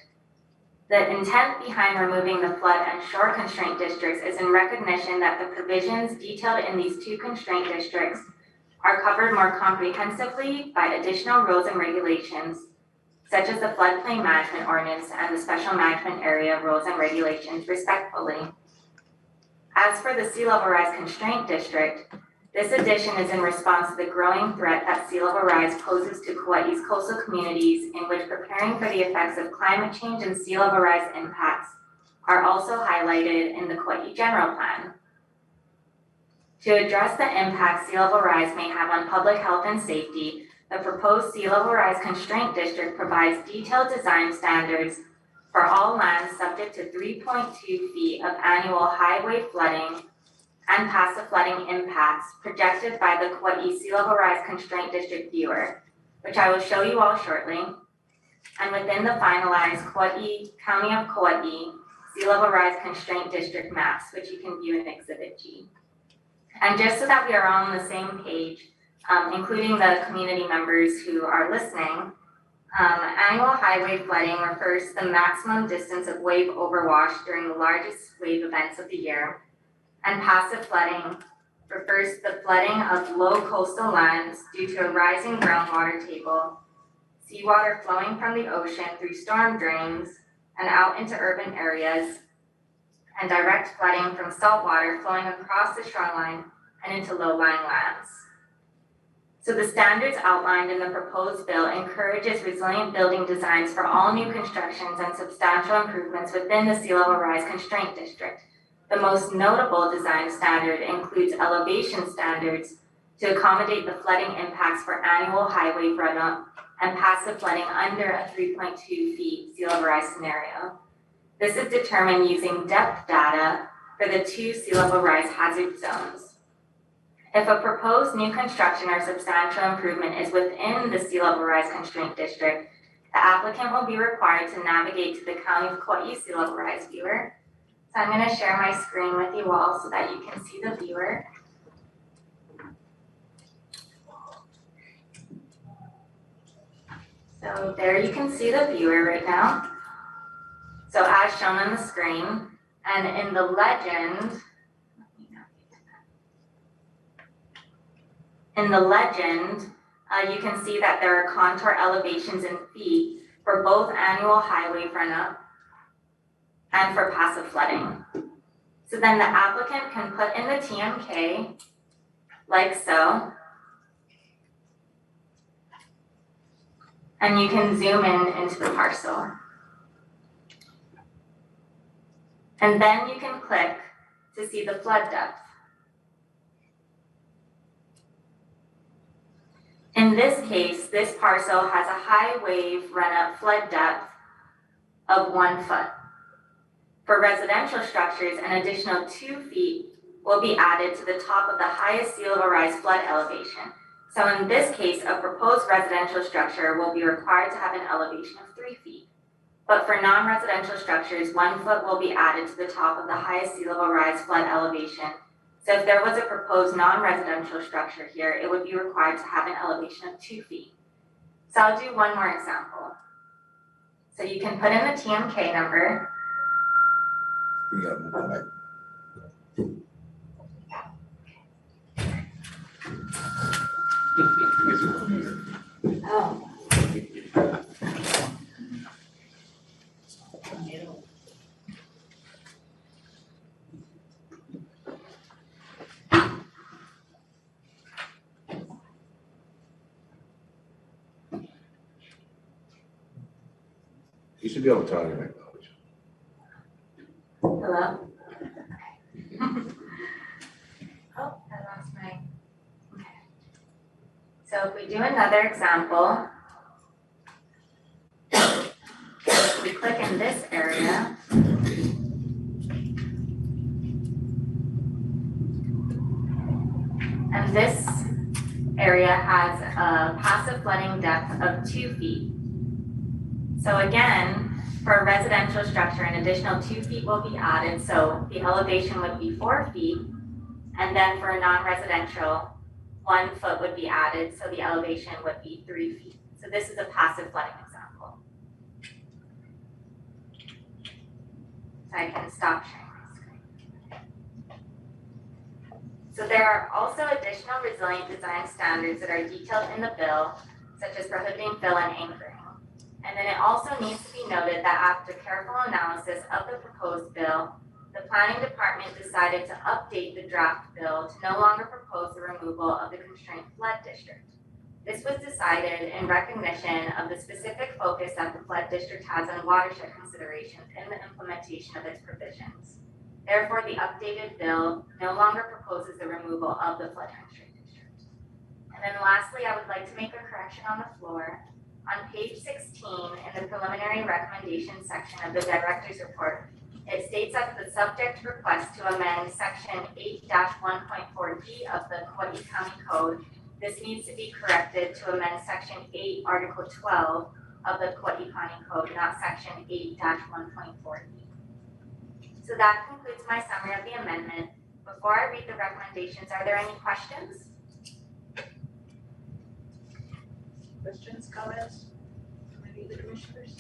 The intent behind removing the flood and shore constraint districts is in recognition that the provisions detailed in these two constraint districts are covered more comprehensively by additional rules and regulations, such as the floodplain management ordinance and the special management area rules and regulations, respectively. As for the sea level rise constraint district, this addition is in response to the growing threat that sea level rise poses to Kauai's coastal communities, in which preparing for the effects of climate change and sea level rise impacts are also highlighted in the Kauai General Plan. To address the impact sea level rise may have on public health and safety, the proposed sea level rise constraint district provides detailed design standards for all lands subject to 3.2 feet of annual highway flooding and passive flooding impacts projected by the Kauai Sea Level Rise Constraint District Viewer, which I will show you all shortly, and within the finalized Kauai County of Kauai Sea Level Rise Constraint District maps, which you can view in Exhibit G. And just so that we are all on the same page, including the community members who are listening, annual highway flooding refers to the maximum distance of wave overwash during the largest wave events of the year. And passive flooding refers to the flooding of low coastal lands due to a rising groundwater table, seawater flowing from the ocean through storm drains and out into urban areas, and direct flooding from saltwater flowing across the shoreline and into low-lying lands. So the standards outlined in the proposed bill encourages resilient building designs for all new constructions and substantial improvements within the sea level rise constraint district. The most notable design standard includes elevation standards to accommodate the flooding impacts for annual highway runoff and passive flooding under a 3.2 feet sea level rise scenario. This is determined using depth data for the 2 sea level rise hazard zones. If a proposed new construction or substantial improvement is within the sea level rise constraint district, the applicant will be required to navigate to the County of Kauai sea level rise viewer. So I'm going to share my screen with you all so that you can see the viewer. So there you can see the viewer right now. So as shown on the screen, and in the legend, you can see that there are contour elevations in feet for both annual highway runoff and for passive flooding. So then the applicant can put in the TMK like so. And you can zoom in into the parcel. And then you can click to see the flood depth. In this case, this parcel has a high wave run-up flood depth of 1 foot. For residential structures, an additional 2 feet will be added to the top of the highest sea level rise flood elevation. So in this case, a proposed residential structure will be required to have an elevation of 3 feet. But for non-residential structures, 1 foot will be added to the top of the highest sea level rise flood elevation. So if there was a proposed non-residential structure here, it would be required to have an elevation of 2 feet. So I'll do one more example. So you can put in the TMK number. Oh. You should be able to tell me right now. Hello? Oh, I lost my, okay. So if we do another example, if we click in this area, and this area has a passive flooding depth of 2 feet. So again, for a residential structure, an additional 2 feet will be added, so the elevation would be 4 feet. And then for a non-residential, 1 foot would be added, so the elevation would be 3 feet. So this is a passive flooding example. So I can stop sharing my screen. So there are also additional resilient design standards that are detailed in the bill, such as prohibiting fill and anchoring. And then it also needs to be noted that after careful analysis of the proposed bill, the planning department decided to update the draft bill to no longer propose the removal of the constrained flood district. This was decided in recognition of the specific focus that the flood district has on watershed considerations in the implementation of its provisions. Therefore, the updated bill no longer proposes the removal of the flood constraint district. And then lastly, I would like to make a correction on the floor. On page 16, in the preliminary recommendation section of the director's report, it states that the subject request to amend section 8-1.4D of the Kuwait County Code. This needs to be corrected to amend section 8, article 12 of the Kuwait County Code, not section 8-1.4D. So that concludes my summary of the amendment. Before I read the recommendations, are there any questions? Questions, comments from any of the commissioners?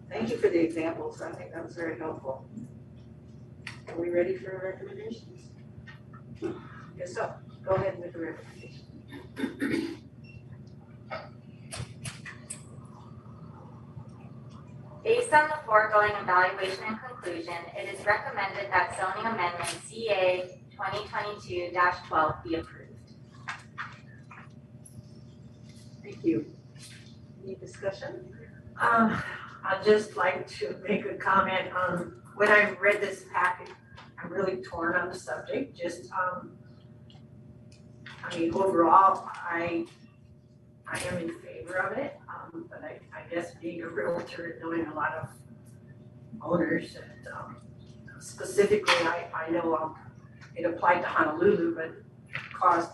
Thank you for the examples. I think that was very helpful. Are we ready for recommendations? Yes, so go ahead with the recommendation. foregoing evaluation and conclusion, it is recommended that zoning amendment CA 2022-12 be approved. Thank you. Any discussion? I'd just like to make a comment on, when I read this packet, I'm really torn on the subject, just, I mean, overall, I am in favor of it, but I guess being a realtor and knowing a lot of owners and, specifically, I know, it applied to Honolulu, but caused,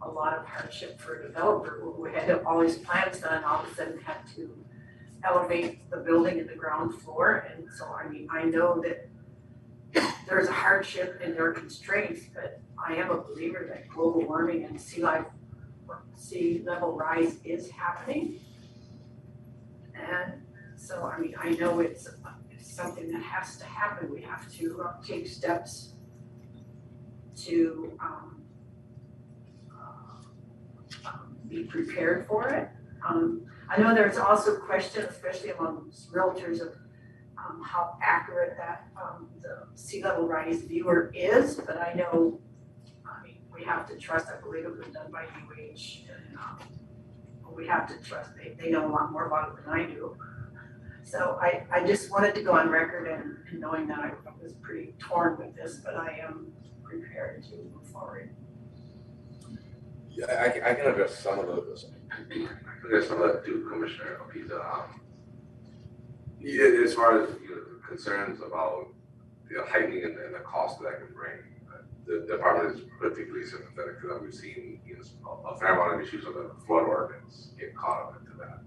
a lot of hardship for a developer who had all his plans done, all of a sudden had to elevate the building in the ground floor. And so, I mean, I know that there's a hardship and there are constraints, but I am a believer that global warming and sea level rise is happening. And so, I mean, I know it's something that has to happen. We have to take steps to be prepared for it. I know there's also questions, especially among realtors, of how accurate that the sea level rise viewer is, but I know, I mean, we have to trust, I believe it was done by UH, and we have to trust, they know a lot more about it than I do. So I just wanted to go on record and knowing that I was pretty torn with this, but I am prepared to move forward. Yeah, I can address some of those. There's some of that too, Commissioner Pizza. Yeah, as far as concerns about heightening and the cost that can bring, the department is particularly sympathetic to that. We've seen a fair amount of issues with the flood ordinance get caught up into that.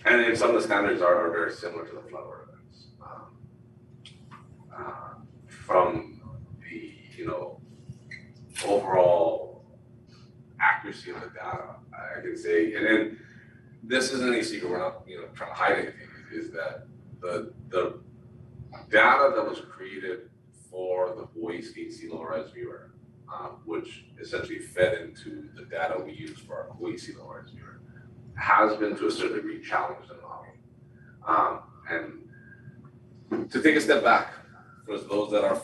And then some of the standards are very similar to the flood ordinance. From the overall accuracy of the data, I can say, and then this isn't any secret, we're not trying to hide anything, is that the data that was created for the Hawaii State Sea Level Rise Viewer, which essentially fed into the data we use for our Hawaii Sea Level Rise Viewer, has been to a certain degree challenged in Maui. And to take a step back, for those that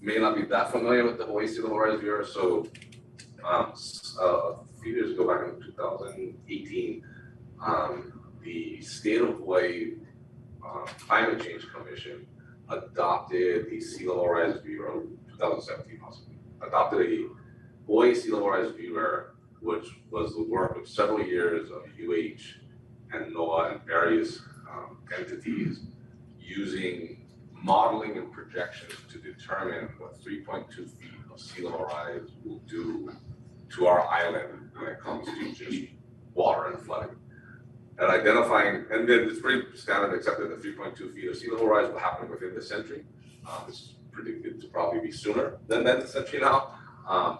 may not be that familiar with the Hawaii Sea Level Rise Viewer, so a few years ago, back in 2018, the State of Hawaii Climate Change Commission adopted the Sea Level Rise Viewer, 2017 possibly, adopted a Hawaii Sea Level Rise Viewer, which was the work of several years of UH and NOAA and various entities using modeling and projections to determine what 3.2 feet of sea level rise will do to our island when it comes to just water and flooding. And identifying, and then it's pretty standard accepted that 3.2 feet of sea level rise will happen within the century. It's predicted to probably be sooner than the century now,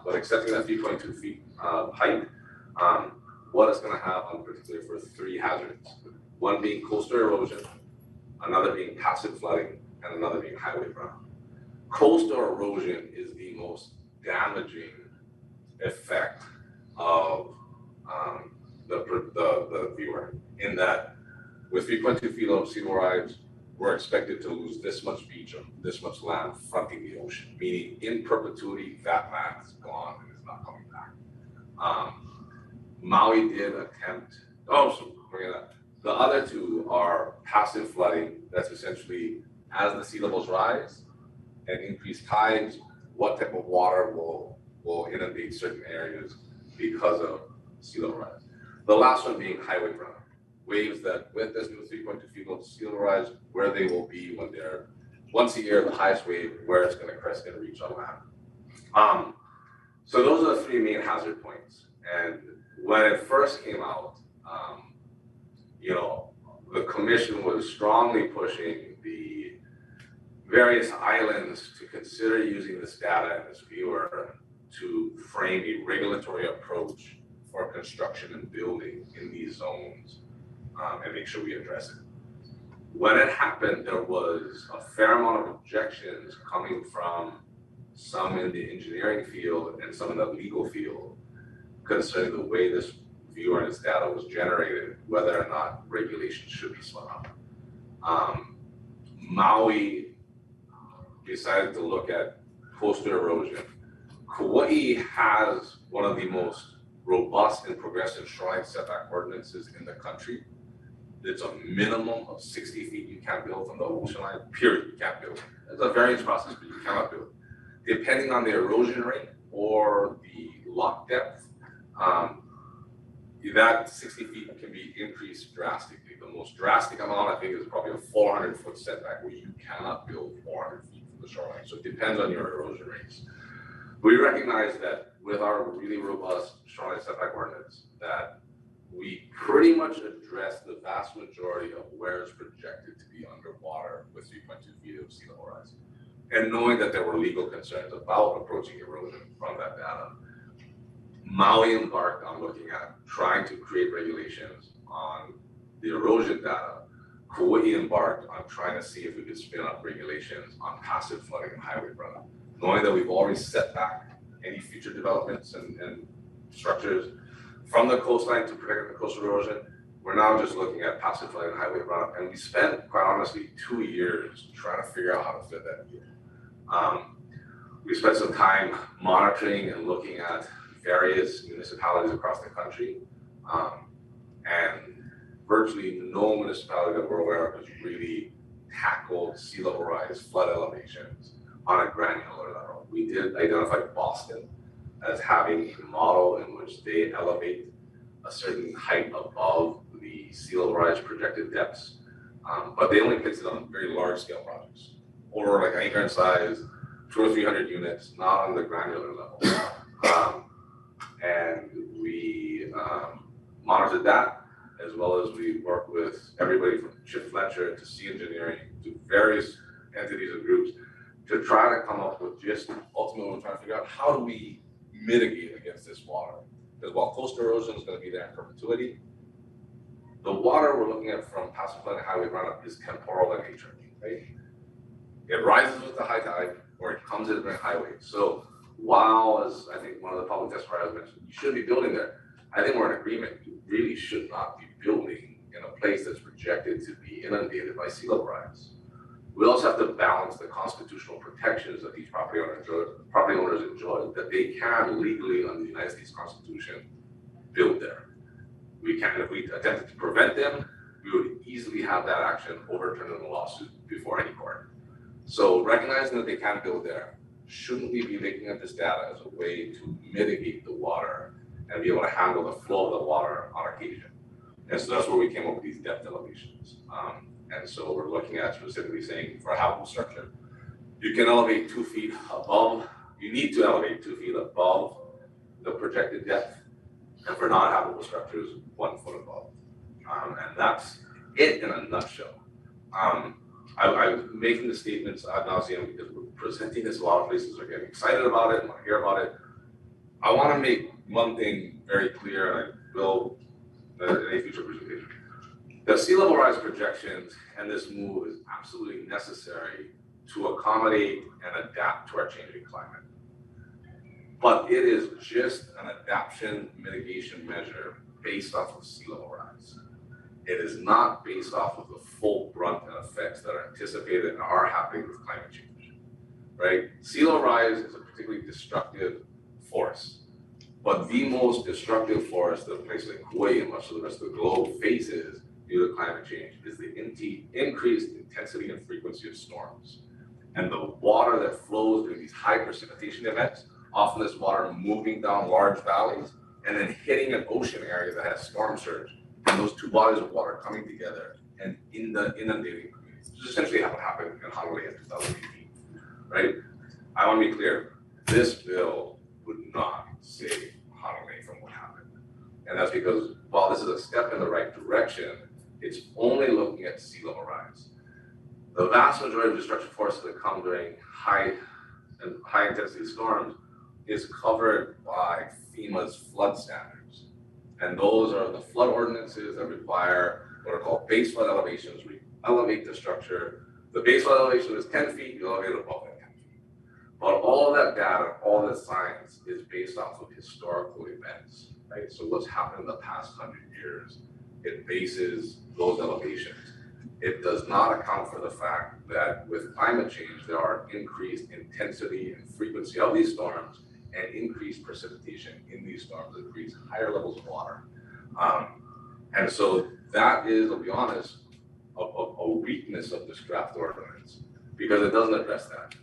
but accepting that 3.2 feet height, what it's going to have on particularly for three hazards. One being coastal erosion, another being passive flooding, and another being highway runoff. Coastal erosion is the most damaging effect of the viewer, in that with 3.2 feet of sea level rise, we're expected to lose this much beach or this much land fronting the ocean, meaning in perpetuity that land is gone and is not coming back. Maui did attempt, the other two are passive flooding. That's essentially as the sea levels rise and increase tides, what type of water will inundate certain areas because of sea level rise. The last one being highway runoff. Waves that with this new 3.2 feet of sea level rise, where they will be when they're once a year, the highest wave, where it's going to crest and reach on land. So those are the three main hazard points. And when it first came out, the commission was strongly pushing the various islands to consider using this data and this viewer to frame a regulatory approach for construction and building in these zones, and make sure we address it. When it happened, there was a fair amount of objections coming from some in the engineering field and some in the legal field concerning the way this viewer and its data was generated, whether or not regulations should be spun up. Maui decided to look at coastal erosion. Kauai has one of the most robust and progressive shoreline setback ordinances in the country. It's a minimum of 60 feet you can't build from the ocean line, period, you can't build. It's a variance process, but you cannot build. Depending on the erosion rate or the lock depth, that 60 feet can be increased drastically. The most drastic amount, I think, is probably a 400-foot setback where you cannot build 400 feet from the shoreline. So it depends on your erosion rates. We recognize that with our really robust shoreline setback ordinance, that we pretty much address the vast majority of where it's projected to be underwater with 3.2 feet of sea level rise. And knowing that there were legal concerns about approaching erosion from that data, Maui embarked on looking at trying to create regulations on the erosion data. Kuwait embarked on trying to see if we could spin up regulations on passive flooding and highway runoff. Knowing that we've already set back any future developments and structures from the coastline to protect the coastal erosion, we're now just looking at passive flooding and highway runoff. And we spent, quite honestly, 2 years trying to figure out how to fit that in. We spent some time monitoring and looking at various municipalities across the country, and virtually no municipality that we're aware of has really tackled sea level rise, flood elevations on a granular level. We did identify Boston as having a model in which they elevate a certain height above the sea level rise projected depths, but they only place it on very large scale projects, over like an acre in size, 200 or 300 units, not on the granular level. And we monitored that, as well as we worked with everybody from Chip Fletcher to Sea Engineering to various entities and groups to try to come up with just ultimately we're trying to figure out how do we mitigate against this water. Because while coastal erosion is going to be there in perpetuity, the water we're looking at from passive flood and highway runoff is temporal in nature, right? It rises with the high tide or it comes in during highway. So while, as I think one of the public testifiers mentioned, you shouldn't be building there, I think we're in agreement. You really should not be building in a place that's projected to be inundated by sea level rise. We also have to balance the constitutional protections that these property owners enjoy, that they can legally under the United States Constitution build there. We can, if we attempted to prevent them, we would easily have that action overturned in a lawsuit before any court. So recognizing that they can't build there, shouldn't we be looking at this data as a way to mitigate the water and be able to handle the flow of the water on occasion? And so that's where we came up with these depth elevations. And so we're looking at specifically saying for a habitable structure, you can elevate 2 feet above, you need to elevate 2 feet above the projected depth, and for non-habitable structures, 1 foot above. And that's it in a nutshell. I'm making the statements ad nauseum because we're presenting this, a lot of places are getting excited about it and want to hear about it. I want to make one thing very clear, and I will in any future presentation. The sea level rise projections and this move is absolutely necessary to accommodate and adapt to our changing climate. But it is just an adaptation mitigation measure based off of sea level rise. It is not based off of the full brunt and effects that are anticipated and are happening with climate change, right? Sea level rise is a particularly destructive force, but the most destructive force that places like Kuwait and much of the rest of the globe faces due to climate change is the increased intensity and frequency of storms. And the water that flows during these high precipitation events, often this water moving down large valleys and then hitting an ocean area that has storm surge. And those two bodies of water coming together and inundating communities. This is essentially what happened in Honolulu in 2018, right? I want to be clear, this bill would not save Honolulu from what happened. And that's because while this is a step in the right direction, it's only looking at sea level rise. The vast majority of destruction forces that come during high intensity storms is covered by FEMA's flood standards. And those are the flood ordinances that require what are called base flood elevations. We elevate the structure. The base flood elevation is 10 feet, you elevate it above that 10 feet. But all all that data, all that science is based off of historical events, right? So what's happened in the past 100 years, it bases those elevations. It does not account for the fact that with climate change, there are increased intensity and frequency of these storms and increased precipitation in these storms that creates higher levels of water. And so that is, I'll be honest, a weakness of this draft ordinance because it doesn't address that.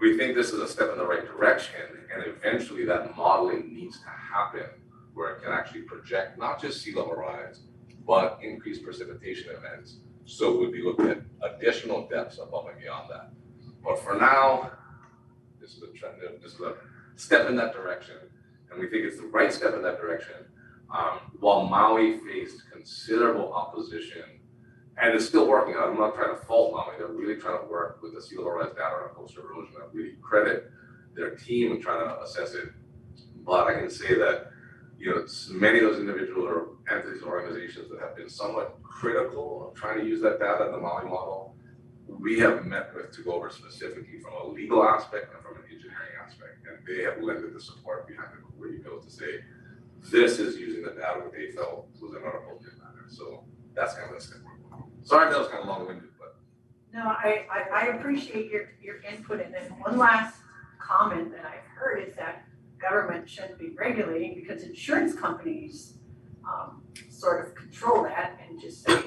We think this is a step in the right direction, and eventually that modeling needs to happen where it can actually project not just sea level rise, but increased precipitation events. So we'd be looking at additional depths above and beyond that. But for now, this is a trend, this is a step in that direction, and we think it's the right step in that direction. While Maui faced considerable opposition, and is still working on it. I'm not trying to fault Maui. They're really trying to work with the sea level rise data on coastal erosion. I really credit their team in trying to assess it. But I can say that, you know, many of those individuals or entities, organizations that have been somewhat critical of trying to use that data in the Maui model, we have met with to go over specifically from a legal aspect and from an engineering aspect. And they have lended the support behind the Kuwait bill to say, this is using the data that they felt was an appropriate manner. So that's kind of the step. Sorry that was kind of long-winded, but. No, I appreciate your input. And then one last comment that I've heard is that government shouldn't be regulating because insurance companies sort of control that and just say,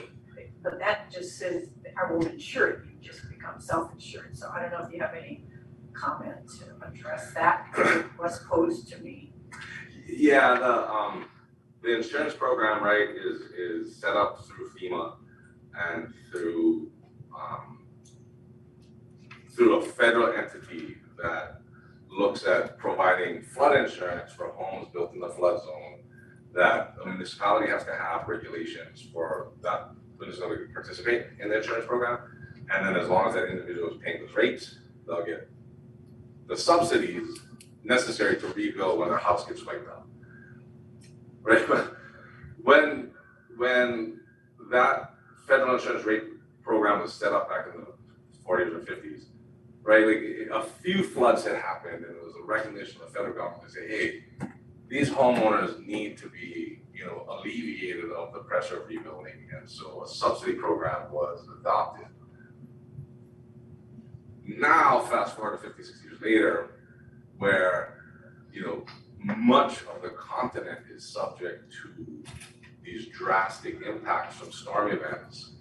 but that just says, I won't insure it, you just become self-insured. So I don't know if you have any comment to address that because it was posed to me. Yeah, the insurance program, right, is set up through FEMA and through a federal entity that looks at providing flood insurance for homes built in the flood zone, that the municipality has to have regulations for that municipality to participate in the insurance program. And then as long as that individual is paying those rates, they'll get the subsidies necessary to rebuild when their house gets wiped out. Right? But when that federal insurance rate program was set up back in the 40s or 50s, right? Like a few floods had happened, and it was a recognition of the federal government to say, hey, these homeowners need to be, you know, alleviated of the pressure of rebuilding. And so a subsidy program was adopted. Now, fast forward to 50, 60 years later, where, you know, much of the continent is subject to these drastic impacts from storm events,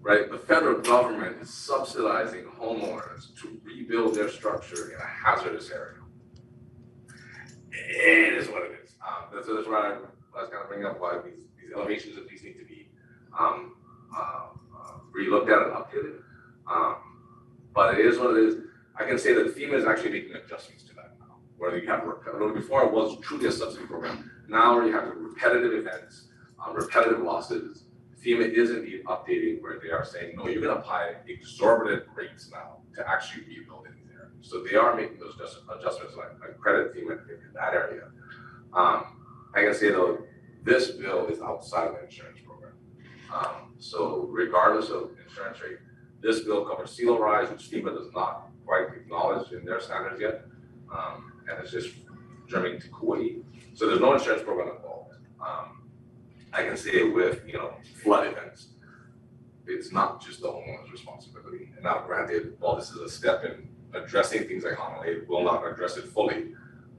right? The federal government is subsidizing homeowners to rebuild their structure in a hazardous area. It is what it is. That's where I was kind of bringing up why these elevations of these need to be re-looked at and updated. But it is what it is. I can say that FEMA is actually making adjustments to that now, where you have, before it was truly a subsidy program. Now where you have repetitive events, repetitive losses, FEMA is indeed updating where they are saying, no, you're going to apply exorbitant rates now to actually rebuild in these areas. So they are making those adjustments. I credit FEMA in that area. I can say though, this bill is outside of the insurance program. So regardless of insurance rate, this bill covers sea level rise, which FEMA does not quite acknowledge in their standards yet. And it's just germane to Kuwait. So there's no insurance program involved. I can say with, you know, flood events, it's not just the homeowner's responsibility. And now granted, while this is a step in addressing things like Honolulu, it will not address it fully.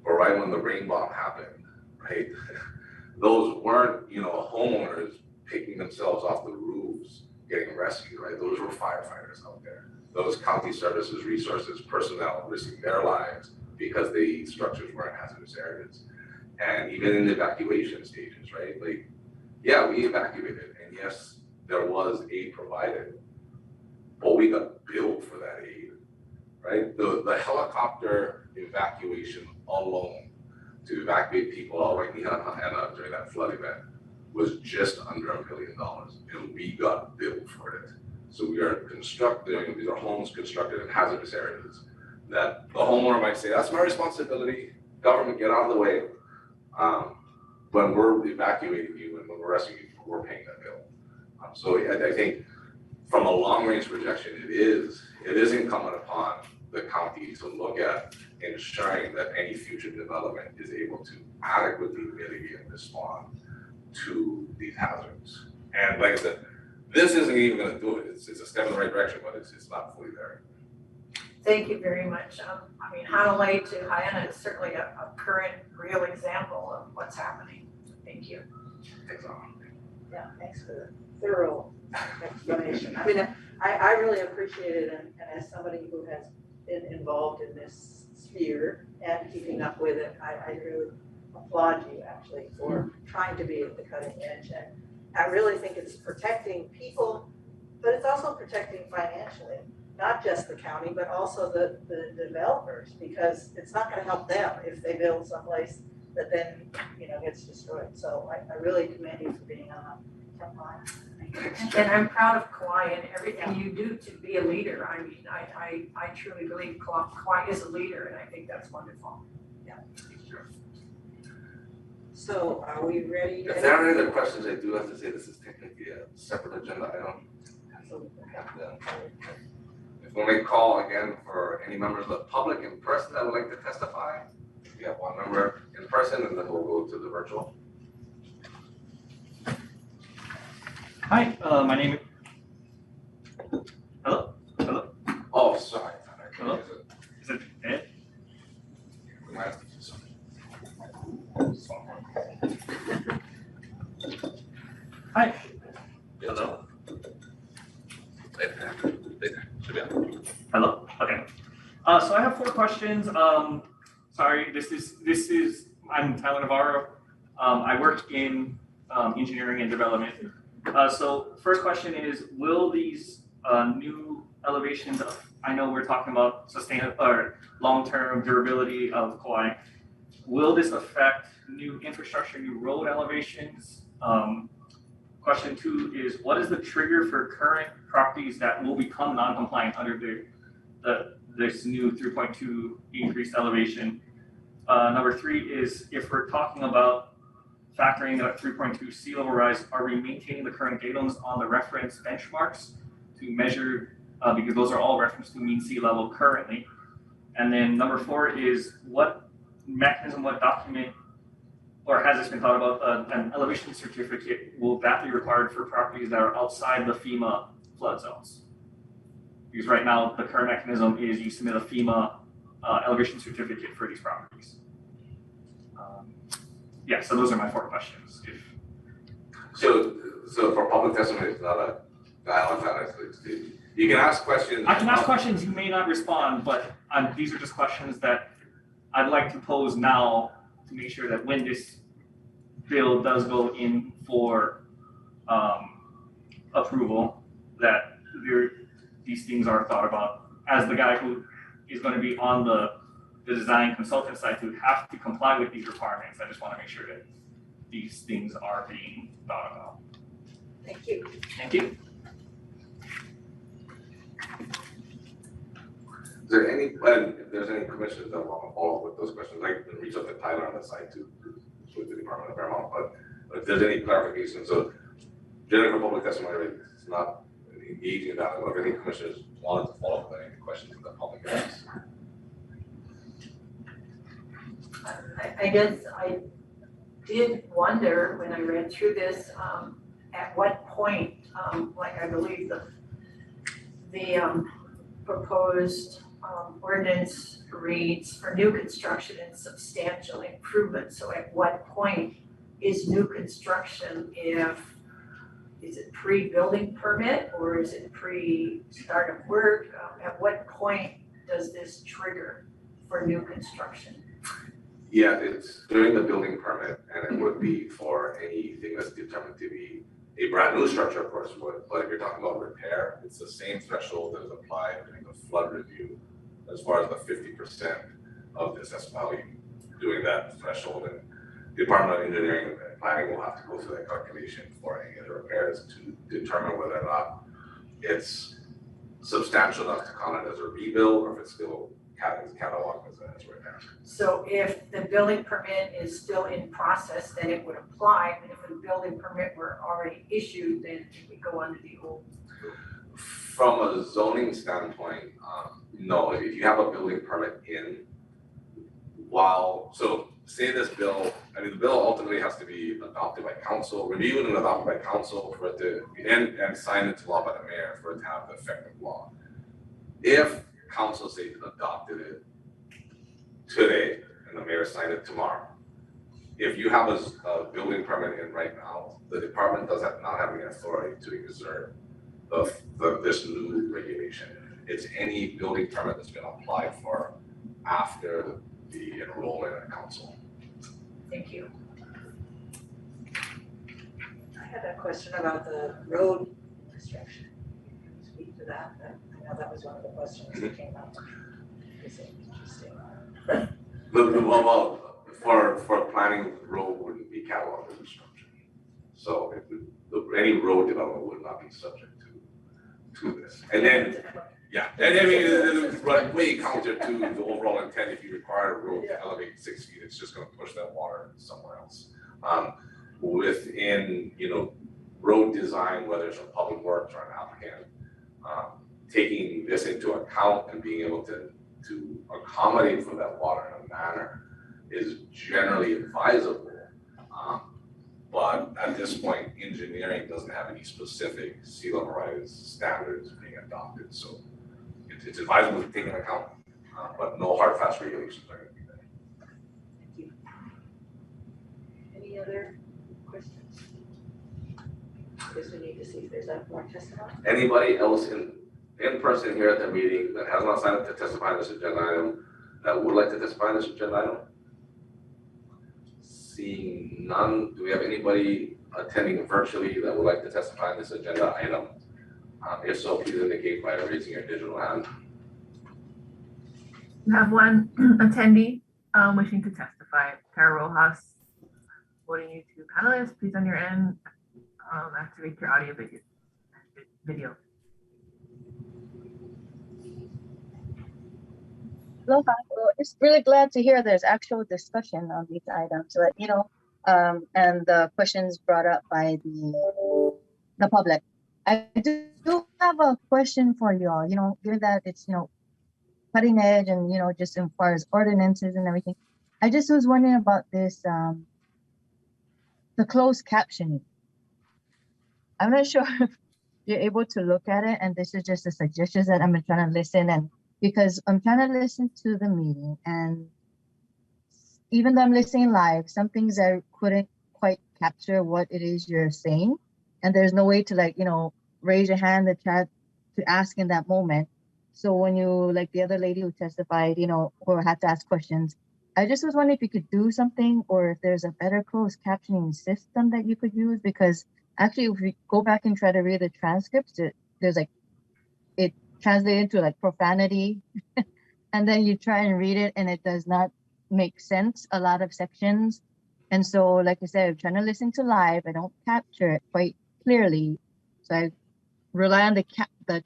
But right when the rain bomb happened, right, those weren't, you know, homeowners picking themselves off the roofs, getting rescued, right? Those were firefighters out there. Those county services, resources, personnel risking their lives because the structures were in hazardous areas. And even in the evacuation stages, right? Like, yeah, we evacuated, and yes, there was aid provided, but we got billed for that aid, right? The helicopter evacuation alone to evacuate people all right during that flood event was just under $1 million, and we got billed for it. So we are constructing, these are homes constructed in hazardous areas that the homeowner might say, that's my responsibility, government, get out of the way. When we're evacuating you and when we're rescuing you, we're paying that bill. So I think from a long range projection, it is incumbent upon the county to look at ensuring that any future development is able to adequately mitigate and respond to these hazards. And like I said, this isn't even gonna do it. It's a step in the right direction, but it's not fully there. Thank you very much. I mean, Hanalei to Hyanna is certainly a current, real example of what's happening. Thank you. Thanks, Yeah, thanks for the thorough explanation. I mean, I really appreciate it, and as somebody who has been involved in this sphere and keeping up with it, I really applaud you actually for trying to be at the cutting edge. And I really think it's protecting people, but it's also protecting financially, not just the county, but also the developers, because it's not gonna help them if they build someplace that then, gets destroyed. So I really commend you for being on the front line. And I'm proud of Kauai and everything you do to be a leader. I mean, I truly believe Kauai is a leader, and I think that's wonderful. Yeah. So are we ready? If there are any other questions, I do have to say this is technically a separate agenda item. Absolutely. If we may call again for any members of the public in person that would like to testify, we have one member in person and then we'll go to the virtual. Hi, my name is. Hello? Oh, sorry. Hello? Is it Ed? We might have to do something. Hi. Hello. Later. Should be on. Hello? Okay. So I have 4 questions. Sorry, this is, I'm Tyler Navarro. I work in engineering and development. So first question is, will these new elevations I know we're talking about sustainable or long-term durability of Kauai, will this affect new infrastructure, new road elevations? Question 2 is, what is the trigger for current properties that will become non-compliant under this new 3.2 increased elevation? Number 3 is, if we're talking about factoring that 3.2 sea level rise, are we maintaining the current datums on the reference benchmarks to measure, because those are all referenced to mean sea level currently? And then number 4 is, what mechanism, what document, or has this been thought about, an elevation certificate, will that be required for properties that are outside the FEMA flood zones? Because right now, the current mechanism is you submit a FEMA elevation certificate for these properties. Yeah, so those are my 4 questions. So for public testimony, it's not a dialogue, you can ask questions. I can ask questions, you may not respond, but these are just questions that I'd like to pose now to make sure that when this bill does go in for approval, that these things are thought about. As the guy who is going to be on the design consultant side to have to comply with these requirements, I just want to make sure that these things are being thought about. Thank you. Thank you. Is there any, if there's any commissioners that want to follow up with those questions, like reach out to Tyler on the side too, with the Department of Paramount, but if there's any clarification, so generally for public testimony, it's not engaging in that, but if any commissioners wanted to follow up with any questions that the public has. I guess I did wonder when I read through this, at what point, like I believe the proposed ordinance reads for new construction and substantial improvement. So at what point is new construction, is it pre-building permit or is it pre-start of work? At what point does this trigger for new construction? Yeah, it's during the building permit, and it would be for anything that's determined to be a brand new structure, of course, would, but if you're talking about repair, it's the same threshold that is applied during the flood review as far as the 50% of the assessed value, doing that threshold. And the Department of Engineering and Planning will have to go through that calculation for any of the repairs to determine whether or not it's substantial enough to count it as a rebuild or if it's still cataloged as a repair. So if the building permit is still in process, then it would apply, but if the building permit were already issued, then it would go under the old. From a zoning standpoint, no, if you have a building permit so say this bill, the bill ultimately has to be adopted by council, reviewed and adopted by council for it to, and signed into law by the mayor for it to have the effect of law. If council say adopted it today and the mayor signed it tomorrow, if you have a building permit in right now, the department does not have any authority to exert this new regulation. It's any building permit that's been applied for after the enrollment at council. Thank you. I had a question about the road restriction. Can you speak to that? I know that was one of the questions that came up. Is it interesting? For planning, the road wouldn't be cataloged as construction. So any road development would not be subject to this. And then, yeah, and I mean, it run way counter to the overall intent. If you require a road to elevate 6 feet, it's just gonna push that water somewhere else. Within, road design, whether it's a public works or an applicant, taking this into account and being able to accommodate for that water in a manner is generally advisable. But at this point, engineering doesn't have any specific sea level rise standards being adopted. So it's advisable to take into account, but no hard fast regulations are going to be there. Thank you. Any other questions? I guess we need to see if there's more testimony. Anybody else in person here at the meeting that has not signed up to testify on this agenda item that would like to testify on this agenda item? Seeing none, do we have anybody attending virtually that would like to testify on this agenda item? If so, please indicate by raising your digital hand. We have one attendee wishing to testify. Tara Rojas, voting you to panelists. Please on your end, activate your audio video. Aloha. Well, it's really glad to hear there's actual discussion on these items, but and the questions brought up by the public. I do have a question for you all. Given that it's cutting edge and just as far as ordinances and everything, I just was wondering about this the closed captioning. I'm not sure if you're able to look at it, and this is just a suggestion that I'm trying to listen and. Because I'm trying to listen to the meeting, and even though I'm listening live, some things I couldn't quite capture what it is you're saying, and there's no way to raise your hand to chat to ask in that moment. So when you the other lady who testified, or had to ask questions, I just was wondering if you could do something, or if there's a better closed captioning system that you could use. Because actually, if we go back and try to read the transcripts, there's it translated into profanity and then you try and read it and it does not make sense, a lot of sections. And so like I said, I'm trying to listen to live, I don't capture it quite clearly, so I rely on the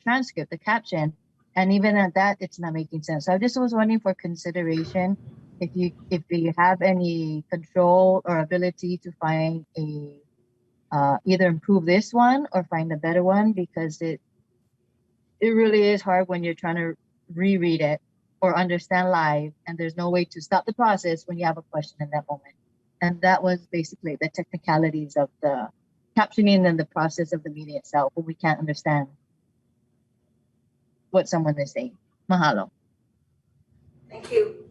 transcript, the caption, and even at that it's not making sense. So I just was wondering for consideration if you have any control or ability to find a either improve this one or find a better one, because it really is hard when you're trying to reread it or understand live, and there's no way to stop the process when you have a question in that moment. And that was basically the technicalities of the captioning and the process of the meeting itself, when we can't understand what someone is saying. Mahalo. Thank you.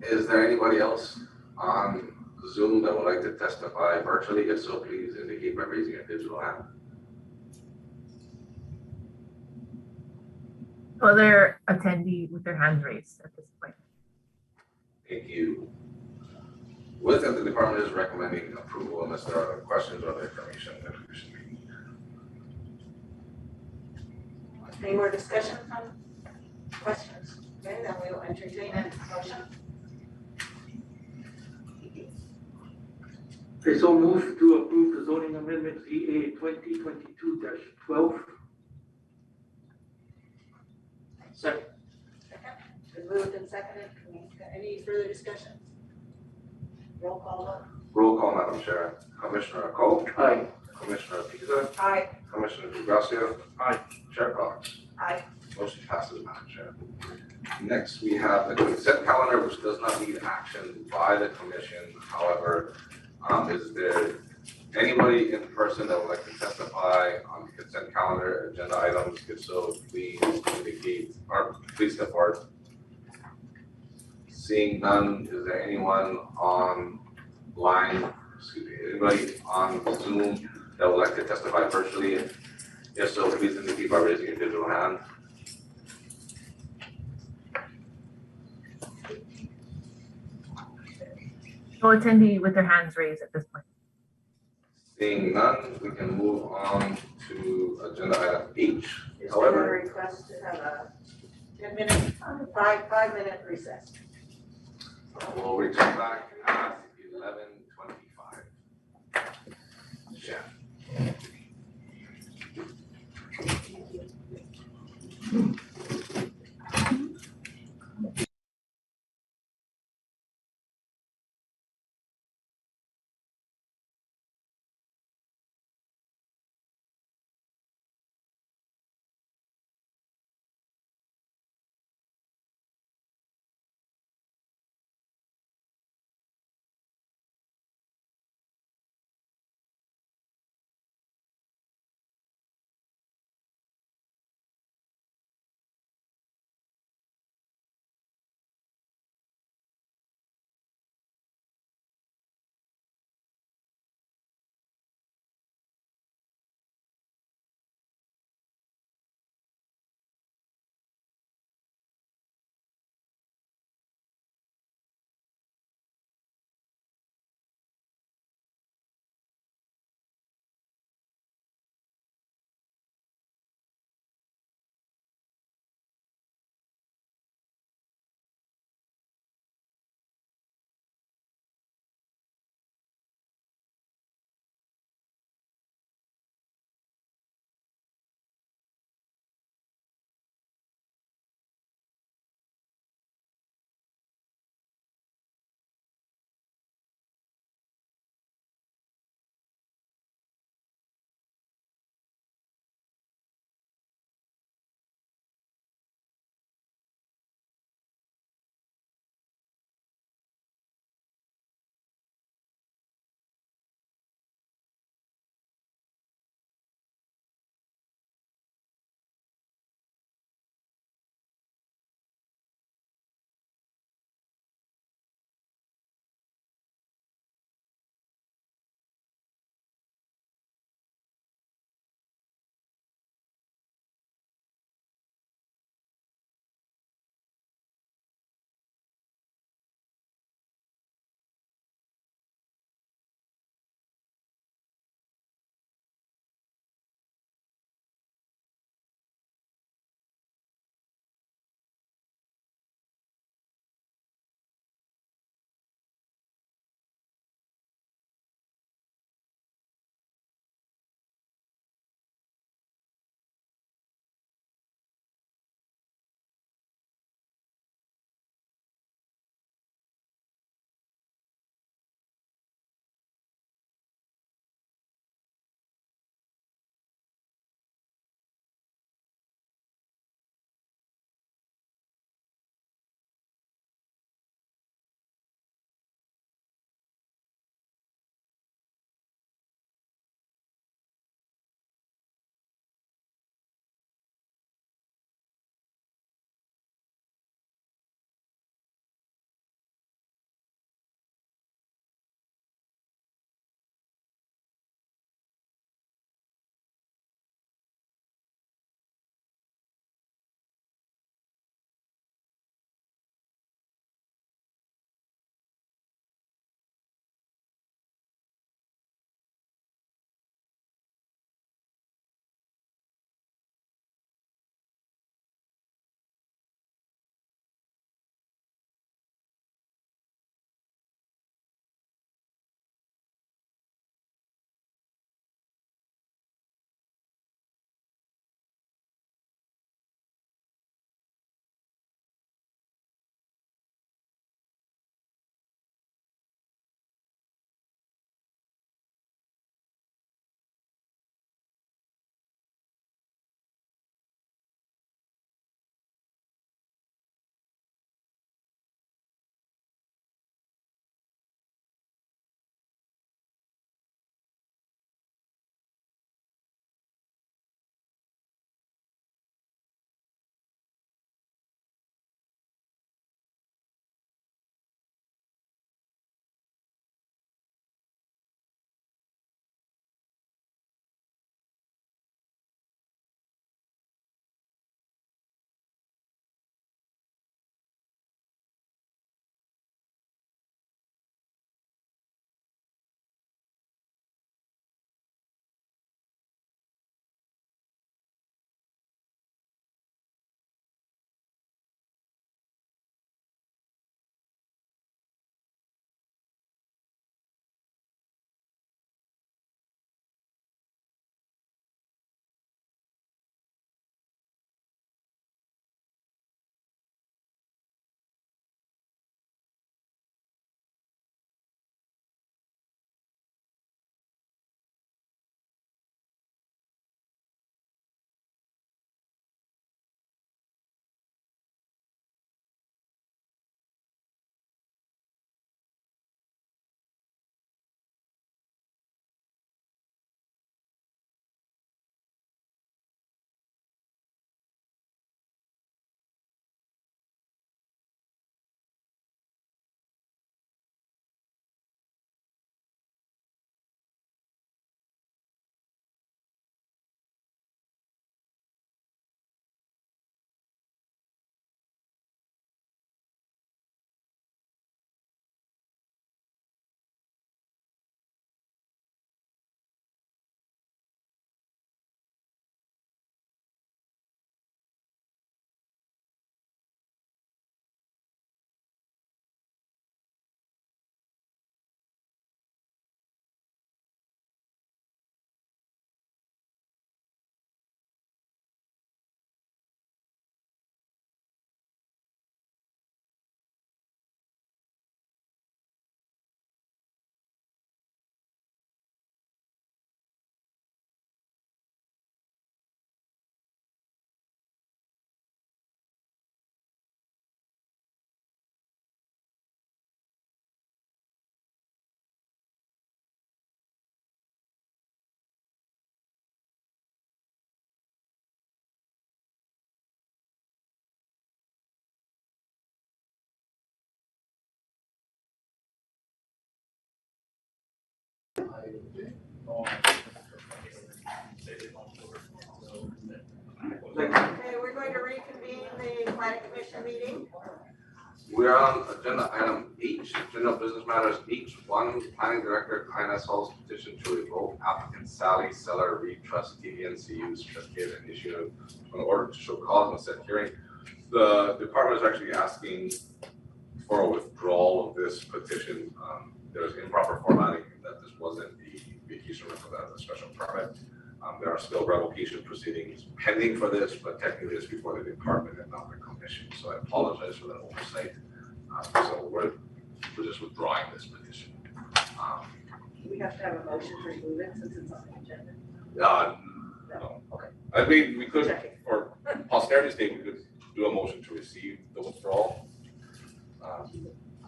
Is there anybody else on Zoom that would like to testify virtually? If so, please indicate by raising your digital hand. Other attendee with their hands raised at this point. Thank you. With that, the department is recommending approval unless there are questions or other information that we should be. Any more discussion on questions? Okay, then we will entertain a motion. Okay, so move to approve the zoning amendment ZA 2022-12. Second. Been moved and seconded. Any further discussion? Roll call vote. Roll call, Madam Chair. Commissioner Cole. Aye. Commissioner Pizza, Aye. Commissioner DeGracia. Aye. Chair Cox. Aye. Motion passes, Madam Chair. Next, we have the consent calendar, which does not need action by the commission. However, is there anybody in person that would like to testify on the consent calendar agenda items? If so, please indicate, or please step forward. Seeing none, is there anyone online, excuse me, anybody on Zoom that would like to testify virtually? If so, please indicate by raising your digital hand. No attendee with their hands raised at this point. Seeing none, we can move on to agenda item H. Is there a However, request to have a 10-minute, 5-minute recess? we'll return back at 11:25. Yeah. Okay, we're going to reconvene the planning commission meeting. We're on agenda item H, general business matters H1, planning director INS Hall's petition to revoke applicant Sally Seller Reed Trust TVNCU certificate and issue an order to show cause and set hearing. The department is actually asking for a withdrawal of this petition. There was improper formatting that this wasn't the vacation rental, that was a special permit. There are still revocation proceedings pending for this, but technically it's before the department and not the commission. So I apologize for that oversight. So we're just withdrawing this petition. Do we have to have a motion to remove it since it's on the agenda? No. Okay. I mean, we could, Checking. for posterity's sake, we could do a motion to receive the withdrawal. A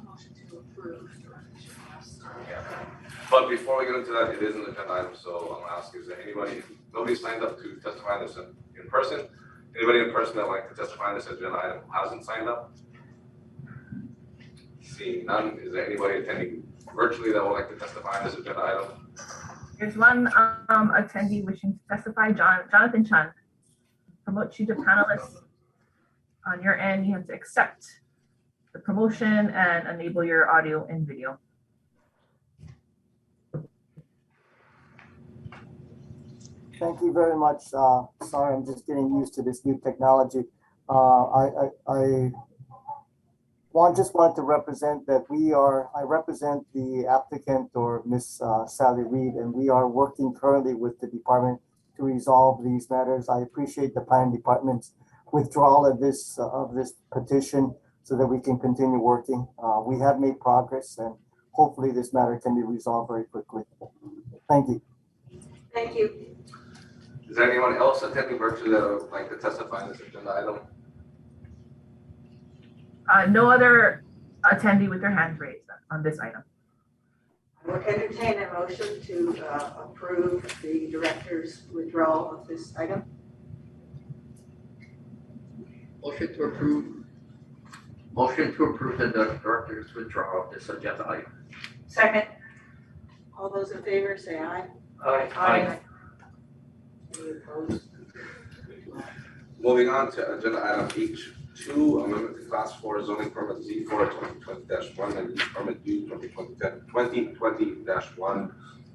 motion to approve. But before we get into that, it is an agenda item, so I'm gonna ask, is there anybody, nobody signed up to testify in this in person? Anybody in person that would like to testify in this agenda item who hasn't signed up? Seeing none, is there anybody attending virtually that would like to testify in this agenda item? There's one attendee wishing to testify, Jonathan Chan. Promote you to panelists. On your end, you have to accept the promotion and enable your audio and video. Thank you very much. Sorry, I'm just getting used to this new technology. I just wanted to represent that I represent the applicant, or Miss Sally Reed, and we are working currently with the department to resolve these matters. I appreciate the planning department's withdrawal of this petition so that we can continue working. We have made progress, and hopefully this matter can be resolved very quickly. Thank you. Thank you. Is there anyone else attending virtually that would like to testify in this agenda item? No other attendee with their hands raised on this item. I will entertain a motion to approve the director's withdrawal of this item. Motion to approve. Motion to approve the director's withdrawal of this agenda item. Second. All those in favor say aye. Aye. Any opposed? Moving on to agenda item H2, amendment to class 4 zoning permit Z4 2020-1 and use permit U 2020-1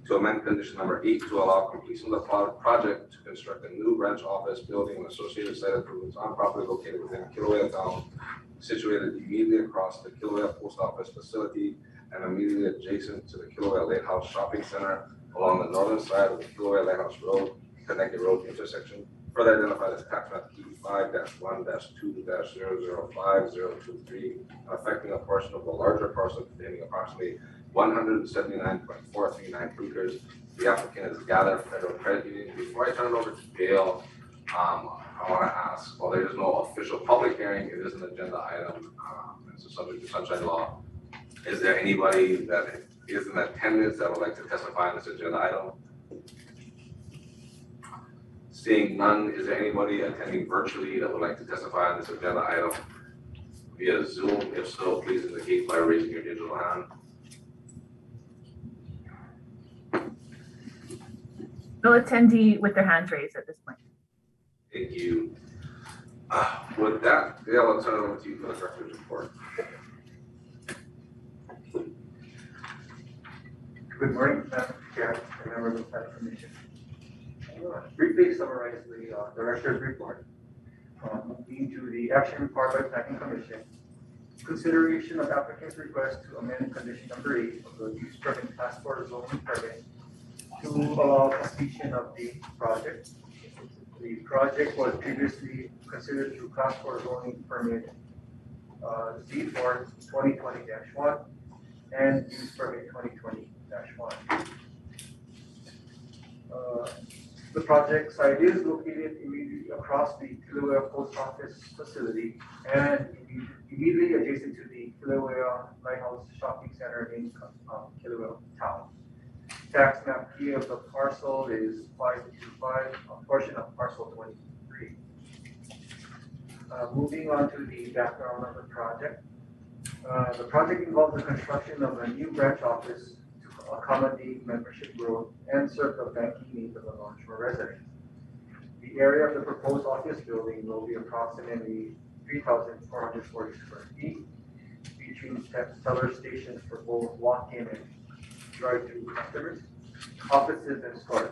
to amend condition number 8 to allow completion of the project to construct a new branch office building and associated site improvements on property located within Kilauea town, situated immediately across the Kilauea post office facility and immediately adjacent to the Kilauea Lighthouse Shopping Center along the northern side of the Kilauea Lighthouse Road, Connected Road intersection, further identified as tax map E5-1-2-005-023, affecting a portion of the larger parcel containing approximately 179.439 acres. The applicant is Gather Federal Credit Union. Before I turn it over to Dale, I want to ask, while there is no official public hearing, it is an agenda item, and so subject to sunshine law. Is there anybody that is in attendance that would like to testify on this agenda item? Seeing none, is there anybody attending virtually that would like to testify on this agenda item via Zoom? If so, please indicate by raising your digital hand. No attendee with their hands raised at this point. Thank you. With that, Dale, I'll turn it over to you for the director's report. Good morning, Madam Chair and members of the Planning Commission. Briefly summarize the director's report. Moving to the action required by Planning Commission. Consideration of applicant's request to amend condition number 8 of the use permit class 4 zoning permit to allow completion of the project. The project was previously considered through class 4 zoning permit Z4 2020-1 and use permit 2020-1. The project site is located immediately across the Kilauea Post Office facility and immediately adjacent to the Kilauea Lighthouse Shopping Center in Kilauea town. Tax map key of the parcel is 525, a portion of parcel 23. Moving on to the background of the project. The project involves the construction of a new branch office accommodate membership growth, and serve the banking needs of the North Shore residents. The area of the proposed office building will be approximately 3,440 square feet, featuring teller stations for both walk-in and drive-through customers, offices, and storage.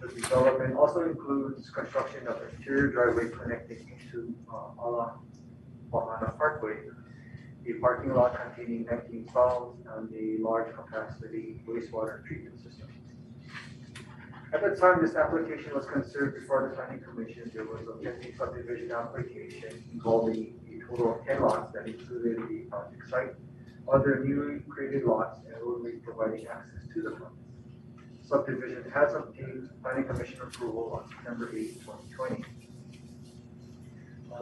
The development also includes construction of interior driveway connecting into Ala Wahana Parkway, a parking lot containing 19 stalls, and a large capacity wastewater treatment system. At the time this application was considered before the Planning Commission, there was a pending subdivision application involving a total of 10 lots that included the project site, other newly created lots, and roadway providing access to the project. Subdivision has obtained Planning Commission approval on September 8, 2020.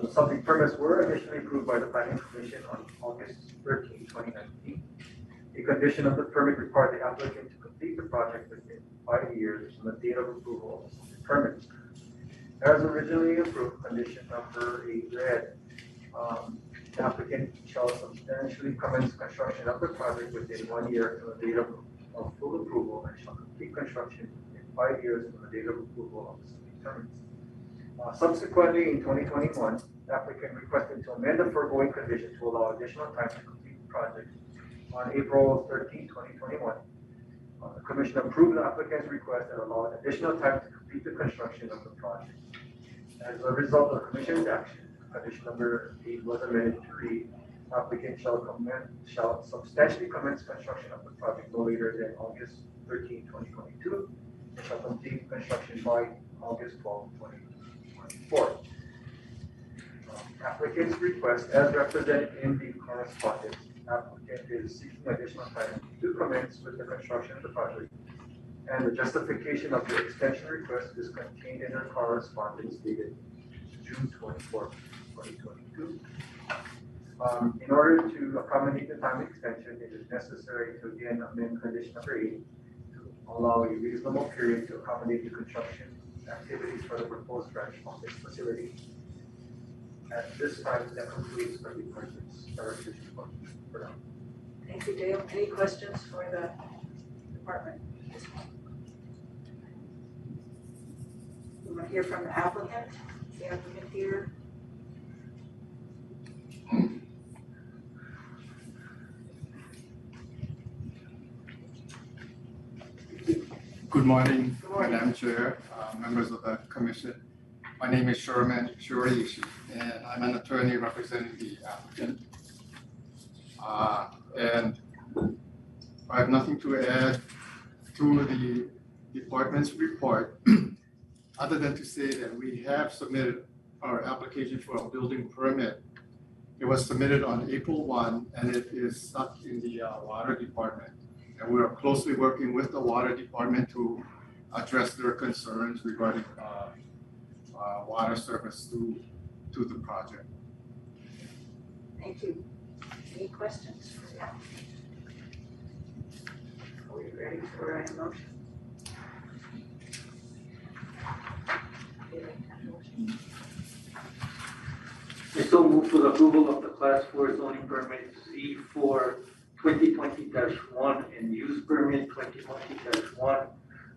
The subject permits were initially approved by the Planning Commission on August 13, 2019. A condition of the permit required the applicant to complete the project within 5 years from the date of approval of the subject permit. As originally approved, condition number 8 read, the applicant shall substantially commence construction of the project within 1 year from the date of full approval and shall complete construction in 5 years from the date of approval of the subject permits. Subsequently, in 2021, the applicant requested to amend the foregoing condition to allow additional time to complete the project. On April 13, 2021, the Commission approved the applicant's request and allowed additional time to complete the construction of the project. As a result of the Commission's action, condition number 8 was amended to read, applicant shall substantially commence construction of the project no later than August 13, 2022, and shall complete construction by August 12, 2024. Applicant's request, as represented in the correspondence, applicant is seeking additional time to commence with the construction of the project, and the justification of the extension request is contained in her correspondence dated June 24, 2022. In order to accommodate the time extension, it is necessary to again amend condition number 8 to allow a reasonable period to accommodate the construction activities for the proposed branch office facility. At this time, that concludes my department's director's report for now. Thank you, Dale. Any questions for the department? We want to hear from the applicant. Is the applicant here? Good morning, Good morning. Madam Chair, members of the Commission. My name is Sherman Shuriishi, and I'm an attorney representing the applicant. And I have nothing to add to the department's report, other than to say that we have submitted our application for a building permit. It was submitted on April 1, and it is stuck in the water department. And we are closely working with the water department to address their concerns regarding water service to the project. Thank you. Any questions for the applicant? Are we ready for a motion? I so move for the approval of the Class 4 zoning permit Z4 2020-1 and use permit 2020-1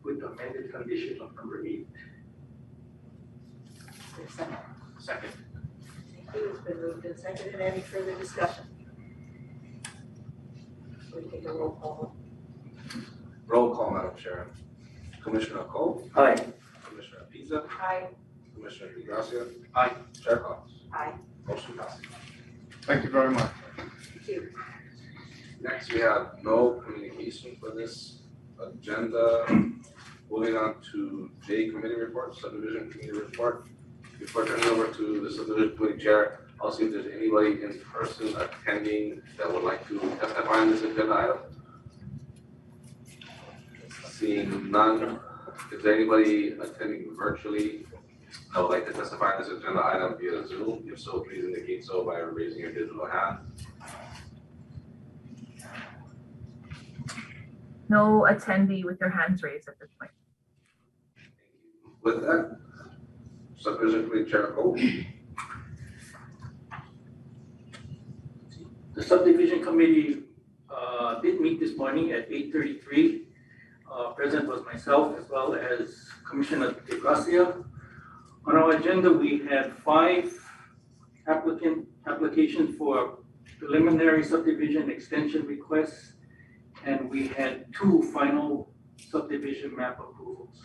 with amended condition of number 8. Second. Second. Thank you. It's been moved and seconded. Any further discussion? We take a roll call. Roll call, Madam Chair. Commissioner Cole? Aye. Commissioner Pizza? Aye. Commissioner DeGracia? Aye. Chair Collins? Aye. Motion passes. Thank you very much. Thank you. Next, we have no communication for this agenda. Moving on to J committee report, subdivision committee report. Before turning over to the subdivision committee chair, I'll see if there's anybody in person attending that would like to testify on this agenda item. Seeing none, is there anybody attending virtually that would like to testify on this agenda item via Zoom? If so, please indicate so by raising your digital hand. No attendee with their hands raised at this point. With that, subdivision committee chair Cole. The subdivision committee did meet this morning at 8:33. Present was myself as well as Commissioner De Gracia. On our agenda, we had 5 applications for preliminary subdivision extension requests, and we had 2 final subdivision map approvals.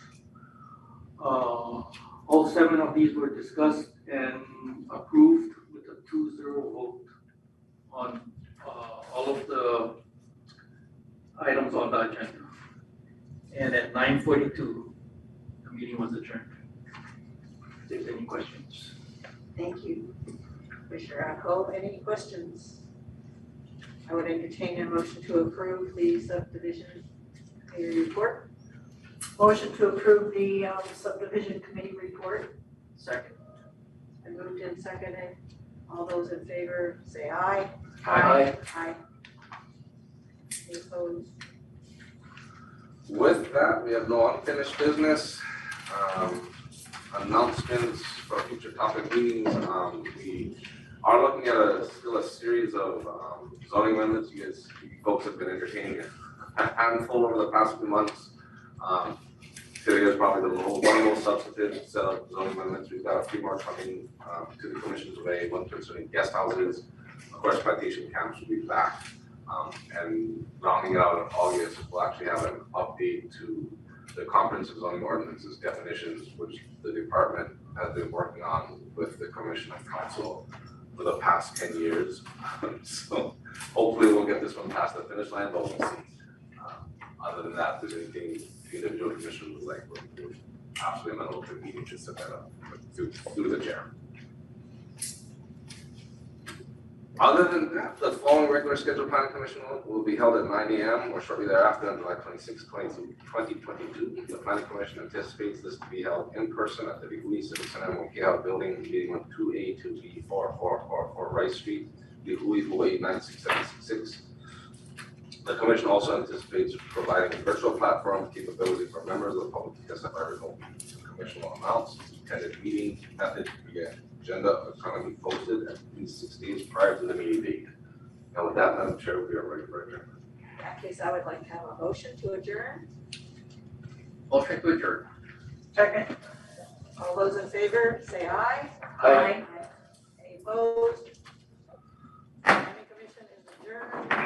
All 7 of these were discussed and approved with a 2-0 vote on all of the items on the agenda. And at 9:42, the meeting was adjourned. If there's any questions. Thank you. Commissioner Acko, any questions? I would entertain a motion to approve the subdivision committee report. Motion to approve the subdivision committee report. Second. And moved and seconded. All those in favor, say aye. Aye. Aye. Any opposed? With that, we have no unfinished business. Announcements for future topic meetings. We are looking at still a series of zoning amendments. You folks have been entertaining a handful over the past few months. Today is probably one of the most substantive set of zoning amendments. We've got a few more coming to the commission today, one concerning guest houses. Of course, plantation camps will be back. And rounding it out in August, we'll actually have an update to the comprehensive zoning ordinances definitions, which the department has been working on with the commission and council for the past 10 years. So hopefully we'll get this one past the finish line, but we'll see. Other than that, if there's anything the individual commission would like, we're absolutely amenable to the meeting to set that up through the chair. Other than that, the following regular scheduled planning commission will be held at 9 a.m. or shortly thereafter on July 26, 2022. The planning commission anticipates this to be held in person at the Kuwait Civic Center Mokeha building, meeting on 2A to B 4444 Rice Street, Kuwait, Hawaii 96766. The commission also anticipates providing a virtual platform capability for members of the public to testify remotely. Commissional amounts, attended meeting method, agenda are currently posted at least 6 days prior to the meeting date. And with that, Madam Chair, we are ready for adjournment. In that case, I would like to have a motion to adjourn. Motion to adjourn. Second. All those in favor, say aye. Aye. Any opposed? Planning commission is adjourned.